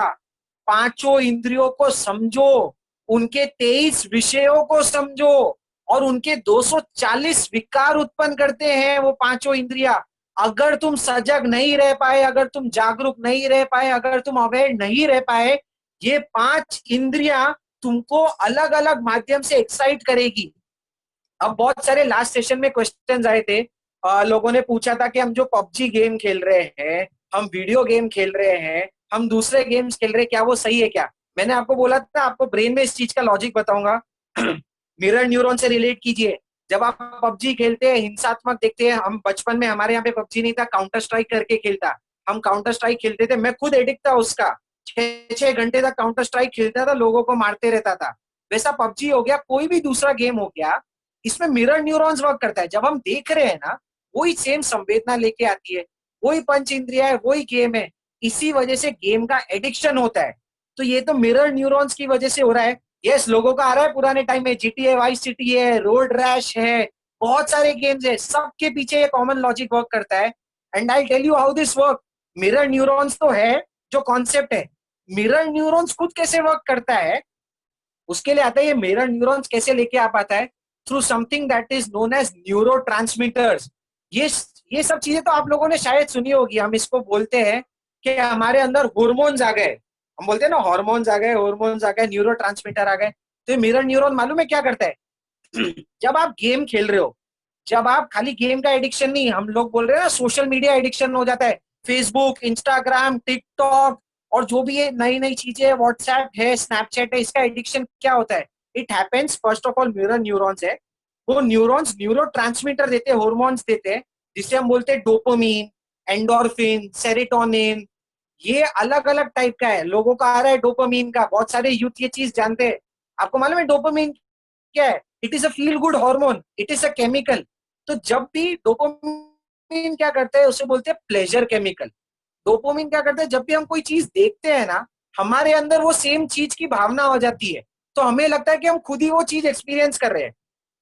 C: पांचों इंद्रियों को समझो, उनके 23 विषयों को समझो, और उनके 240 विकार उत्पन्न करते हैं वो पांचों इंद्रिया। अगर तुम सजग नहीं रह पाए, अगर तुम जागरूक नहीं रह पाए, अगर तुम अवेयर नहीं रह पाए, ये 5 इंद्रियां तुमको अलग अलग माध्यम से एक्साइट करेगी। अब बहुत सारे लास्ट सेशन में क्वेश्चंस आए थे, लोगों ने पूछा था कि हम जो पबजी गेम खेल रहे हैं, हम वीडियो गेम खेल रहे हैं, हम दूसरे गेम्स खेल रहे हैं, क्या वो सही है क्या? मैंने आपको बोला था, आपको ब्रेन में इस चीज का लॉजिक बताऊंगा। मिरर न्यूरॉन से रिलेट कीजिए। जब आप पबजी खेलते हैं, हिंसात्मक देखते हैं, हम बचपन में, हमारे यहाँ पे पबजी नहीं था, काउंटर स्ट्राइक करके खेलता, हम काउंटर स्ट्राइक खेलते थे, मैं खुद एडिक्ट था उसका, 6 घंटे तक काउंटर स्ट्राइक खेलता था, लोगों को मारते रहता था। वैसा पबजी हो गया, कोई भी दूसरा गेम हो गया, इसमें मिरर न्यूरॉन्स वर्क करता है। जब हम देख रहे हैं ना, वही सेम संवेदना लेके आती है, वही पंच इंद्रिया है, वही गेम है। इसी वजह से गेम का एडिक्शन होता है। तो ये तो मिरर न्यूरॉन्स की वजह से हो रहा है। यस, लोगों का आ रहा है पुराने टाइम में, GTA वाइस सिटी है, रोड रैश है, बहुत सारे गेम्स है, सबके पीछे ये कॉमन लॉजिक वर्क करता है। And I tell you how this work. Mirror neurons तो है जो कॉन्सेप्ट है, मिरर न्यूरॉन्स खुद कैसे वर्क करता है उसके लिए आता है। ये मिरर न्यूरॉन्स कैसे लेके आ पाता है, through something that is known as neurotransmitters. ये सब चीजें तो आप लोगों ने शायद सुनी होगी। हम इसको बोलते हैं कि हमारे अंदर हार्मोन्स आ गए, हम बोलते हैं ना हार्मोन्स आ गए, हार्मोन्स आ गए, न्यूरोट्रांसमीटर आ गए। तो ये मिरर न्यूरॉन मालूम है क्या करता है? जब आप गेम खेल रहे हो, जब आप खाली गेम का एडिक्शन नहीं, हम लोग बोल रहे हैं ना सोशल मीडिया एडिक्शन हो जाता है, फेसबुक, इंस्टाग्राम, टिकटॉक और जो भी ये नई नई चीजें, व्हाट्सएप है, स्नैपचैट है, इसका एडिक्शन क्या होता है? It happens first of all mirror neurons है, वो न्यूरॉन्स न्यूरो ट्रांसमीटर देते हैं, हॉर्मोन्स देते हैं, जिसे हम बोलते हैं डोपामीन, एंडोर्फिन, सेरोटोनिन। ये अलग अलग टाइप का है, लोगों का आ रहा है डोपामीन का, बहुत सारे यूथ ये चीज जानते हैं। आपको मालूम है डोपामीन क्या है? It is a feel good hormone, it is a chemical. तो जब भी डोपामीन क्या करता है, उसे बोलते हैं प्लेजर केमिकल। डोपामीन क्या करता है, जब भी हम कोई चीज देखते हैं ना, हमारे अंदर वो सेम चीज की भावना हो जाती है, तो हमें लगता है कि हम खुद ही वो चीज एक्सपीरियंस कर रहे हैं।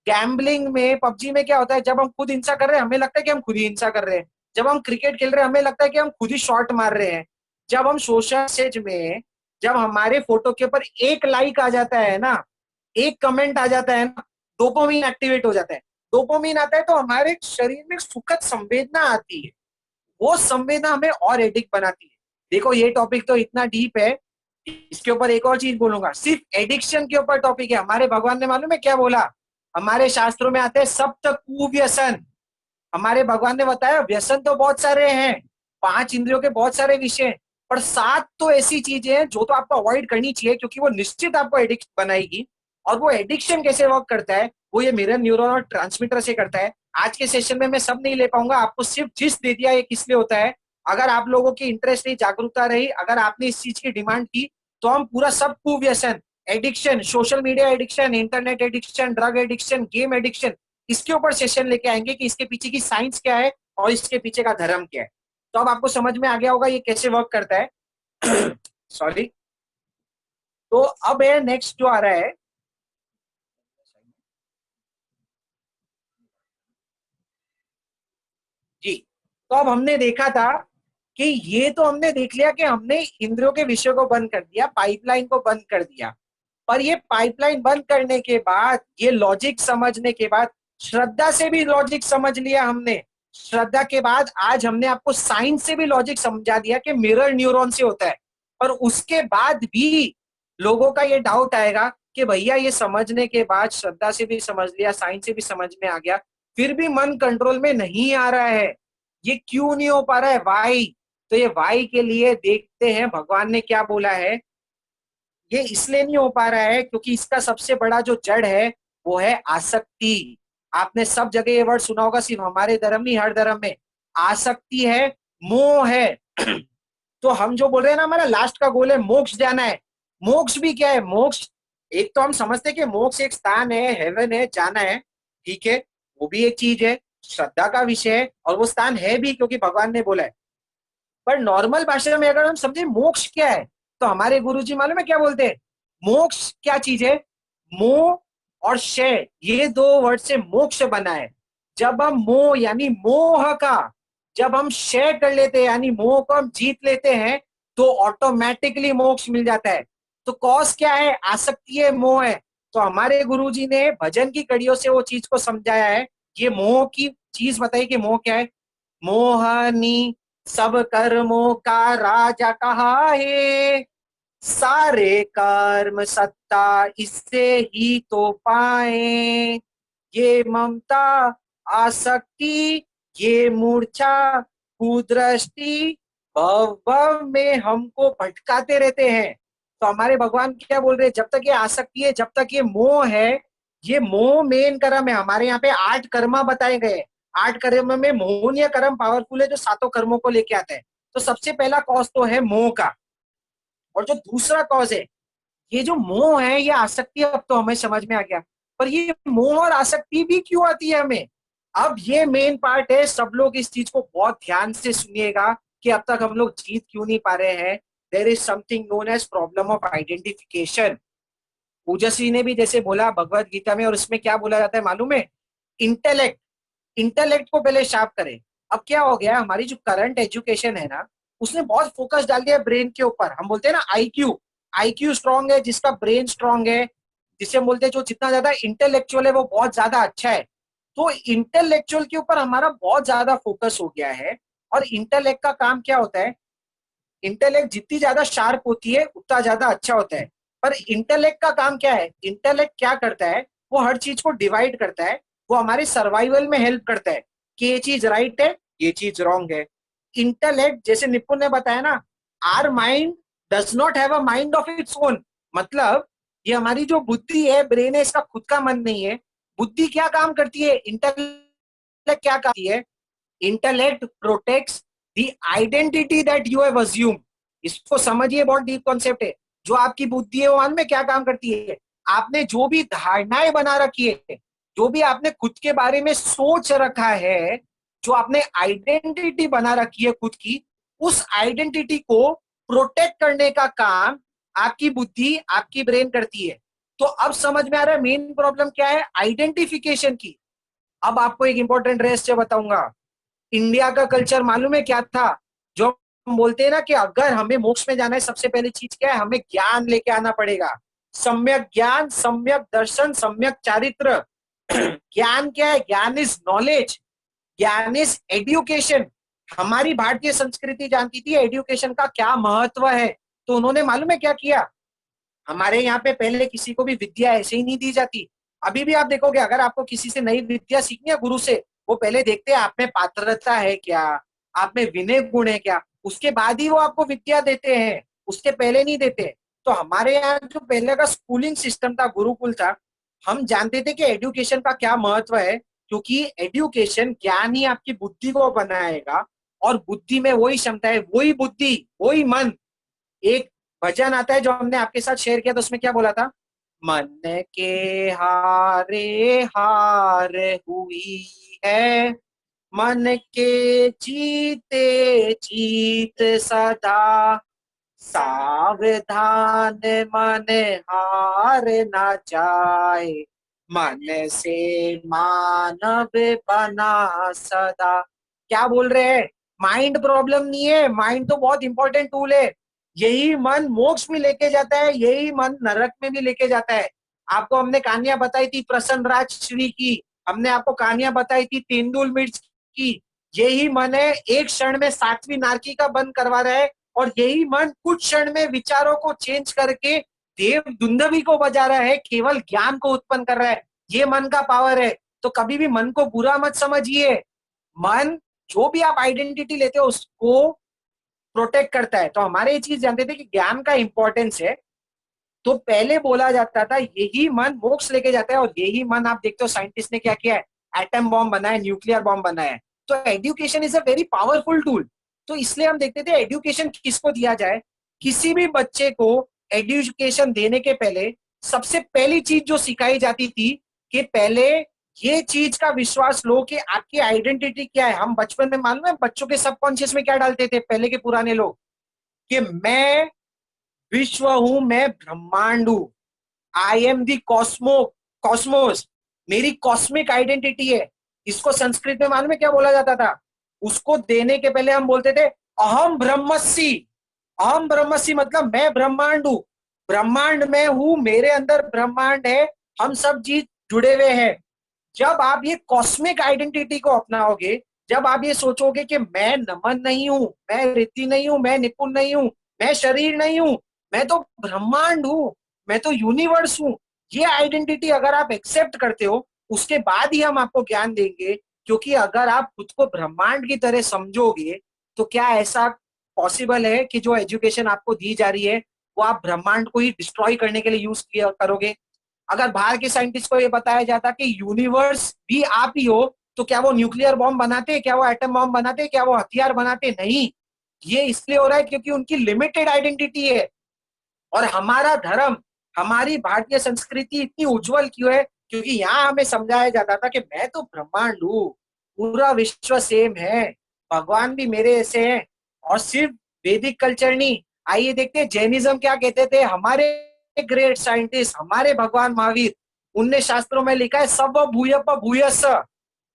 C: गैम्बलिंग में, पबजी में क्या होता है, जब हम खुद हिंसा कर रहे हैं, हमें लगता है कि हम खुद ही हिंसा कर रहे हैं। जब हम क्रिकेट खेल रहे हैं, हमें लगता है कि हम खुद ही शॉट मार रहे हैं। जब हम सोशल मैसेज में, जब हमारे फोटो के ऊपर एक लाइक आ जाता है ना, एक कमेंट आ जाता है ना, डोपामीन एक्टिवेट हो जाता है। डोपामीन आता है तो हमारे शरीर में सुखद संवेदना आती है, वो संवेदना हमें और एडिक्ट बनाती है। देखो ये टॉपिक तो इतना डीप है, इसके ऊपर एक और चीज बोलूंगा, सिर्फ एडिक्शन के ऊपर टॉपिक है। हमारे भगवान ने मालूम है क्या बोला? हमारे शास्त्रों में आते हैं सप्त कुव्यसन। हमारे भगवान ने बताया व्यसन तो बहुत सारे हैं, 5 इंद्रियों के बहुत सारे विषय हैं, पर 7 तो ऐसी चीजें हैं जो तो आपको अवॉइड करनी चाहिए, क्योंकि वो निश्चित आपको एडिक्ट बनाएगी। और वो एडिक्शन कैसे वर्क करता है, वो ये मिरर न्यूरॉन और ट्रांसमीटर से करता है। आज के सेशन में मैं सब नहीं ले पाऊंगा, आपको सिर्फ जिस दे दिया ये किस लिए होता है। अगर आप लोगों की इंटरेस्ट रही, जागरूकता रही, अगर आपने इस चीज की डिमांड की, तो हम पूरा सब कुव्यसन, addiction, social media addiction, internet addiction, drug addiction, game addiction, इसके ऊपर सेशन लेके आएंगे कि इसके पीछे की साइंस क्या है और इसके पीछे का धर्म क्या है। तो अब आपको समझ में आ गया होगा ये कैसे वर्क करता है। सॉरी। तो अब है नेक्स्ट जो आ रहा है, जी। तो अब हमने देखा था कि ये तो हमने देख लिया कि हमने इंद्रियों के विषय को बंद कर दिया, पाइपलाइन को बंद कर दिया। पर ये पाइपलाइन बंद करने के बाद, ये लॉजिक समझने के बाद, श्रद्धा से भी लॉजिक समझ लिया हमने। श्रद्धा के बाद आज हमने आपको साइंस से भी लॉजिक समझा दिया कि मिरर न्यूरॉन से होता है। पर उसके बाद भी लोगों का ये डाउट आएगा कि भैया ये समझने के बाद, श्रद्धा से भी समझ लिया, साइंस से भी समझ में आ गया, फिर भी मन कंट्रोल में नहीं आ रहा है, ये क्यों नहीं हो पा रहा है, वाई? तो ये वाई के लिए देखते हैं भगवान ने क्या बोला है। ये इसलिए नहीं हो पा रहा है क्योंकि इसका सबसे बड़ा जो जड़ है वो है आसक्ति। आपने सब जगह ये वर्ड सुना होगा, सिर्फ हमारे धर्म नहीं, हर धर्म में आसक्ति है, मोह है। तो हम जो बोल रहे हैं ना, हमारा लास्ट का गोल है मोक्ष जाना है। मोक्ष भी क्या है? मोक्ष, एक तो हम समझते हैं कि मोक्ष एक स्थान है, हेवन है, जाना है, ठीक है, वो भी एक चीज है, श्रद्धा का विषय है, और वो स्थान है भी क्योंकि भगवान ने बोला है। पर नॉर्मल भाषा में अगर हम समझे मोक्ष क्या है, तो हमारे गुरुजी मालूम है क्या बोलते हैं? मोक्ष क्या चीज है? मोह और शय, ये 2 वर्ड से मोक्ष बना है। जब हम मोह यानी मोह का, जब हम क्षय कर लेते हैं यानी मोह को हम जीत लेते हैं, तो ऑटोमेटिकली मोक्ष मिल जाता है। तो कॉज क्या है? आसक्ति है, मोह है। तो हमारे गुरुजी ने भजन की कड़ियों से वो चीज को समझाया है। ये मोह की चीज बताइए कि मोह क्या है। मोहनी सब कर्मों का राजा कहा है, सारे कर्म सत्ता इससे ही तो पाए। ये ममता, आसक्ति, ये मूर्छा, कुदृष्टि भव भव में हमको भटकाते रहते हैं। तो हमारे भगवान क्या बोल रहे हैं? जब तक ये आसक्ति है, जब तक ये मोह है, ये मोह मेन कर्म है। हमारे यहाँ पे 8 कर्म बताए गए। 8 कर्म में मोहनीय कर्म पावरफुल है, जो 7 कर्मों को लेके आता है। तो सबसे पहला कॉज तो है मोह का, और जो दूसरा कॉज है, ये जो मोह है, ये आसक्ति, अब तो हमें समझ में आ गया। पर ये मोह और आसक्ति भी क्यों आती है हमें? अब ये मेन पार्ट है, सब लोग इस चीज को बहुत ध्यान से सुनिएगा कि अब तक हम लोग जीत क्यों नहीं पा रहे हैं। There is something known as problem of identification. पूजश्री ने भी जैसे बोला भगवत गीता में, और इसमें क्या बोला जाता है मालूम है? इंटेलेक्ट, इंटेलेक्ट को पहले शार्प करें। अब क्या हो गया, हमारी जो करंट एजुकेशन है ना, उसने बहुत फोकस डाल दिया ब्रेन के ऊपर। हम बोलते हैं ना आईक्यू, आईक्यू स्ट्रांग है जिसका ब्रेन स्ट्रांग है, जिसे हम बोलते हैं जो जितना ज्यादा इंटेलेक्चुअल है वो बहुत ज्यादा अच्छा है। तो इंटेलेक्चुअल के ऊपर हमारा बहुत ज्यादा फोकस हो गया है। और इंटेलेक्ट का काम क्या होता है? इंटेलेक्ट जितनी ज्यादा शार्प होती है उतना ज्यादा अच्छा होता है। पर इंटेलेक्ट का काम क्या है? इंटेलेक्ट क्या करता है? वो हर चीज को डिवाइड करता है, वो हमारे सर्वाइवल में हेल्प करता है कि ये चीज राइट है, ये चीज रॉन्ग है। इंटेलेक्ट, जैसे निपुण ने बताया ना, our mind does not have a mind of its own. मतलब ये हमारी जो बुद्धि है, ब्रेन है, इसका खुद का मन नहीं है। बुद्धि क्या काम करती है, इंटेलेक्ट क्या करती है? Intellect protects the identity that you have assume. इसको समझिए, बहुत डीप कॉन्सेप्ट है। जो आपकी बुद्धि है वो मन में क्या काम करती है? आपने जो भी धारणाएं बना रखी है, जो भी आपने खुद के बारे में सोच रखा है, जो आपने आइडेंटिटी बना रखी है खुद की, उस आइडेंटिटी को प्रोटेक्ट करने का काम आपकी बुद्धि, आपकी ब्रेन करती है। तो अब समझ में आ रहा है मेन प्रॉब्लम क्या है, आइडेंटिफिकेशन की। अब आपको एक इंपॉर्टेंट रहस्य बताऊंगा। इंडिया का कल्चर मालूम है क्या था? जो हम बोलते हैं ना कि अगर हमें मोक्ष में जाना है, सबसे पहली चीज क्या है, हमें ज्ञान लेके आना पड़ेगा। सम्यक ज्ञान, सम्यक दर्शन, सम्यक चारित्र। ज्ञान क्या है? ज्ञान इज नॉलेज, ज्ञान इज एड्यूकेशन। हमारी भारतीय संस्कृति जानती थी एड्यूकेशन का क्या महत्व है। तो उन्होंने मालूम है क्या किया? हमारे यहाँ पे पहले किसी को भी विद्या ऐसे ही नहीं दी जाती। अभी भी आप देखोगे, अगर आपको किसी से नई विद्या सीखनी है गुरु से, वो पहले देखते हैं आप में पात्रता है क्या, आप में विनय गुण है क्या, उसके बाद ही वो आपको विद्या देते हैं, उसके पहले नहीं देते। तो हमारे यहाँ जो पहले का स्कूलिंग सिस्टम था, गुरुकुल था, हम जानते थे कि एजुकेशन का क्या महत्व है, क्योंकि एजुकेशन ज्ञान ही आपकी बुद्धि को बनाएगा, और बुद्धि में वही क्षमता है, वही बुद्धि, वही मन। एक भजन आता है जो हमने आपके साथ शेयर किया, तो उसमें क्या बोला था? मन के हारे हार हुई है, मन के जीते जीत सदा, सावधान मन हार ना जाए, मन से मानव बना सदा। क्या बोल रहे हैं? माइंड प्रॉब्लम नहीं है, माइंड तो बहुत इंपॉर्टेंट टूल है। यही मन मोक्ष में लेके जाता है, यही मन नरक में भी लेके जाता है। आपको हमने कहानियां बताई थी प्रसन्न राज श्री की, हमने आपको कहानियां बताई थी तेंदुल मिर्च की। यही मन है एक क्षण में 7वीं नारकी का बंद करवा रहा है, और यही मन कुछ क्षण में विचारों को चेंज करके देव दुंदभी को बजा रहा है, केवल ज्ञान को उत्पन्न कर रहा है। ये मन का पावर है। तो कभी भी मन को बुरा मत समझिए। मन, जो भी आप आइडेंटिटी लेते हो, उसको प्रोटेक्ट करता है। तो हमारे ये चीज जानते थे कि ज्ञान का इंपॉर्टेंस है। तो पहले बोला जाता था यही मन मोक्ष लेके जाता है, और यही मन, आप देखते हो साइंटिस्ट ने क्या किया है, एटम बॉम्ब बनाया, न्यूक्लियर बॉम्ब बनाया है। तो education is a very powerful tool. तो इसलिए हम देखते थे एजुकेशन किसको दिया जाए, किसी भी बच्चे को एजुकेशन देने के पहले सबसे पहली चीज जो सिखाई जाती थी कि पहले ये चीज का विश्वास लो कि आपकी आइडेंटिटी क्या है। हम बचपन में, मालूम है बच्चों के सबकॉन्शियस में क्या डालते थे पहले के पुराने लोग, कि मैं विश्व हूं, मैं ब्रह्मांड हूं, आई एम दी कॉस्मोस, मेरी कॉस्मिक आइडेंटिटी है। इसको संस्कृत में मालूम है क्या बोला जाता था? उसको देने के पहले हम बोलते थे अहम ब्रह्मस्मि। अहम ब्रह्मस्मि मतलब मैं ब्रह्मांड हूं, ब्रह्मांड में हूं, मेरे अंदर ब्रह्मांड है, हम सब जीव जुड़े हुए हैं। जब आप ये कॉस्मिक आइडेंटिटी को अपनाओगे, जब आप ये सोचोगे कि मैं नमन नहीं हूं, मैं ऋति नहीं हूं, मैं निपुण नहीं हूं, मैं शरीर नहीं हूं, मैं तो ब्रह्मांड हूं, मैं तो यूनिवर्स हूं, ये आइडेंटिटी अगर आप एक्सेप्ट करते हो, उसके बाद ही हम आपको ज्ञान देंगे। क्योंकि अगर आप खुद को ब्रह्मांड की तरह समझोगे, तो क्या ऐसा पॉसिबल है कि जो एजुकेशन आपको दी जा रही है वो आप ब्रह्मांड को ही डिस्ट्रॉय करने के लिए यूज करोगे? अगर बाहर के साइंटिस्ट को ये बताया जाता कि यूनिवर्स भी आप ही हो, तो क्या वो न्यूक्लियर बॉम्ब बनाते, क्या वो एटम बॉम्ब बनाते, क्या वो हथियार बनाते? नहीं। ये इसलिए हो रहा है क्योंकि उनकी लिमिटेड आइडेंटिटी है। और हमारा धर्म, हमारी भारतीय संस्कृति इतनी उज्जवल क्यों है? क्योंकि यहाँ हमें समझाया जाता था कि मैं तो ब्रह्मांड हूँ, पूरा विश्व सेम है, भगवान भी मेरे ऐसे हैं। और सिर्फ वैदिक कल्चर नहीं, आइए देखते हैं जैनिज्म क्या कहते थे। हमारे ग्रेट साइंटिस्ट, हमारे भगवान महावीर, उनने शास्त्रों में लिखा है सब भूयप भूयस।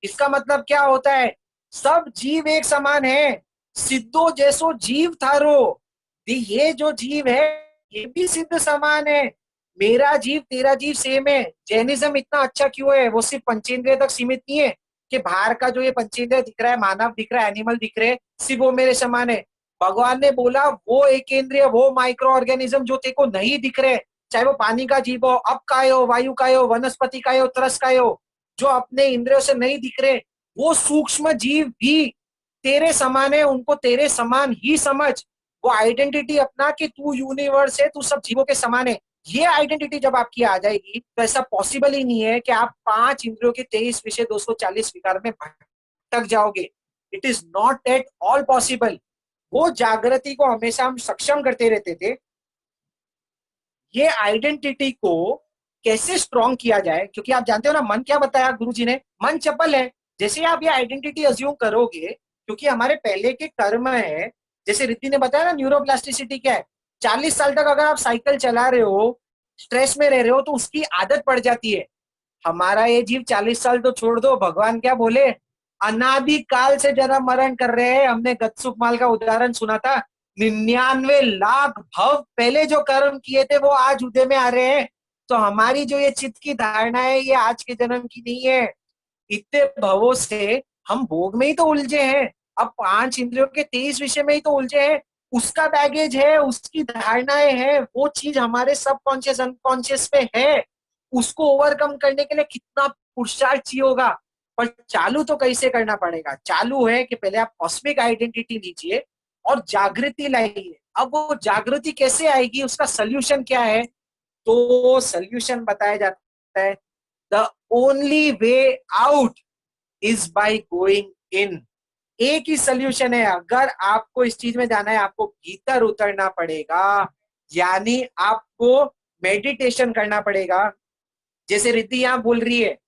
C: इसका मतलब क्या होता है? सब जीव एक समान है, सिद्धो जैसो जीव थारो। ये जो जीव है ये भी सिद्ध समान है, मेरा जीव तेरा जीव सेम है। जैनिज्म इतना अच्छा क्यों है? वो सिर्फ पंचेंद्रिय तक सीमित नहीं है कि बाहर का जो ये पंचेंद्रिय दिख रहा है, मानव दिख रहा है, एनिमल दिख रहे हैं, सिर्फ वो मेरे समान है। भगवान ने बोला वो एकेंद्रिय, वो माइक्रो ऑर्गेनिज्म जो तेरे को नहीं दिख रहे, चाहे वो पानी का जीव हो, अप काय हो, वायु काय हो, वनस्पति काय हो, त्रस काय हो, जो अपने इंद्रियों से नहीं दिख रहे, वो सूक्ष्म जीव भी तेरे समान है, उनको तेरे समान ही समझ। वो आइडेंटिटी अपना कि तू यूनिवर्स है, तू सब जीवों के समान है। ये आइडेंटिटी जब आपकी आ जाएगी तो ऐसा पॉसिबल ही नहीं है कि आप 5 इंद्रियों के 23 विषय 240 विकार में भटक जाओगे। It is not at all possible. वो जागृति को हमेशा हम सक्षम करते रहते थे। ये आइडेंटिटी को कैसे स्ट्रॉन्ग किया जाए, क्योंकि आप जानते हो ना मन क्या बताया गुरुजी ने, मन चपल है। जैसे आप ये आइडेंटिटी अज्यूम करोगे, क्योंकि हमारे पहले के कर्म है, जैसे रिद्धि ने बताया ना न्यूरोप्लास्टिसिटी क्या है, 40 साल तक अगर आप साइकिल चला रहे हो, स्ट्रेस में रह रहे हो, तो उसकी आदत पड़ जाती है। हमारा ये जीव 40 साल तो छोड़ दो, भगवान क्या बोले, अनादि काल से जन्म मरण कर रहे हैं। हमने गतसुख माल का उदाहरण सुना था, 99 लाख भव पहले जो कर्म किए थे वो आज उदय में आ रहे हैं। तो हमारी जो ये चित्त की धारणा है ये आज के जन्म की नहीं है। इतने भवों से हम भोग में ही तो उलझे हैं, अब 5 इंद्रियों के 23 विषय में ही तो उलझे हैं। उसका बैगेज है, उसकी धारणाएं हैं, वो चीज हमारे सबकॉन्शियस अनकॉन्शियस में है। उसको ओवरकम करने के लिए कितना पुरुषार्थ चाहिए होगा। पर चालू तो कैसे करना पड़ेगा? चालू है कि पहले आप कॉस्मिक आइडेंटिटी लीजिए और जागृति लाइए। अब वो जागृति कैसे आएगी, उसका सोल्यूशन क्या है? तो सोल्यूशन बताया जाता है, the only way out is by going इन। एक ही सोल्यूशन है। अगर आपको इस चीज में जाना है, आपको भीतर उतरना पड़ेगा, यानी आपको मेडिटेशन करना पड़ेगा। जैसे रिद्धि यहां बोल रही है,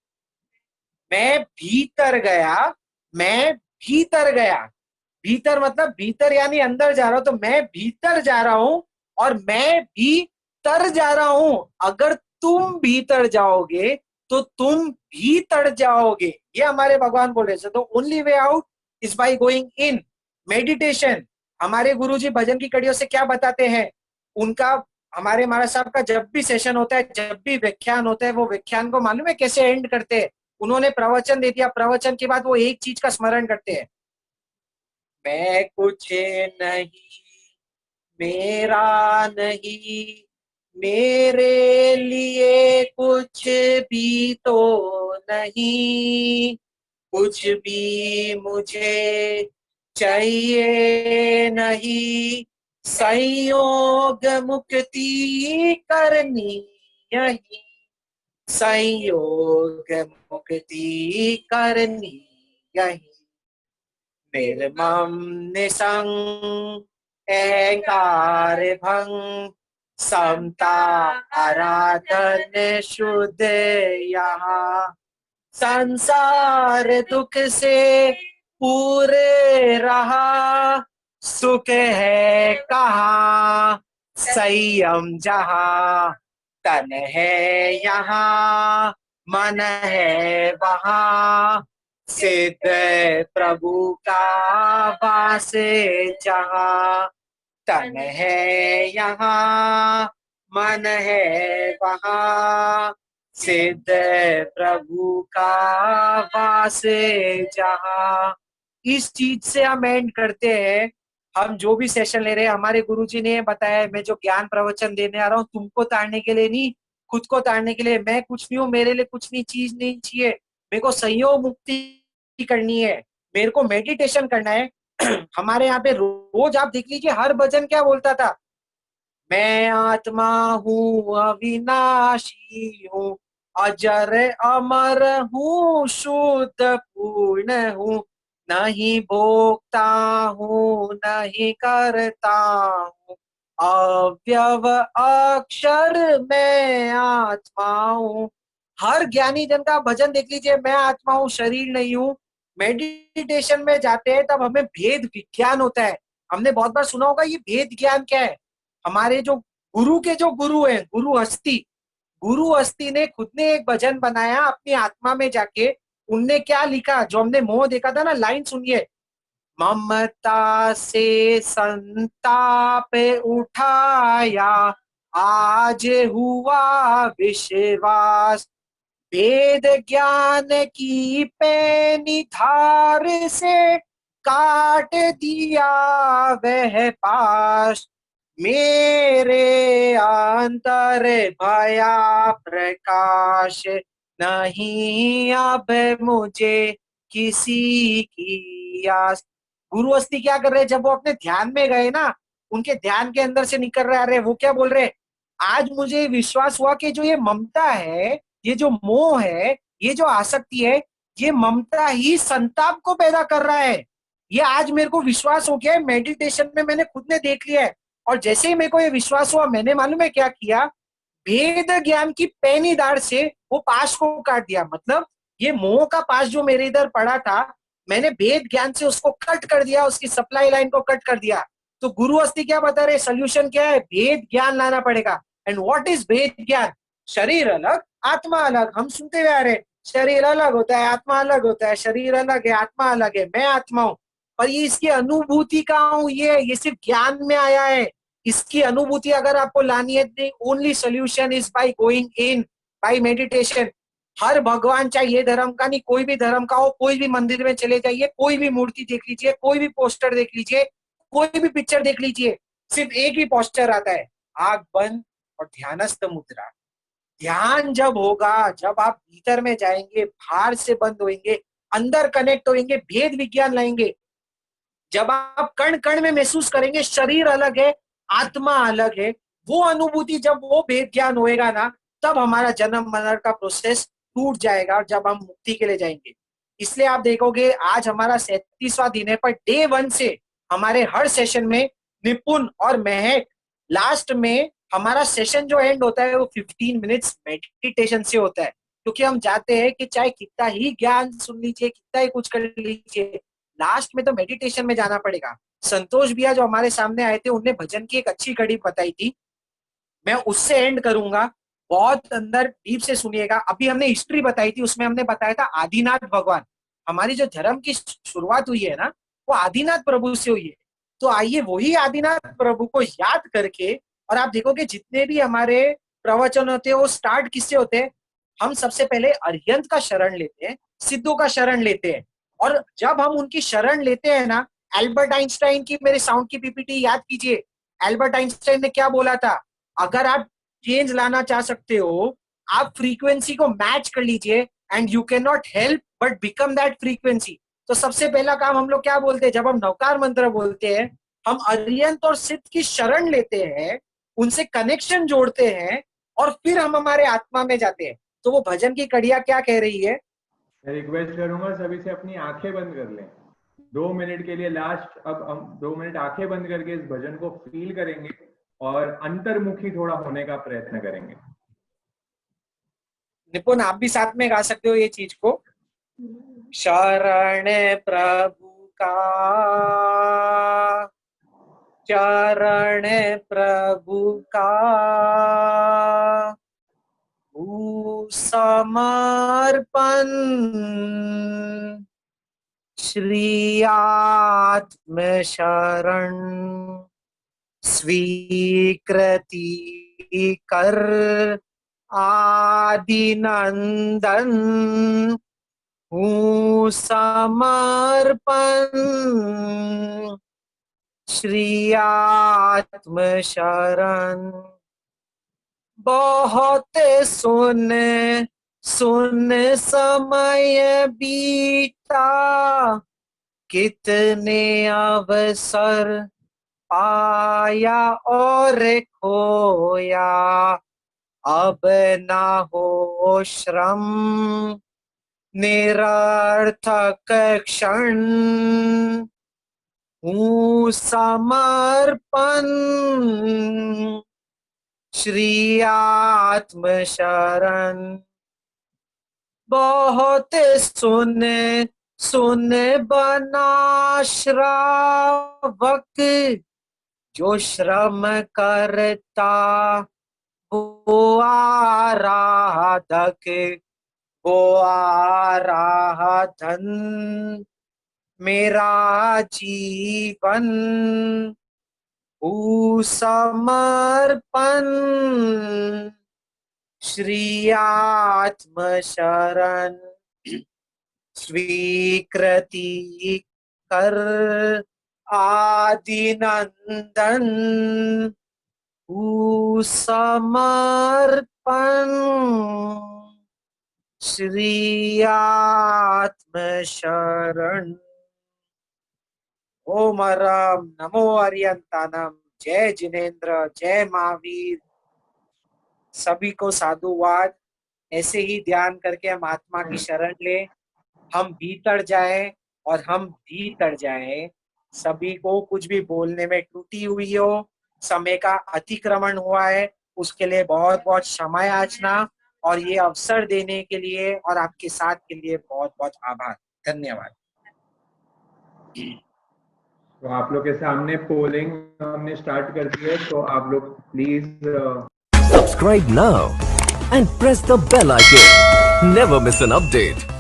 C: मैं भीतर गया, मैं भीतर गया। भीतर मतलब भीतर यानी अंदर जा रहा हूं, तो मैं भीतर जा रहा हूं और मैं भीतर जा रहा हूं। अगर तुम भीतर जाओगे तो तुम भीतर जाओगे, ये हमारे भगवान बोल रहे थे। तो only way out is by going in. Meditation, हमारे गुरुजी भजन की कड़ियों से क्या बताते हैं, उनका, हमारे महाराज साहब का जब भी सेशन होता है, जब भी व्याख्यान होता है, वो व्याख्यान को मालूम है कैसे एंड करते हैं? उन्होंने प्रवचन दे दिया, प्रवचन के बाद वो एक चीज का स्मरण करते हैं, मैं कुछ नहीं, मेरा नहीं, मेरे लिए कुछ भी तो नहीं, कुछ भी मुझे चाहिए नहीं, संयोग मुक्ति करनी यही, संयोग मुक्ति करनी यही। निर्मम निसंग अहंकार भंग, समता आराधन शुद्ध यहाँ, संसार दुख से पूरे रहा, सुख है कहाँ संयम जहाँ, तन है यहाँ मन है वहाँ, सिद्ध प्रभु का वास जहाँ, तन है यहाँ मन है वहाँ, सिद्ध प्रभु का वास जहाँ। इस चीज से हम एंड करते हैं। हम जो भी सेशन ले रहे हैं, हमारे गुरुजी ने बताया, मैं जो ज्ञान प्रवचन देने आ रहा हूँ तुमको तारने के लिए नहीं, खुद को तारने के लिए। मैं कुछ नहीं हूँ, मेरे लिए कुछ नहीं, चीज नहीं चाहिए, मेरे को संयोग मुक्ति करनी है, मेरे को मेडिटेशन करना है। हमारे यहाँ पे रोज आप देख लीजिए, हर भजन क्या बोलता था, मैं आत्मा हूँ, अविनाशी हूँ, अजर अमर हूँ, शुद्ध पूर्ण हूँ, नहीं भोगता हूँ नहीं करता हूँ, अव्यव अक्षर मैं आत्मा हूँ। हर ज्ञानी जन का भजन देख लीजिए, मैं आत्मा हूँ, शरीर नहीं हूँ। मेडिटेशन में जाते हैं तब हमें भेद विज्ञान होता है। हमने बहुत बार सुना होगा ये भेद ज्ञान क्या है। हमारे जो गुरु के जो गुरु हैं, गुरु हस्ती ने खुद ने एक भजन बनाया अपनी आत्मा में जाके। उनने क्या लिखा, जो हमने मोह देखा था ना, लाइन सुनिए, ममता से संताप उठाया, आज हुआ विश्वास, वेद ज्ञान की पैनी धार से काट दिया वह पाश, मेरे अंतर भया प्रकाश, नहीं अब मुझे किसी की आस। गुरु अस्थि क्या कर रहे हैं, जब वो अपने ध्यान में गए ना, उनके ध्यान के अंदर से निकल रहे आ रहे, वो क्या बोल रहे, आज मुझे विश्वास हुआ कि जो ये ममता है, ये जो मोह है, ये जो आसक्ति है, ये ममता ही संताप को पैदा कर रहा है। ये आज मेरे को विश्वास हो गया है, मेडिटेशन में मैंने खुद ने देख लिया है। और जैसे ही मेरे को ये विश्वास हुआ, मैंने मालूम है क्या किया, वेद ज्ञान की पैनी दाढ़ से वो पाश को काट दिया। मतलब ये मोह का पाश जो मेरे इधर पड़ा था, मैंने वेद ज्ञान से उसको कट कर दिया, उसकी सप्लाई लाइन को कट कर दिया। तो गुरु अस्थि क्या बता रहे, सोल्यूशन क्या है, वेद ज्ञान लाना पड़ेगा। एंड व्हाट इज वेद ज्ञान? शरीर अलग आत्मा अलग, हम सुनते हुए आ रहे, शरीर अलग होता है आत्मा अलग होता है, शरीर अलग है आत्मा अलग है, मैं आत्मा हूं। पर ये इसकी अनुभूति कहाँ हूं, ये सिर्फ ज्ञान में आया है। इसकी अनुभूति अगर आपको लानी है, the only solution is by going in, by meditation. हर भगवान, चाहे ये धर्म का नहीं, कोई भी धर्म का हो, कोई भी मंदिर में चले जाइए, कोई भी मूर्ति देख लीजिए, कोई भी पोस्टर देख लीजिए, कोई भी पिक्चर देख लीजिए, सिर्फ एक ही पोस्टर आता है, आंख बंद और ध्यानस्थ मुद्रा। ध्यान जब होगा, जब आप भीतर में जाएंगे, बाहर से बंद होंगे, अंदर कनेक्ट होंगे, भेद विज्ञान लाएंगे, जब आप कण कण में महसूस करेंगे शरीर अलग है आत्मा अलग है, वो अनुभूति, जब वो भेद ज्ञान होएगा ना, तब हमारा जन्म मरण का प्रोसेस टूट जाएगा और जब हम मुक्ति के लिए जाएंगे। इसलिए आप देखोगे आज हमारा 37वां दिन है, पर डे 1 से हमारे हर सेशन में निपुण और महक, लास्ट में हमारा सेशन जो एंड होता है वो 15 मिनट्स मेडिटेशन से होता है। क्योंकि हम चाहते हैं कि चाहे कितना ही ज्ञान सुन लीजिए, कितना ही कुछ कर लीजिए, लास्ट में तो मेडिटेशन में जाना पड़ेगा। संतोष भैया जो हमारे सामने आए थे, उनने भजन की एक अच्छी कड़ी बताई थी, मैं उससे एंड करूंगा। बहुत अंदर डीप से सुनिएगा। अभी हमने हिस्ट्री बताई थी, उसमें हमने बताया था आदिनाथ भगवान। हमारी जो धर्म की शुरुआत हुई है ना, वो आदिनाथ प्रभु से हुई है। तो आइए वही आदिनाथ प्रभु को याद करके, और आप देखोगे जितने भी हमारे प्रवचन होते हैं वो स्टार्ट किससे होते हैं, हम सबसे पहले अरिहंत का शरण लेते हैं, सिद्धों का शरण लेते हैं। और जब हम उनकी शरण लेते हैं ना, एल्बर्ट आइंस्टाइन की, मेरे साउंड की पीपीटी याद कीजिए, एल्बर्ट आइंस्टाइन ने क्या बोला था, अगर आप चेंज लाना चाह सकते हो, आप फ्रीक्वेंसी को मैच कर लीजिए and you can not help but become that frequency. तो सबसे पहला काम हम लोग क्या बोलते हैं, जब हम नवकार मंत्र बोलते हैं, हम अरिहंत और सिद्ध की शरण लेते हैं, उनसे कनेक्शन जोड़ते हैं और फिर हम हमारे आत्मा में जाते हैं। तो वो भजन की कड़िया क्या कह रही है,
G: मैं रिक्वेस्ट करूंगा सभी से अपनी आंखें बंद कर लें 2 मिनट के लिए। लास्ट अब हम 2 मिनट आंखें बंद करके इस भजन को फील करेंगे और अंतर्मुखी थोड़ा होने का प्रयत्न करेंगे।
C: निपुण आप भी साथ में गा सकते हो ये चीज को। शरण प्रभु का, चरण प्रभु का, समर्पण, श्री आत्म शरण स्वीकृति कर, आदि नंदन हूँ समर्पण, श्री आत्म शरण। बहुत सुन सुन समय बीता, कितने अवसर पाया और खोया, अब ना हो श्रम निरर्थक क्षण, हूँ समर्पण, श्री आत्म शरण। बहुत सुन सुन बना श्रावक, जो श्रम करता वो आराधक, वो आराधन, मेरा जीवन हूँ समर्पण, श्री आत्म शरण। स्वीकृति कर, आदि नंदन हूँ समर्पण, श्री आत्म शरण। ओम राम नमो अरियंतानम। जय जिनेन्द्र, जय महावीर। सभी को साधुवाद। ऐसे ही ध्यान करके हम आत्मा की शरण ले, हम भीतर जाए और हम भीतर जाए। सभी को कुछ भी बोलने में त्रुटि हुई हो, समय का अतिक्रमण हुआ है, उसके लिए बहुत बहुत क्षमा याचना, और ये अवसर देने के लिए और आपके साथ के लिए बहुत बहुत आभार। धन्यवाद।
G: तो आप लोग के सामने पोलिंग हमने स्टार्ट कर दी है, तो आप लोग please
H: Subscribe now and press the bell icon. Never miss an update.